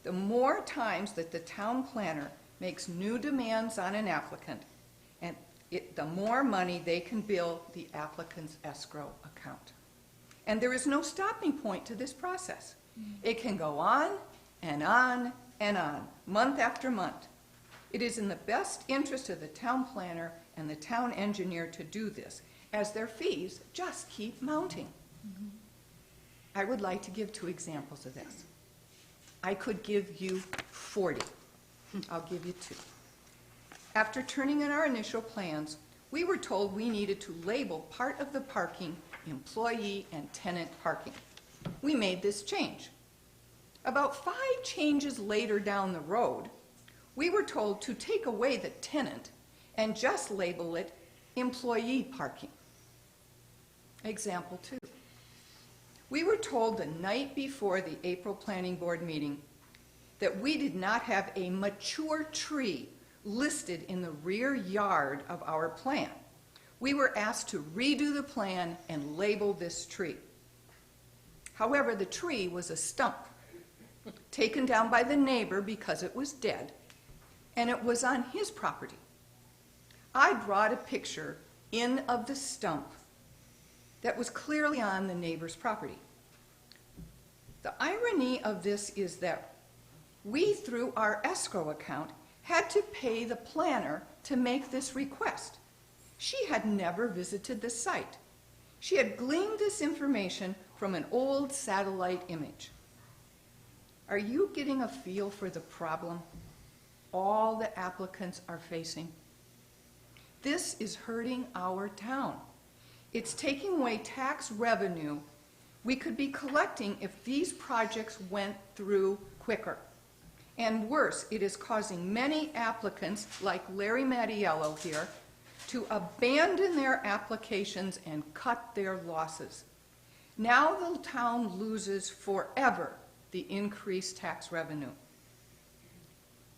The more times that the town planner makes new demands on an applicant, and the more money they can bill the applicant's escrow account. And there is no stopping point to this process. It can go on and on and on, month after month. It is in the best interest of the town planner and the town engineer to do this, as their fees just keep mounting. I would like to give 2 examples of this. I could give you 40. I'll give you 2. After turning in our initial plans, we were told we needed to label part of the parking employee and tenant parking. We made this change. About 5 changes later down the road, we were told to take away the tenant and just label it employee parking. Example 2. We were told the night before the April Planning Board meeting that we did not have a mature tree listed in the rear yard of our plan. We were asked to redo the plan and label this tree. However, the tree was a stump taken down by the neighbor because it was dead, and it was on his property. I brought a picture in of the stump that was clearly on the neighbor's property. The irony of this is that we, through our escrow account, had to pay the planner to make this request. She had never visited the site. She had gleaned this information from an old satellite image. Are you getting a feel for the problem all the applicants are facing? This is hurting our town. It's taking away tax revenue we could be collecting if these projects went through quicker. And worse, it is causing many applicants, like Larry Mattiello here, to abandon their applications and cut their losses. Now the town loses forever the increased tax revenue.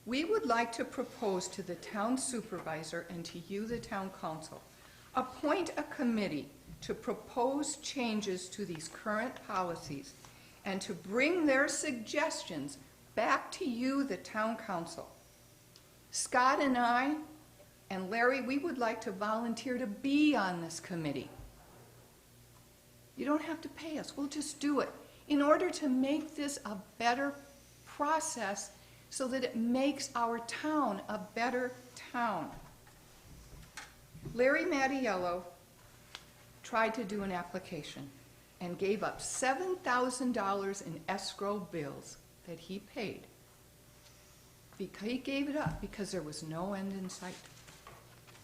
We would like to propose to the town supervisor and to you, the town council, appoint a committee to propose changes to these current policies and to bring their suggestions back to you, the town council. Scott and I and Larry, we would like to volunteer to be on this committee. You don't have to pay us, we'll just do it in order to make this a better process so that it makes our town a better town. Larry Mattiello tried to do an application and gave up $7,000 in escrow bills that he paid. He gave it up because there was no end in sight.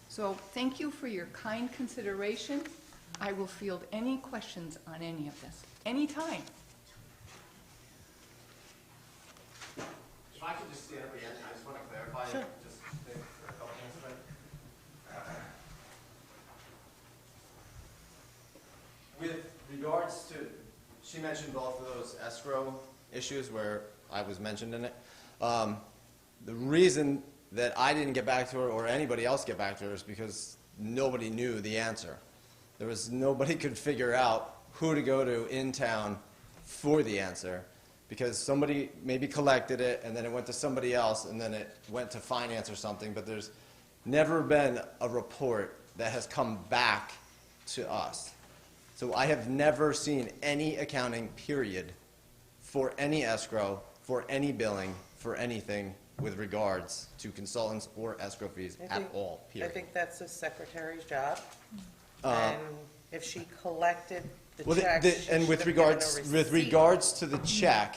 So thank you for your kind consideration. I will field any questions on any of this, anytime. If I could just stand up again, I just want to clarify. Sure. Just for a couple minutes. With regards to, she mentioned both of those escrow issues where I was mentioned in it. The reason that I didn't get back to her or anybody else get back to her is because nobody knew the answer. There was nobody could figure out who to go to in town for the answer, because somebody maybe collected it and then it went to somebody else and then it went to finance or something, but there's never been a report that has come back to us. So I have never seen any accounting, period, for any escrow, for any billing, for anything with regards to consultants or escrow fees at all, I period. think that's the secretary's job. And if she collected the check, And with regards to the check,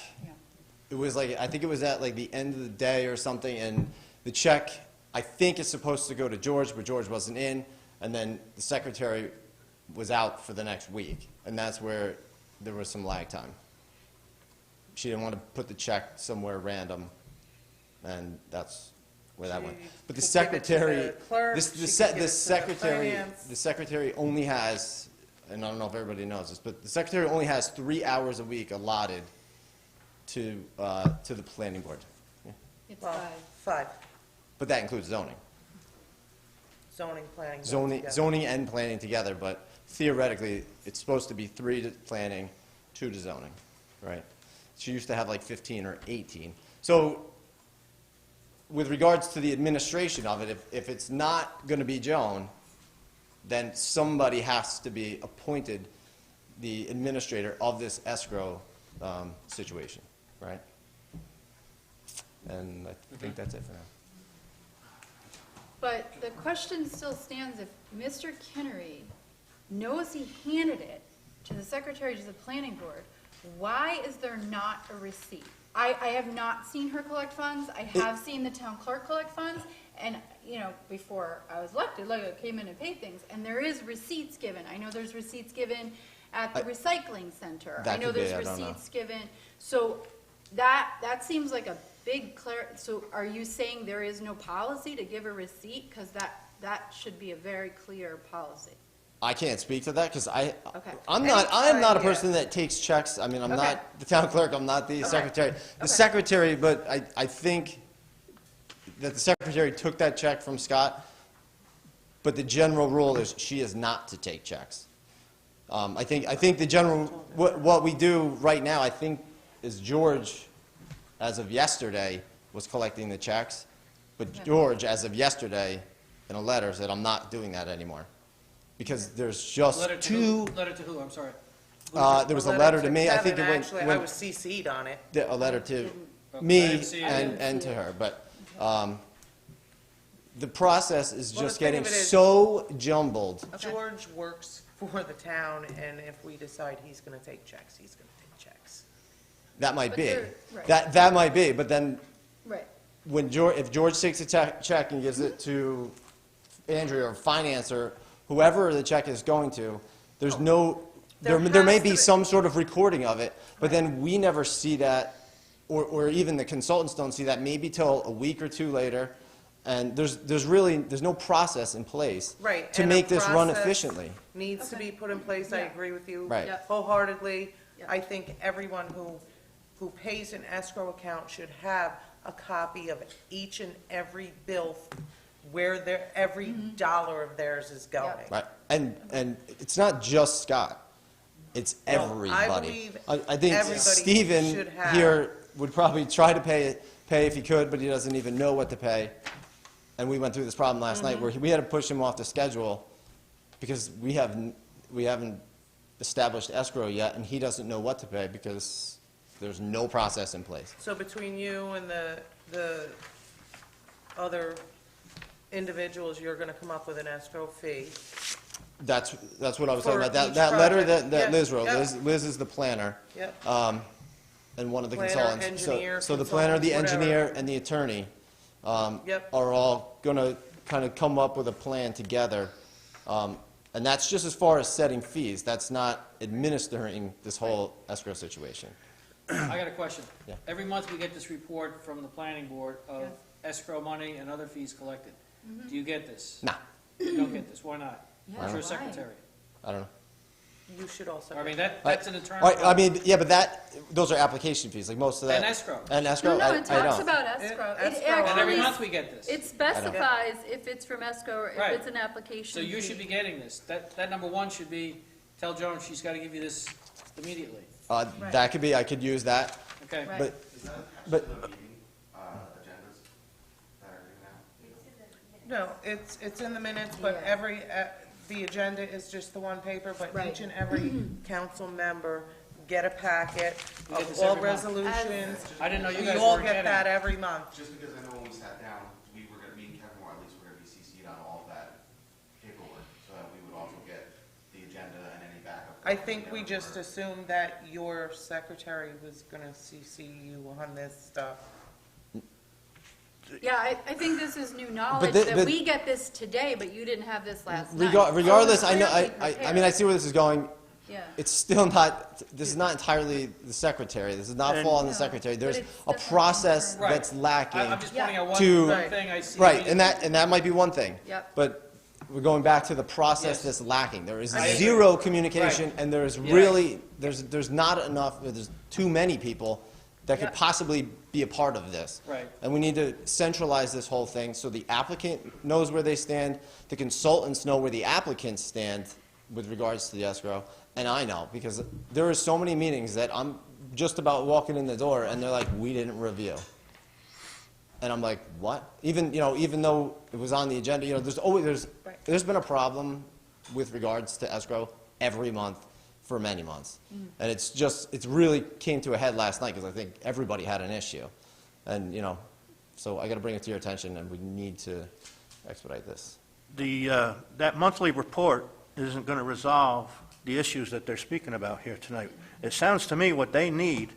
it was like, I think it was at like the end of the day or something, and the check, I think is supposed to go to George, but George wasn't in, and then the secretary was out for the next week, and that's where there was some lag time. She didn't want to put the check somewhere random, and that's where that went. But the could give it to secretary, the clerk, the she could give it to the secretary, finance. the secretary only has, and I don't know if everybody knows this, but the secretary only has 3 hours a week allotted to the planning board. Yeah. It's Well, 5. 5, But that includes zoning. zoning, planning. both Zoning, together. zoning and planning together, but theoretically, it's supposed to be 3 to planning, 2 to zoning, right? She used to have like 15 or 18. So with regards to the administration of it, if it's not going to be Joan, then somebody has to be appointed the administrator of this escrow situation, right? And I think that's it for now. But the question still stands, if Mr. Kinnery knows he handed it to the secretary to the planning board, why is there not a receipt? I have not seen her collect funds. I have seen the town clerk collect funds. And, you know, before I was elected, like I came in and paid things. And there is receipts given. I know there's receipts given at the recycling center. That I know could be, there's I don't know. receipts given. So that seems like a big so are you saying there is no policy to give a receipt? Because that should be a very clear policy. I can't speak to that because Okay. I'm not a person that takes checks. I mean, I'm Okay. not the town clerk. I'm not the secretary. The secretary, but I think that the secretary took that check from Scott. But the general rule is she is not to take checks. I think the general what we do right now, I think, is George, as of yesterday, was collecting the checks. But George, as of yesterday, in a letter, said, I'm not doing that anymore. Because there's just Letter to two. who? Letter to who? I'm sorry. There was a letter to me. I think it Kevin, went. actually, I was CC'd on it. A letter to Okay. me I didn't see it. and to her. But the process is Well, just the thing getting of it is- so jumbled. George works for the town, and if we decide he's gonna take checks, he's gonna take checks. That might But be. there- right. That might be. But then Right. when if George takes a check and gives it to Andrea or finance or whoever the check is going to, There's no, there may be some sort of recording of it, but then we never see that, or even the consultants don't see that, maybe till a week or two later. And there's no process in place Right. to and a make this run process efficiently. Needs to be put in place. I agree with you Right. wholeheartedly. I think everyone who pays an escrow account should have a copy of each and every bill where every dollar of theirs is going. Right, and it's not just Scott, it's No, I everybody. believe I think everybody Stephen should have- here would probably try to pay if he could, but he doesn't even know what to pay. And we went through this problem last night where we had to push him off the schedule because we haven't established escrow yet, and he doesn't know what to pay because there's no process in place. So between you and the other individuals, you're gonna come up with an escrow fee. That's what I was talking For about. each That letter project. that Yeah, Liz wrote. yeah. Liz is the planner. Yep. And one of the Planner, consultants. engineer, So the planner, the consultant, engineer, whatever. and the attorney Yep. are all going to kind of come up with a plan together. And that's just as far as setting fees. That's not administering this whole escrow situation. I got a question. Yeah. Every month we get this report from the planning board of escrow money and other fees collected. Do you get this? No, You don't get this, why not? Yeah, Who's your why? secretary? I don't know. You should also. I mean, get that's an internal. I mean, yeah, but those are application fees, like most of that. And escrow. And escrow, No, I it don't. talks about escrow. It Escrow. And every actually, month we get this. it specifies if it's from escrow or if Right. it's an application So you fee. should be getting this. That number one should be, tell Joan she's gotta give you this immediately. Right. That could be, I could use that, Okay? Right. but, Is that attached but, to the meeting agendas that are due now? No, it's in the minutes, but the agenda is just the one paper, but Right. each and every council member get a packet You get of this all every month. resolutions. I didn't know you We guys all were get getting that it. every month. Just because I know when we sat down, we were gonna, me and Kevin, or at least we're gonna be CC'd on all of that paperwork, so that we would also get the agenda and any backup. I think we just assumed that your secretary was gonna CC you on this stuff. Yeah, I think this is new knowledge, that we get this today, but you didn't have this last night. regardless, So I know, clearly I mean, prepared. I see where this is going. Yeah. It's still not, this is not entirely the secretary, this does not fall on the No, secretary. but There's it's a definitely process Right. that's lacking I'm just pointing out to, one thing I see. right, and that might be one thing. Yep. But we're going back to the process Yes. that's lacking. There is I agree. zero communication, Right. and there is Yeah. really, there's not enough, there's too many people that could Yep. possibly be a part of this. Right. And we need to centralize this whole thing so the applicant knows where they stand, the consultants know where the applicants stand with regards to the escrow, and I know, because there are so many meetings that I'm just about walking in the door, and they're like, we didn't review. And I'm like, what? Even though it was on the agenda, there's been a problem with regards to escrow every month for many months. And it's really came to a head last night, because I think everybody had an issue. And, so I got to bring it to your attention, and we need to expedite this. That monthly report isn't going to resolve the issues that they're speaking about here tonight. It sounds to me what they need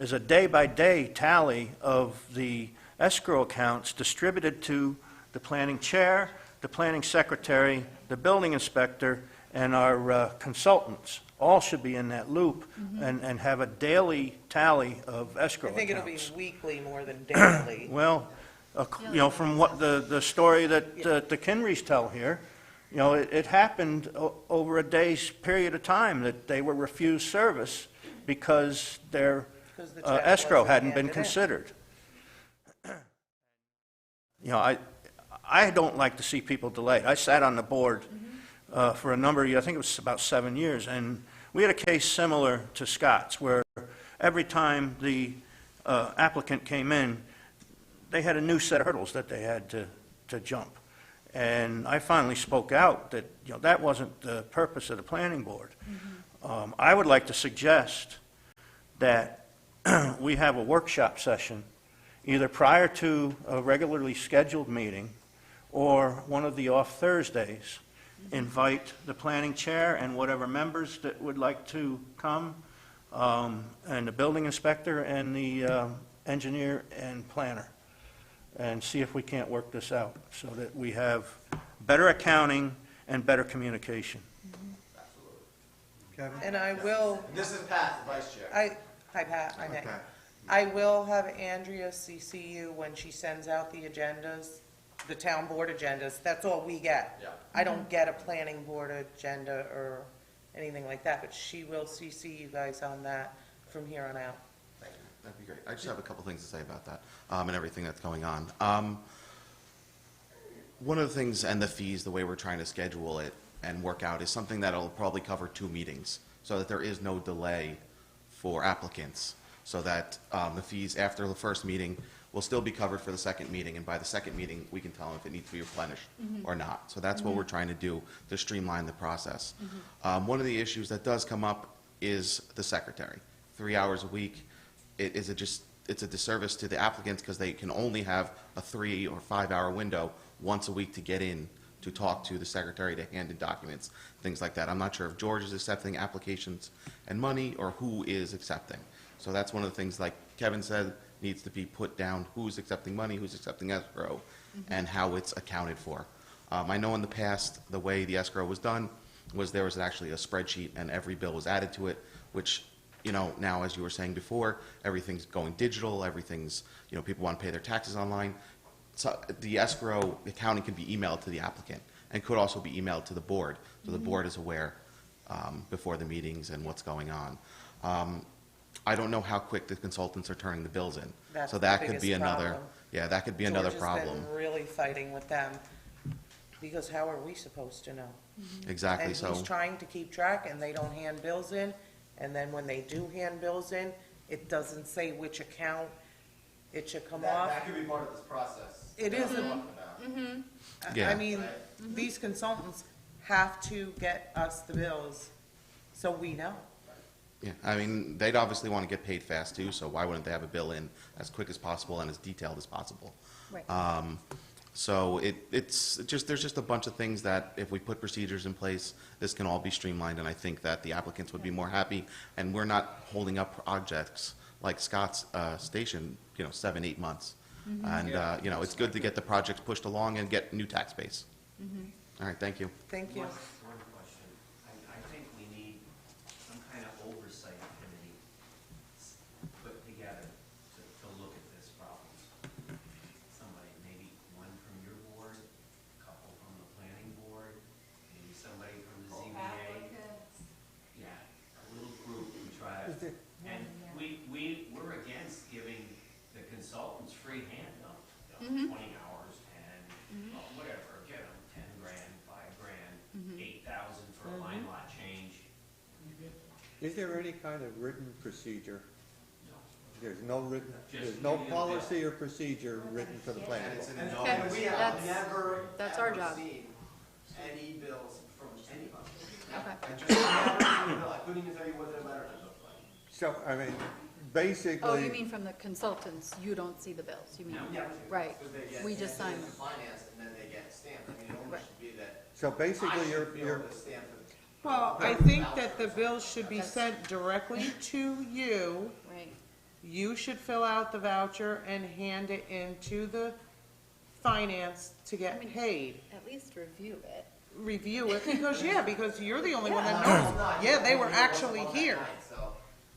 is a day-by-day tally of the escrow accounts distributed to the planning chair, the planning secretary, the building inspector, and our consultants. All should be in that loop and have a daily tally of escrow I accounts. think it'll be weekly more than daily. Well, from what the story that the Kinrys tell here, it happened over a day's period of time that they were refused service because their Because the check escrow wasn't hadn't been handed in. considered. I don't like to see people delayed. I sat on the board for a number of years, I think it was about 7 years, and we had a case similar to Scott's, where every time the applicant came in, they had a new set of hurdles that they had to jump. And I finally spoke out that, that wasn't the purpose of the planning board. I would like to suggest that we have a workshop session, either prior to a regularly scheduled meeting or one of the off Thursdays. Invite the planning chair and whatever members that would like to come, and the building inspector and the engineer and planner, and see if we can't work this out so that we have better accounting and better communication. Kevin? And I will, This is Pat, the vice chair. hi Pat, hi Nick. Okay. I will have Andrea CC you when she sends out the agendas, the town board agendas. That's all we get. Yeah. I don't get a planning board agenda or anything like that, but she will CC you guys on that from here on out. That'd be great. I just have a couple things to say about that, and everything that's going on. One of the things, and the fees, the way we're trying to schedule it and work out, is something that'll probably cover 2 meetings, so that there is no delay for applicants, so that the fees after the first meeting will still be covered for the second meeting, and by the second meeting, we can tell them if it needs to be replenished or not. So that's what we're trying to do, to streamline the process. One of the issues that does come up is the secretary. 3 hours a week, it's a disservice to the applicants because they can only have a 3 or 5 hour window once a week to get in, to talk to the secretary, to hand in documents, things like that. I'm not sure if George is accepting applications and money or who is accepting. So that's one of the things, like Kevin said, needs to be put down, who's accepting money, who's accepting escrow, and how it's accounted for. I know in the past, the way the escrow was done was there was actually a spreadsheet and every bill was added to it, which, you know, now, as you were saying before, everything's going digital, everything's, you know, people want to pay their taxes online. So the escrow accounting can be emailed to the applicant and could also be emailed to the board, so the board is aware before the meetings and what's going on. I don't know how quick the consultants are turning the bills in. That's So the that could biggest be another, problem. yeah, that could be another problem. George has been really fighting with them, because how are we supposed to know? Exactly, And so. he's trying to keep track, and they don't hand bills in, and then when they do hand bills in, it doesn't say which account it should come off. That could be part of this process. It that I'm isn't. talking about. Yeah. I mean, these consultants have to get us the bills, so we know. Yeah, I mean, they'd obviously want to get paid fast too, so why wouldn't they have a bill in as quick as possible and as detailed as possible? Right. So it's just, there's just a bunch of things that if we put procedures in place, this can all be streamlined, and I think that the applicants would be more happy, and we're not holding up projects like Scott's station, you know, 7-8 months. And, you know, it's good to get the projects pushed along and get new tax base. All right, thank you. Thank you. One question. I think we need some kind of oversight committee put together to look at this problem. Somebody, maybe one from your board, a couple from the planning board, maybe somebody from the ZBA. Yeah, a little group and try to, and we're against giving the consultants free hand, no, 20 hours and whatever, get them 10 grand, 5 grand, 8,000 for a line lot change. Is there any kind of written procedure? No. There's no written, Just there's no give you the policy or procedure written for the planning And it's board? in the Okay, notes. We have That's- never, that's our ever job. seen any bills from anybody. Okay. I just never seen a bill. I couldn't even tell you what their letterhead looked like. So, I mean, basically. Oh, you mean from the consultants, you don't see the bills, you mean? Yeah. Right, Because they get we just sign handed them. into Finance and then they get stamped. I mean, it Right. almost should be that So basically, I you're, should be you're, able to stamp it. Well, I think that the bills should be sent directly to you. Right. You should fill out the voucher and hand it in to the finance to get paid. At least review it. Review it, because, yeah, because you're the only one that No, knows. it's not. Yeah, they were It wasn't actually on that here. night, So,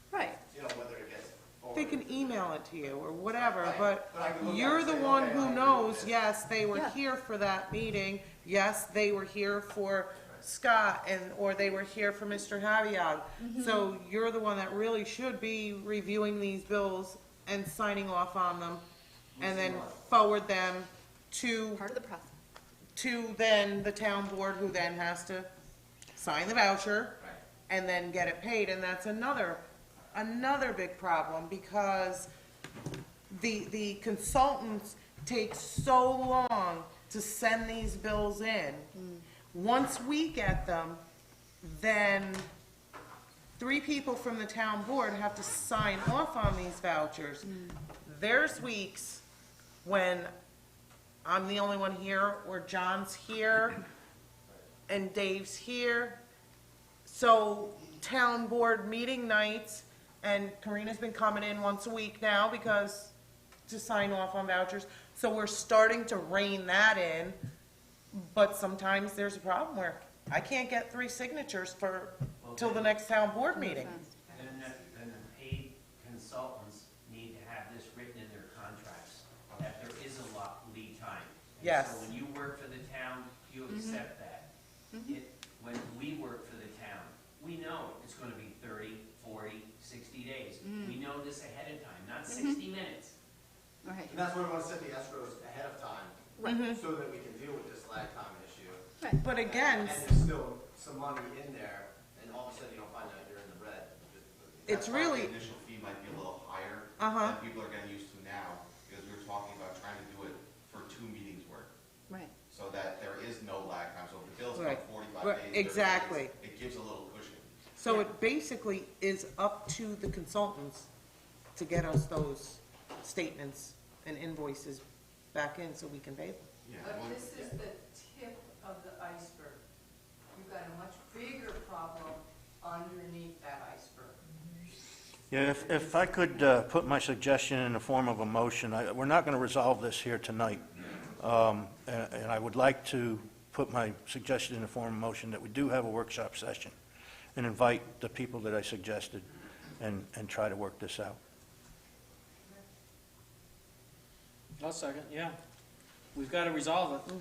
Right. you know, whether it gets They forwarded. can email it to you or whatever, Right. but But I can look at it you're and the say, one okay, I who agree knows, with this. yes, they were Yeah. here for that meeting. Yes, they were here for Scott or they were here for Mr. Haviag. So you're the one that really should be reviewing these bills and signing off on them and then forward them to Part of the process. then the town board, who then has to sign the voucher and then get it paid, and that's another big problem, because the consultants take so long to send these bills in. Once we get them, then 3 people from the town board have to sign off on these vouchers. There's weeks when I'm the only one here, or John's here, and Dave's here. So town board meeting nights, and Karina's been coming in once a week now because, to sign off on vouchers. So we're starting to rein that in, but sometimes there's a problem where I can't get 3 signatures for till the next town board meeting. Then the paid consultants need to have this written in their contracts, that there is a lead time. And Yes. So when you work for the town, you accept that. When we work for the town, we know it's gonna be 30, 40, 60 days. We know this ahead of time, not 60 minutes. Right. And that's why we want to set the escrows ahead of time, so that we can deal with this lag time issue. But again, And there's still some money in there, and all of a sudden you don't find out you're in the red. It's That's why really- The initial fee might be a little higher Uh-huh. than people are getting used to now, because we were talking about trying to do it for 2 meetings worth, Right. so that there is no lag time. So if the bill's Right. about 45 Right, days, 30 exactly. days, it gives a little cushion. so it basically is up to the consultants to get us those statements and invoices back in so we can pay them. But this is the tip of the iceberg. You've got a much bigger problem underneath that iceberg. Yeah, if I could put my suggestion in the form of a motion, we're not going to resolve this here tonight. And I would like to put my suggestion in the form of a motion that we do have a workshop session and invite the people that I suggested and try to work this out. I'll second, yeah. We've got to resolve it.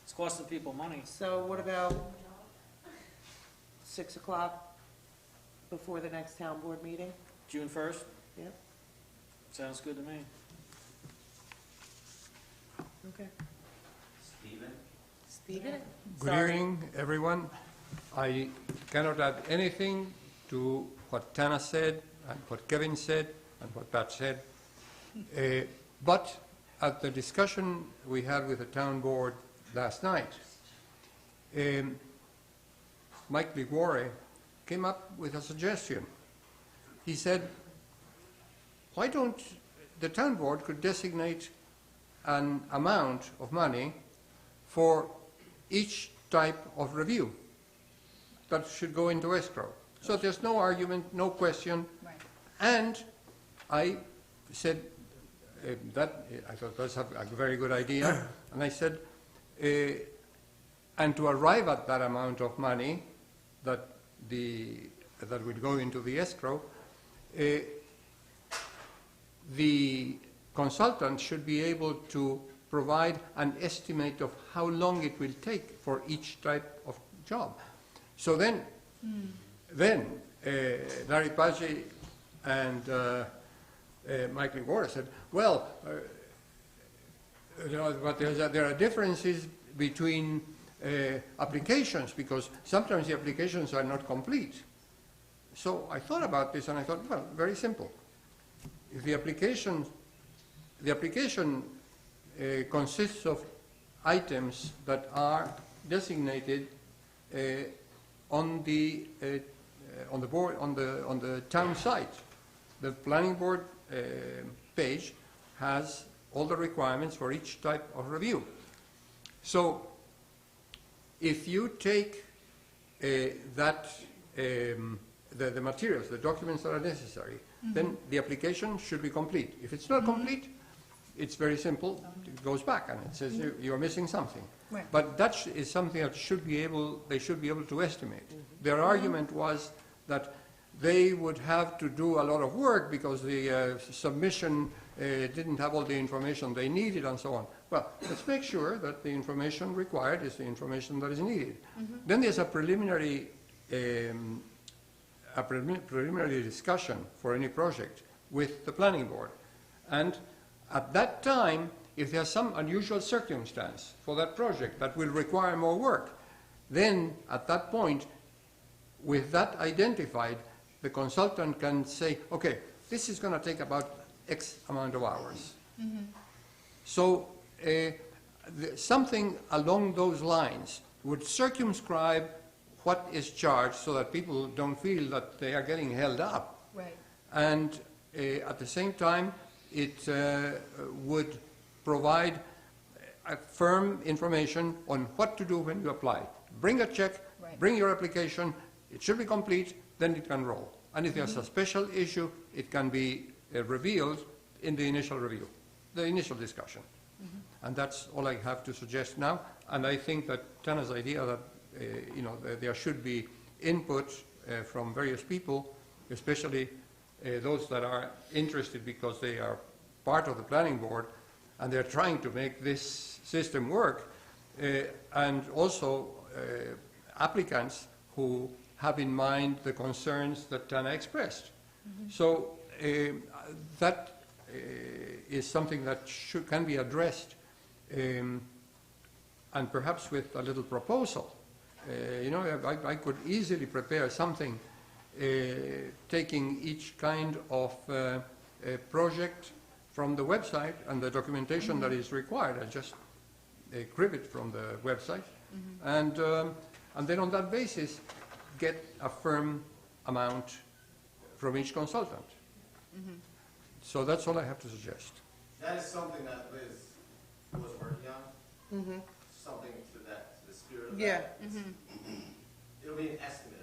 It's costing people money. So what about 6 o'clock before the next town board meeting? June 1st? Yep. Sounds good to me. Okay. Stephen? Stephen? Good Sorry. evening, everyone. I cannot add anything to what Tana said, and what Kevin said, and what Pat said. But at the discussion we had with the town board last night, Mike Liguore came up with a suggestion. He said, why don't the town board could designate an amount of money for each type of review that should go into escrow. So there's no argument, no question. Right. And I said that I thought that's a very good idea. And I said, and to arrive at that amount of money that would go into the escrow, the consultant should be able to provide an estimate of how long it will take for each type of job. So then Larry Paggi and Mike Liguore said, well, but there are differences between applications, because sometimes the applications are not complete. So I thought about this and I thought, well, very simple. If the application consists of items that are designated on the town site, the planning board page has all the requirements for each type of review. So if you take the materials, the documents that are necessary, then the application should be complete. If it's not complete, it's very simple. It goes back and it says you're missing something. Right. But that is something that they should be able to estimate. Their argument was that they would have to do a lot of work because the submission didn't have all the information they needed and so on. Well, let's make sure that the information required is the information that is needed. Then there's a preliminary discussion for any project with the planning board. And at that time, if there's some unusual circumstance for that project that will require more work, then at that point, with that identified, the consultant can say, okay, this is going to take about X amount of hours. So something along those lines would circumscribe what is charged so that people don't feel that they are getting held up. Right. And at the same time, it would provide firm information on what to do when you apply. Bring a check, bring your application, it should be complete, then it can roll. And if there's a special issue, it can be revealed in the initial review, the initial discussion. And that's all I have to suggest now. And I think that Tana's idea that there should be input from various people, especially those that are interested because they are part of the planning board and they're trying to make this system work, and also applicants who have in mind the concerns that Tana expressed. So that is something that can be addressed, and perhaps with a little proposal. I could easily prepare something taking each kind of project from the website and the documentation that is required. I just crib it from the website, and then on that basis get a firm amount from each consultant. So that's all I have to suggest. That is something that Liz was working on. Mm-hmm. Something to the spirit of Yeah. that. It'll be an estimate.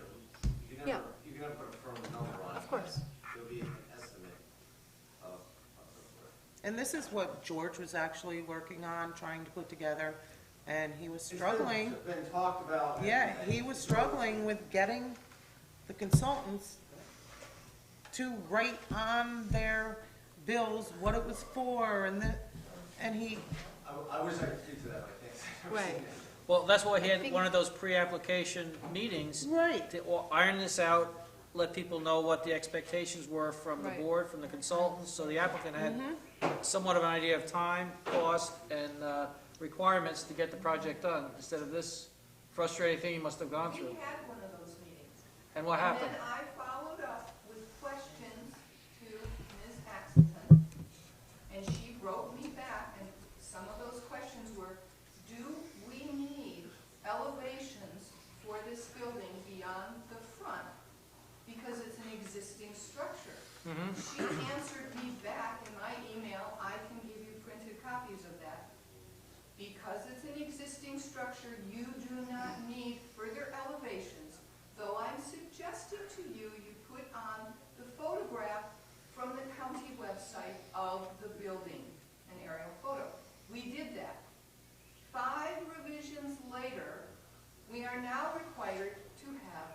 You can never put a firm number on it. Of course. It'll be an estimate of the work. And this is what George was actually working on, trying to put together, and he was struggling. It's been talked about. Yeah, he was struggling with getting the consultants to write on their bills what it was for, and he. I wish I could speak to that, but I can't say. Right. Well, that's why he had one of those pre-application meetings. Right. To iron this out, let people know what the expectations were from the Right. board, from the consultants, so the applicant had somewhat of an idea of time, cost, and requirements to get the project done, instead of this frustrating thing he must have gone through. We had one of those meetings. And what happened? And then I followed up with questions to Ms. Axelson, and she wrote me back, and some of those questions were, do we need elevations for this building beyond the front? Because it's an existing structure. She answered me back in my email, I can give you printed copies of that. Because it's an existing structure, you do not need further elevations, though I'm suggesting to you, you put on the photograph from the county website of the building, an aerial photo. We did that. 5 revisions later, we are now required to have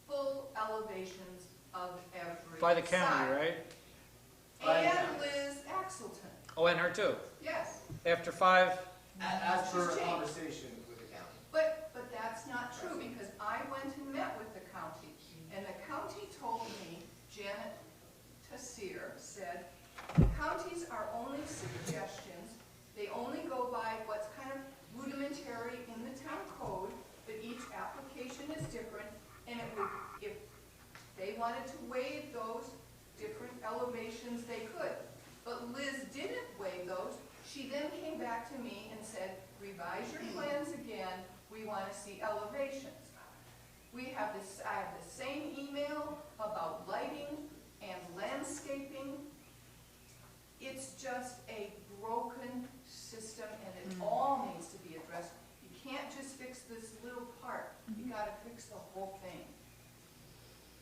full elevations of every By the county, side. right? And Liz Axelton, Oh, and her too. yes. After 5, As per She's changed. conversation with the county. But that's not true, because I went and met with the county, and the county told me, Janet Tassir said, the counties are only suggestions, they only go by what's kind of rudimentary in the town code, but each application is different, and it would, if they wanted to waive those different elevations, they could. But Liz didn't waive those. She then came back to me and said, revise your plans again, we want to see elevations. I have the same email about lighting and landscaping. It's just a broken system, and it all needs to be addressed. You can't just fix this little part, you gotta fix the whole thing.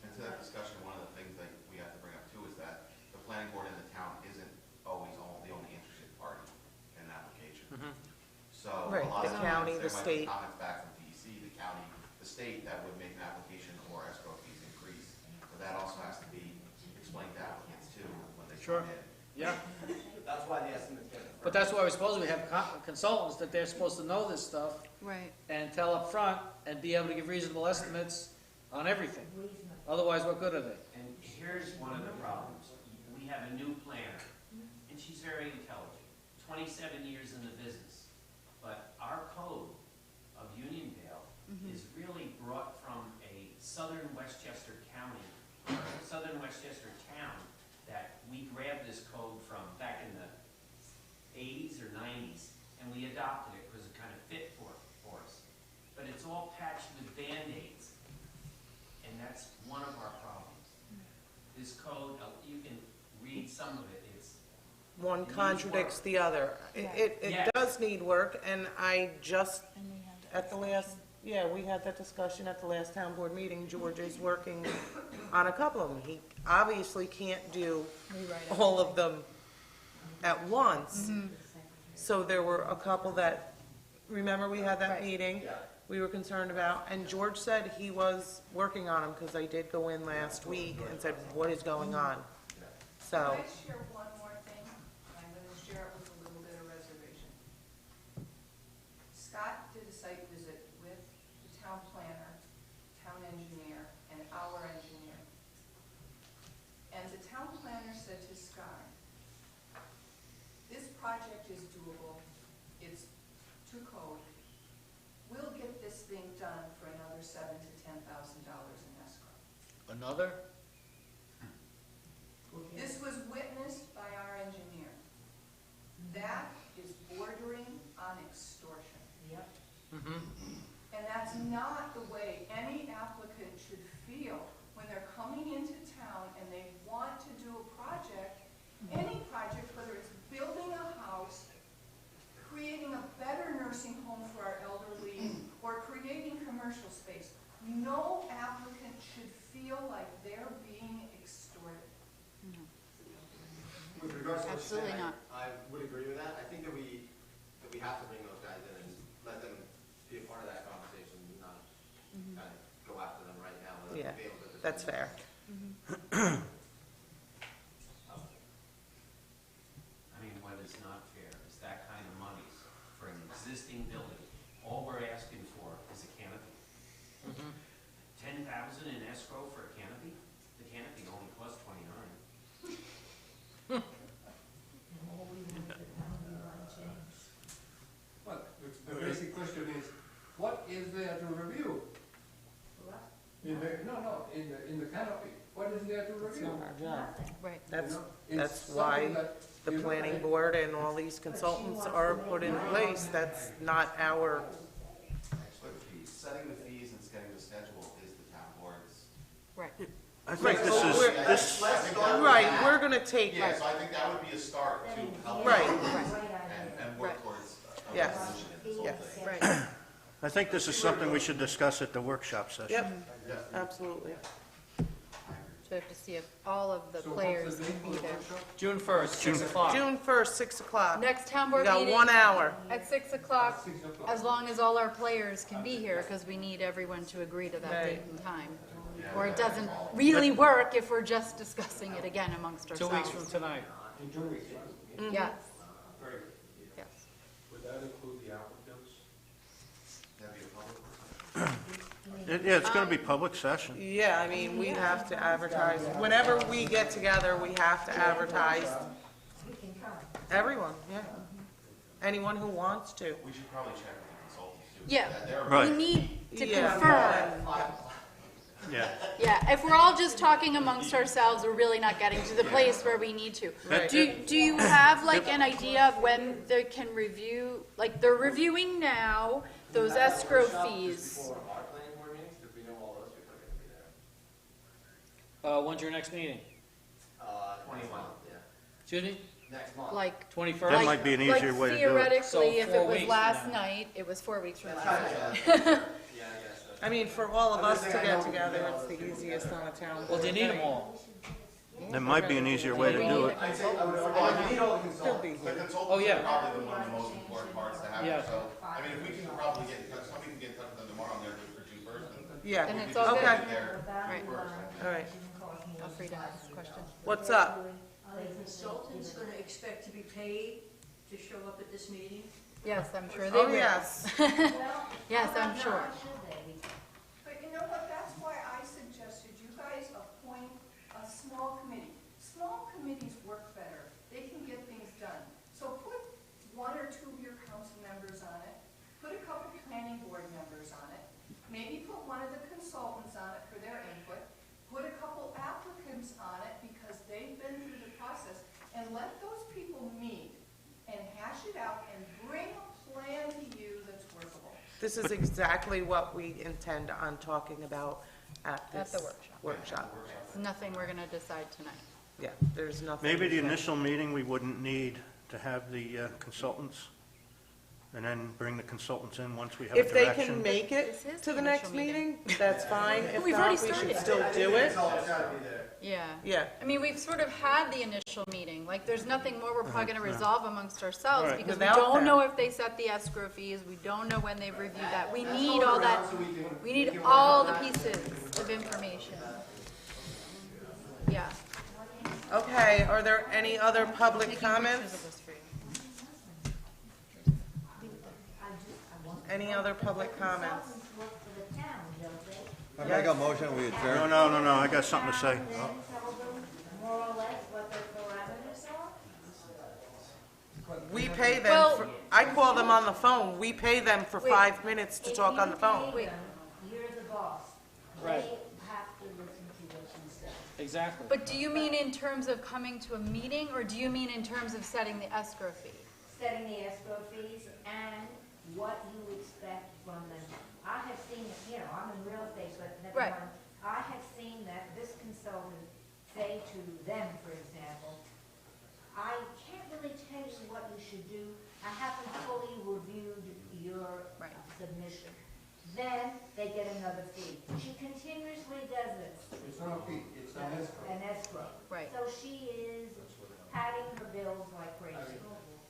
And to that discussion, one of the things that we have to bring up too is that the planning board in the town isn't always the only interested party in an application. So Right, a lot the of county, times the there might be state. comments back from DEC, the county, the state that would make an application or escrow fees increase. But that also has to be explained to applicants too when they Sure. come in. yeah. That's why the estimate's getting. But that's why we're supposed to have consultants, that they're supposed to know this stuff Right. and tell up front and be able to give reasonable estimates on everything. Otherwise, what good are they? And here's one of the problems. We have a new planner, and she's very intelligent, 27 years in the business. But our code of Uniondale is really brought from a southern Westchester County, or southern Westchester town, that we grabbed this code from back in the 80s or 90s, and we adopted it because it kind of fit for us. But it's all patched with Band-Aids, and that's one of our problems. This code, you can read some of it, it's One It needs contradicts work. the other. It Yes. does need work, and I just, at the last, we had that discussion at the last town board meeting. George is working on a couple of them. He obviously can't do all of them at once. So there were a couple that, remember we had that meeting? we were concerned about, and George said he was working on them, because I did go in last week and said, what is going on? So, Can I share one more thing? I'm going to share it with a little bit of reservation. Scott did a site visit with the town planner, town engineer, and our engineer. And the town planner said to Scott, this project is doable, it's to code. We'll get this thing done for another $7,000 to $10,000 in escrow. Another? This was witnessed by our engineer. That is bordering on extortion. Yep. And that's not the way any applicant should feel when they're coming into town and they want to do a project, any project, whether it's building a house, creating a better nursing home for our elderly, or creating commercial space. No applicant should feel like they're being extorted. With regards to what you're Absolutely saying, not. I would agree with that. I think that we have to bring those guys in and let them be a part of that conversation, not kind of go after them right now. Let them yeah, feel that there's that's fair. I mean, what is not fair is that kind of money for an existing building. All we're asking for is a canopy. 10,000 in escrow for a canopy? The canopy only costs 29. Well, the basic question is, what is there to review? In the canopy, what is there to review? Right. That's, It's that's something why that, the you know, planning board and all these consultants are put in place. That's not our, Setting the fees and setting the schedule is the town board's. Right. I think Right, this so is, we're- this, right, we're gonna take, Yeah, so I think that would be a start to help Right. and work Right. towards a Yes. resolution in this whole Yes. thing. Right. I think this is something we should discuss at the workshop session. yep, absolutely. So we have to see if all of the players can be there. June 1st, 6 o'clock. June 1st, 6 o'clock. Next town You board got meeting. 1 hour. At 6 o'clock, as long as all our players can be here, because we need everyone to agree to that Right. date and time. Or it doesn't really work if we're just discussing it again amongst 2 ourselves. weeks from tonight. Yes. Yes. Would that include the applicants? That'd be a public. Yeah, it's going to be public session. Yeah, I mean, we have to advertise. Whenever we get together, we have to advertise. Everyone, yeah. Anyone who wants to. We should probably check with the consultants too. Yeah. They're- Right. We need to Yeah. confirm. Yeah. Yeah, if we're all just talking amongst ourselves, we're really not getting to the place where we need to. Right. Do you have like an idea of when they can review, like they're reviewing now, those escrow fees? Before our planning board meetings, because we know all those people are gonna be there. When's your next meeting? 21, yeah. Excuse me? Next month. Like, 21st? That might be an easier way to do it. theoretically, So if 4 it was weeks last from now. night, it was 4 weeks from last night. Yeah, I guess. I mean, for all of us to get together, it's the easiest on a town board. Well, do you need them all? There might be an easier way to do it. I'd say, you need all the Still be consultants. The here. consultants Oh, yeah. are probably one of the most important parts to have, Yeah. so, I mean, if we can probably get in touch, somebody can get in touch with them tomorrow, and they're good for June 1st, then Yeah, Then we it's can all just good. get there Right. June 1st. all right. Feel free to ask questions. What's up? Are the consultants going to expect to be paid to show up at this meeting? Yes, I'm sure they Oh, will. yes. Yes, I'm sure. But you know what, that's why I suggested you guys appoint a small committee. Small committees work better, they can get things done. So put 1 or 2 of your council members on it, put a couple planning board members on it, maybe put one of the consultants on it for their input, put a couple applicants on it because they've been through the process, and let those people meet and hash it out and bring a plan to you that's workable. This is exactly what we intend on talking about at At this the workshop. Nothing we're gonna decide tonight. Yeah, there's nothing. Maybe the to say. initial meeting, we wouldn't need to have the consultants. and then bring the consultants in once we have a If they direction. can make it This is to the the next initial meeting. meeting, that's fine. If We've not, already we should started. still do it. Yeah. Yeah. I mean, we've sort of had the initial meeting, like, there's nothing more we're probably gonna resolve amongst ourselves, Right. because we Without don't them. know if they set the escrow fees, we don't know when they've reviewed that, we need all that, we need all the pieces of information. Yeah. Okay, are there any other public comments? Any other public comments? I make a motion, we adjourn. No, I got something to say. We pay them, Well- for- I call them on the phone, we pay them for 5 minutes to talk on the phone. Wait. You're the boss. Right. have to listen to what you say. Exactly. But do you mean in terms of coming to a meeting, or do you mean in terms of setting the escrow fee? Setting the escrow fees and what you expect from them. I have seen, I'm in real estate, but never Right. mind. I have seen that this consultant say to them, for example, I can't really tell you what you should do. I haven't fully reviewed your submission. Then they get another fee. She continuously does this. It's not a fee, it's an escrow. An escrow. Right. So she is padding her bills like crazy.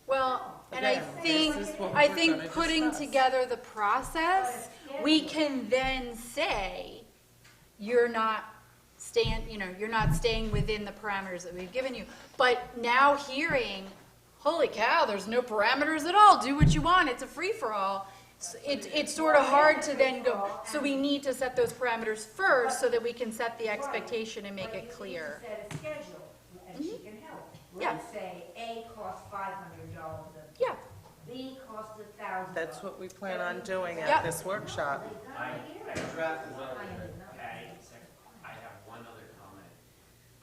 Well, and I Again, this is what I we're think gonna putting discuss. together the process, we can then say, you're not you're not staying within the parameters that we've given you. But now hearing, holy cow, there's no parameters at all, do what you want, it's a free-for-all, it's sort of hard to then go, so we need to set those parameters first so that we can set the expectation and make it clear. Set a schedule, and she can help. Yeah. Let's say A costs $500. Yeah. B costs $1,000. That's what we plan on doing Yep. at this workshop. I draft is over there. Patty, I have one other comment.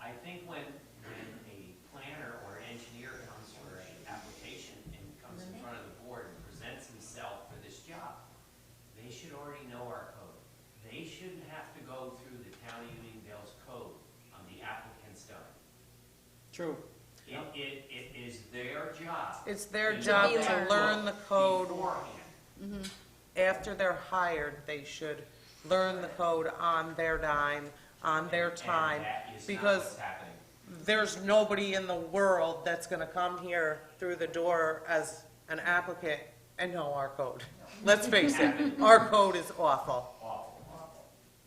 I think when a planner or an engineer comes for an application and comes in front of the board and presents himself for this job, they should already know our code. They shouldn't have to go through the town of Unionville's code on the applicant's dime. True. It is their job. It's their to job know to that learn the code. beforehand. After they're hired, they should learn the code on their dime, on their time, that is not because what's happening. there's nobody in the world that's gonna come here through the door as an applicant and know our code. Let's face it, our code is awful. Awful.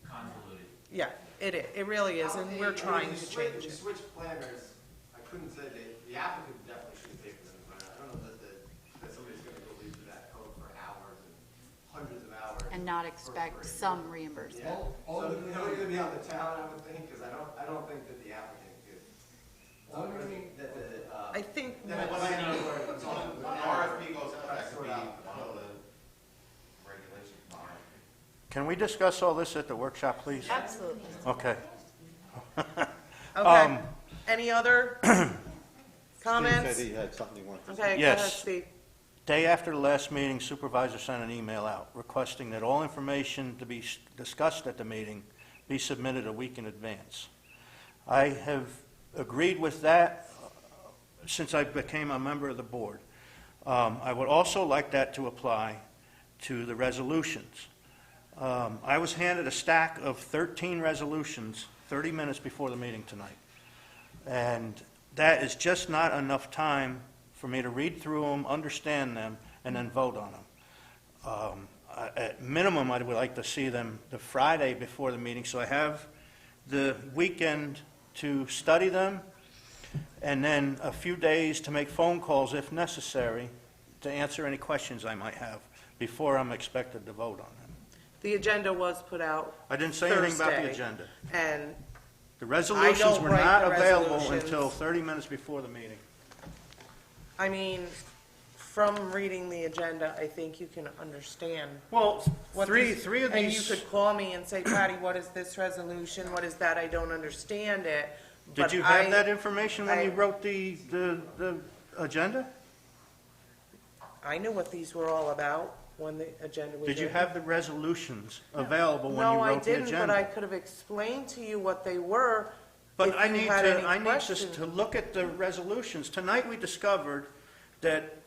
Convoluted. Yeah, it really is, and we're trying to change You it. switch planners, I couldn't say the applicant definitely shouldn't pay for them, but I don't know that somebody's gonna go read through that code for hours and hundreds of hours. And not expect some reimbursement. Yeah, so it would be on the town, I would think, because I don't think that the applicant could. I think When an RFP goes out, that could be one of the regulations behind it. Can we discuss all this at the workshop, please? Absolutely. Okay. Okay, any other Steve comments? said he had something he wanted to say. Okay, go ahead, Yes. Steve. Day after the last meeting, supervisor sent an email out requesting that all information to be discussed at the meeting be submitted a week in advance. I have agreed with that since I became a member of the board. I would also like that to apply to the resolutions. I was handed a stack of 13 resolutions 30 minutes before the meeting tonight. And that is just not enough time for me to read through them, understand them, and then vote on them. At minimum, I would like to see them the Friday before the meeting, so I have the weekend to study them, and then a few days to make phone calls if necessary to answer any questions I might have before I'm expected to vote on them. The agenda was put out I didn't say anything about the Thursday, agenda. and The resolutions were write not the available resolutions. until 30 minutes before the meeting. I mean, from reading the agenda, I think you can understand. Well, what three these- of And you these, could call me and say, Patty, what is this resolution? What is that? I don't understand it. did But you have I- that information when you I- wrote the agenda? I knew what these were all about when the agenda was Did you written. have the resolutions available when you No, I wrote the didn't, but I agenda? could have explained to you what they were But if I you need had any to, questions. to look at the resolutions. Tonight, we discovered that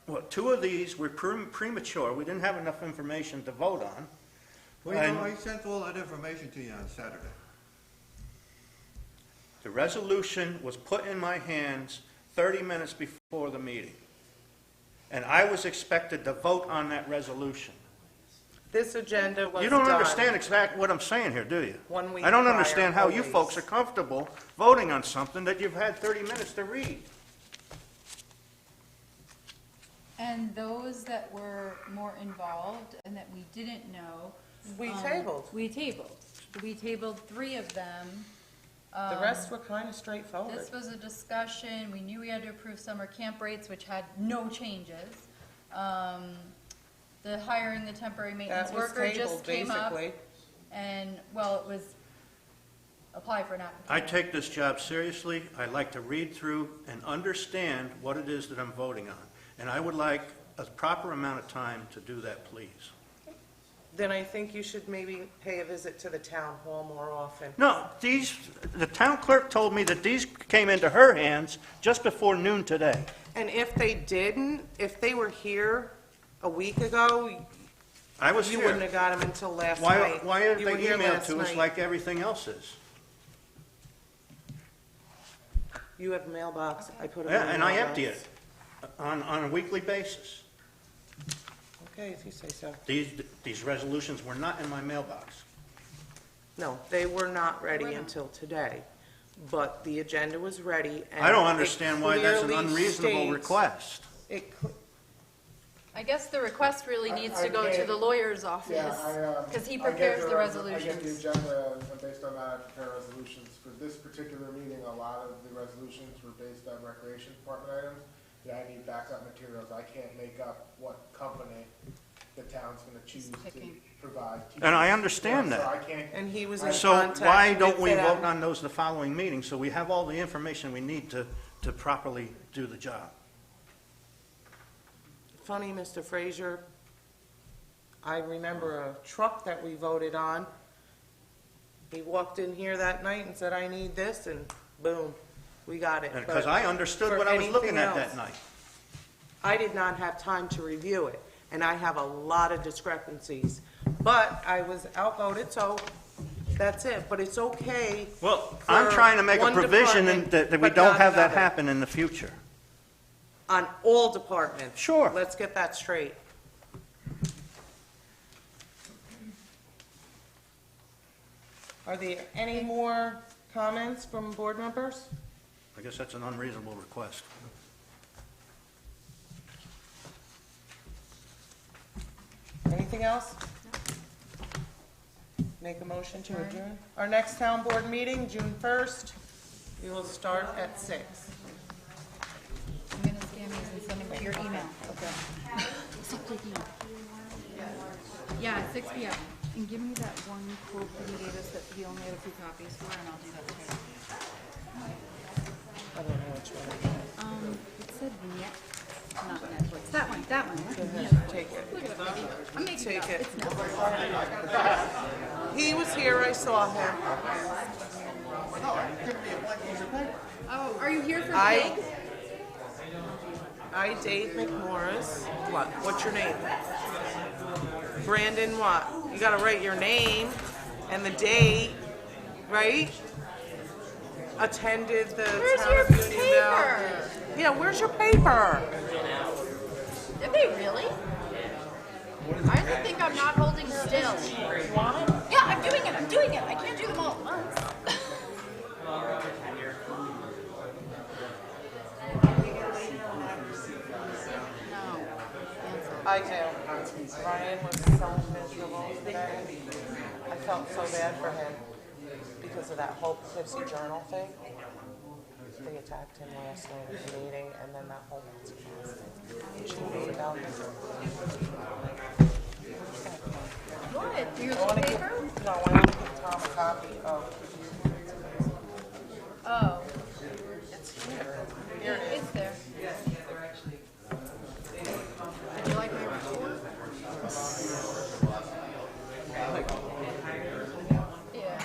Well, two of these were premature. We didn't have enough information to vote on. Well, you know, I sent all that information to you on Saturday. The resolution was put in my hands 30 minutes before the meeting. And I was expected to vote on that resolution. This agenda was You don't done understand exactly what I'm saying here, do you? 1 week I don't prior, understand how you always. folks are comfortable voting on something that you've had 30 minutes to read. And those that were more involved and that we didn't know. We tabled. We tabled. We tabled 3 of them. The rest were kind of straightforward. This was a discussion, we knew we had to approve summer camp rates, which had no changes. The hiring the temporary maintenance That was worker just tabled, came up. basically. And, well, it was apply for an I application. take this job seriously. I like to read through and understand what it is that I'm voting on. And I would like a proper amount of time to do that, please. Then I think you should maybe pay a visit to the town hall more often. No, the town clerk told me that these came into her hands just before noon today. And if they didn't, if they were here a week ago, I was you here. wouldn't have got them until last Why night. aren't You they were here emailed last to us night. like everything else is? You have a mailbox, I put them in Yeah, the and I mailbox. empty it on a weekly basis. Okay, if you say so. These resolutions were not in my mailbox. No, they were not ready until today, but the agenda was ready, and I don't it understand why that's an clearly unreasonable states- request. I guess the request really needs to go to the lawyer's office, because he prepares the I get resolutions. the agenda, and based on that, I prepare resolutions. For this particular meeting, a lot of the resolutions were based on recreation department items. Yeah, I need backup materials. I can't make up what company the town's gonna choose to provide. And I understand So that. I can't. And he was in So contact why don't with we them. vote on those the following meeting, so we have all the information we need to properly do the job? Funny, Mr. Frazier, I remember a truck that we voted on. He walked in here that night and said, I need this, and boom, we got it. Because But I understood for what I was looking anything at that else, night. I did not have time to review it, and I have a lot of discrepancies. But I was outvoted, so that's it. But it's okay. Well, I'm for trying to make a one provision department, that we but don't not have that another. happen in the future. On all departments. Sure. Let's get that straight. Are there any more comments from board members? I guess that's an unreasonable request. Anything else? Make a motion to adjourn. Our next town board meeting, June 1st, we will start at 6. I'm gonna scan these and send them to your email. Okay. Yeah, 6 PM. And give me that one quote that he gave us that he only had a few copies for, and I'll do that too. I don't know which one. It said net, not Netflix. That one, that one. Take it. Look at it, baby. I'm making it Take up. it. It's Netflix. He was here, I saw him. Oh, are you here for I, pig? I, Dave McMorris. What? What's your name? Brandon what? You gotta write your name and the date, right? Attended the Where's town your of Unionville. paper? Yeah, where's your paper? Did they really? I think I'm not holding still. Yeah, I'm doing it, I'm doing it. I can't do them all at once. I do. Ryan was so miserable today. I felt so bad for him because of that whole Poughkeepsie Journal thing. They attacked him last night at the meeting, and then that whole thing. She made about him. What? Do you I have wanna a give- paper? No, I want to give Tom a copy of. Oh, It's here. Here it is. it's there. Did you like my report? Yeah.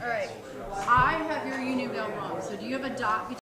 All right. I have your Unionville wrong. So do you have a dot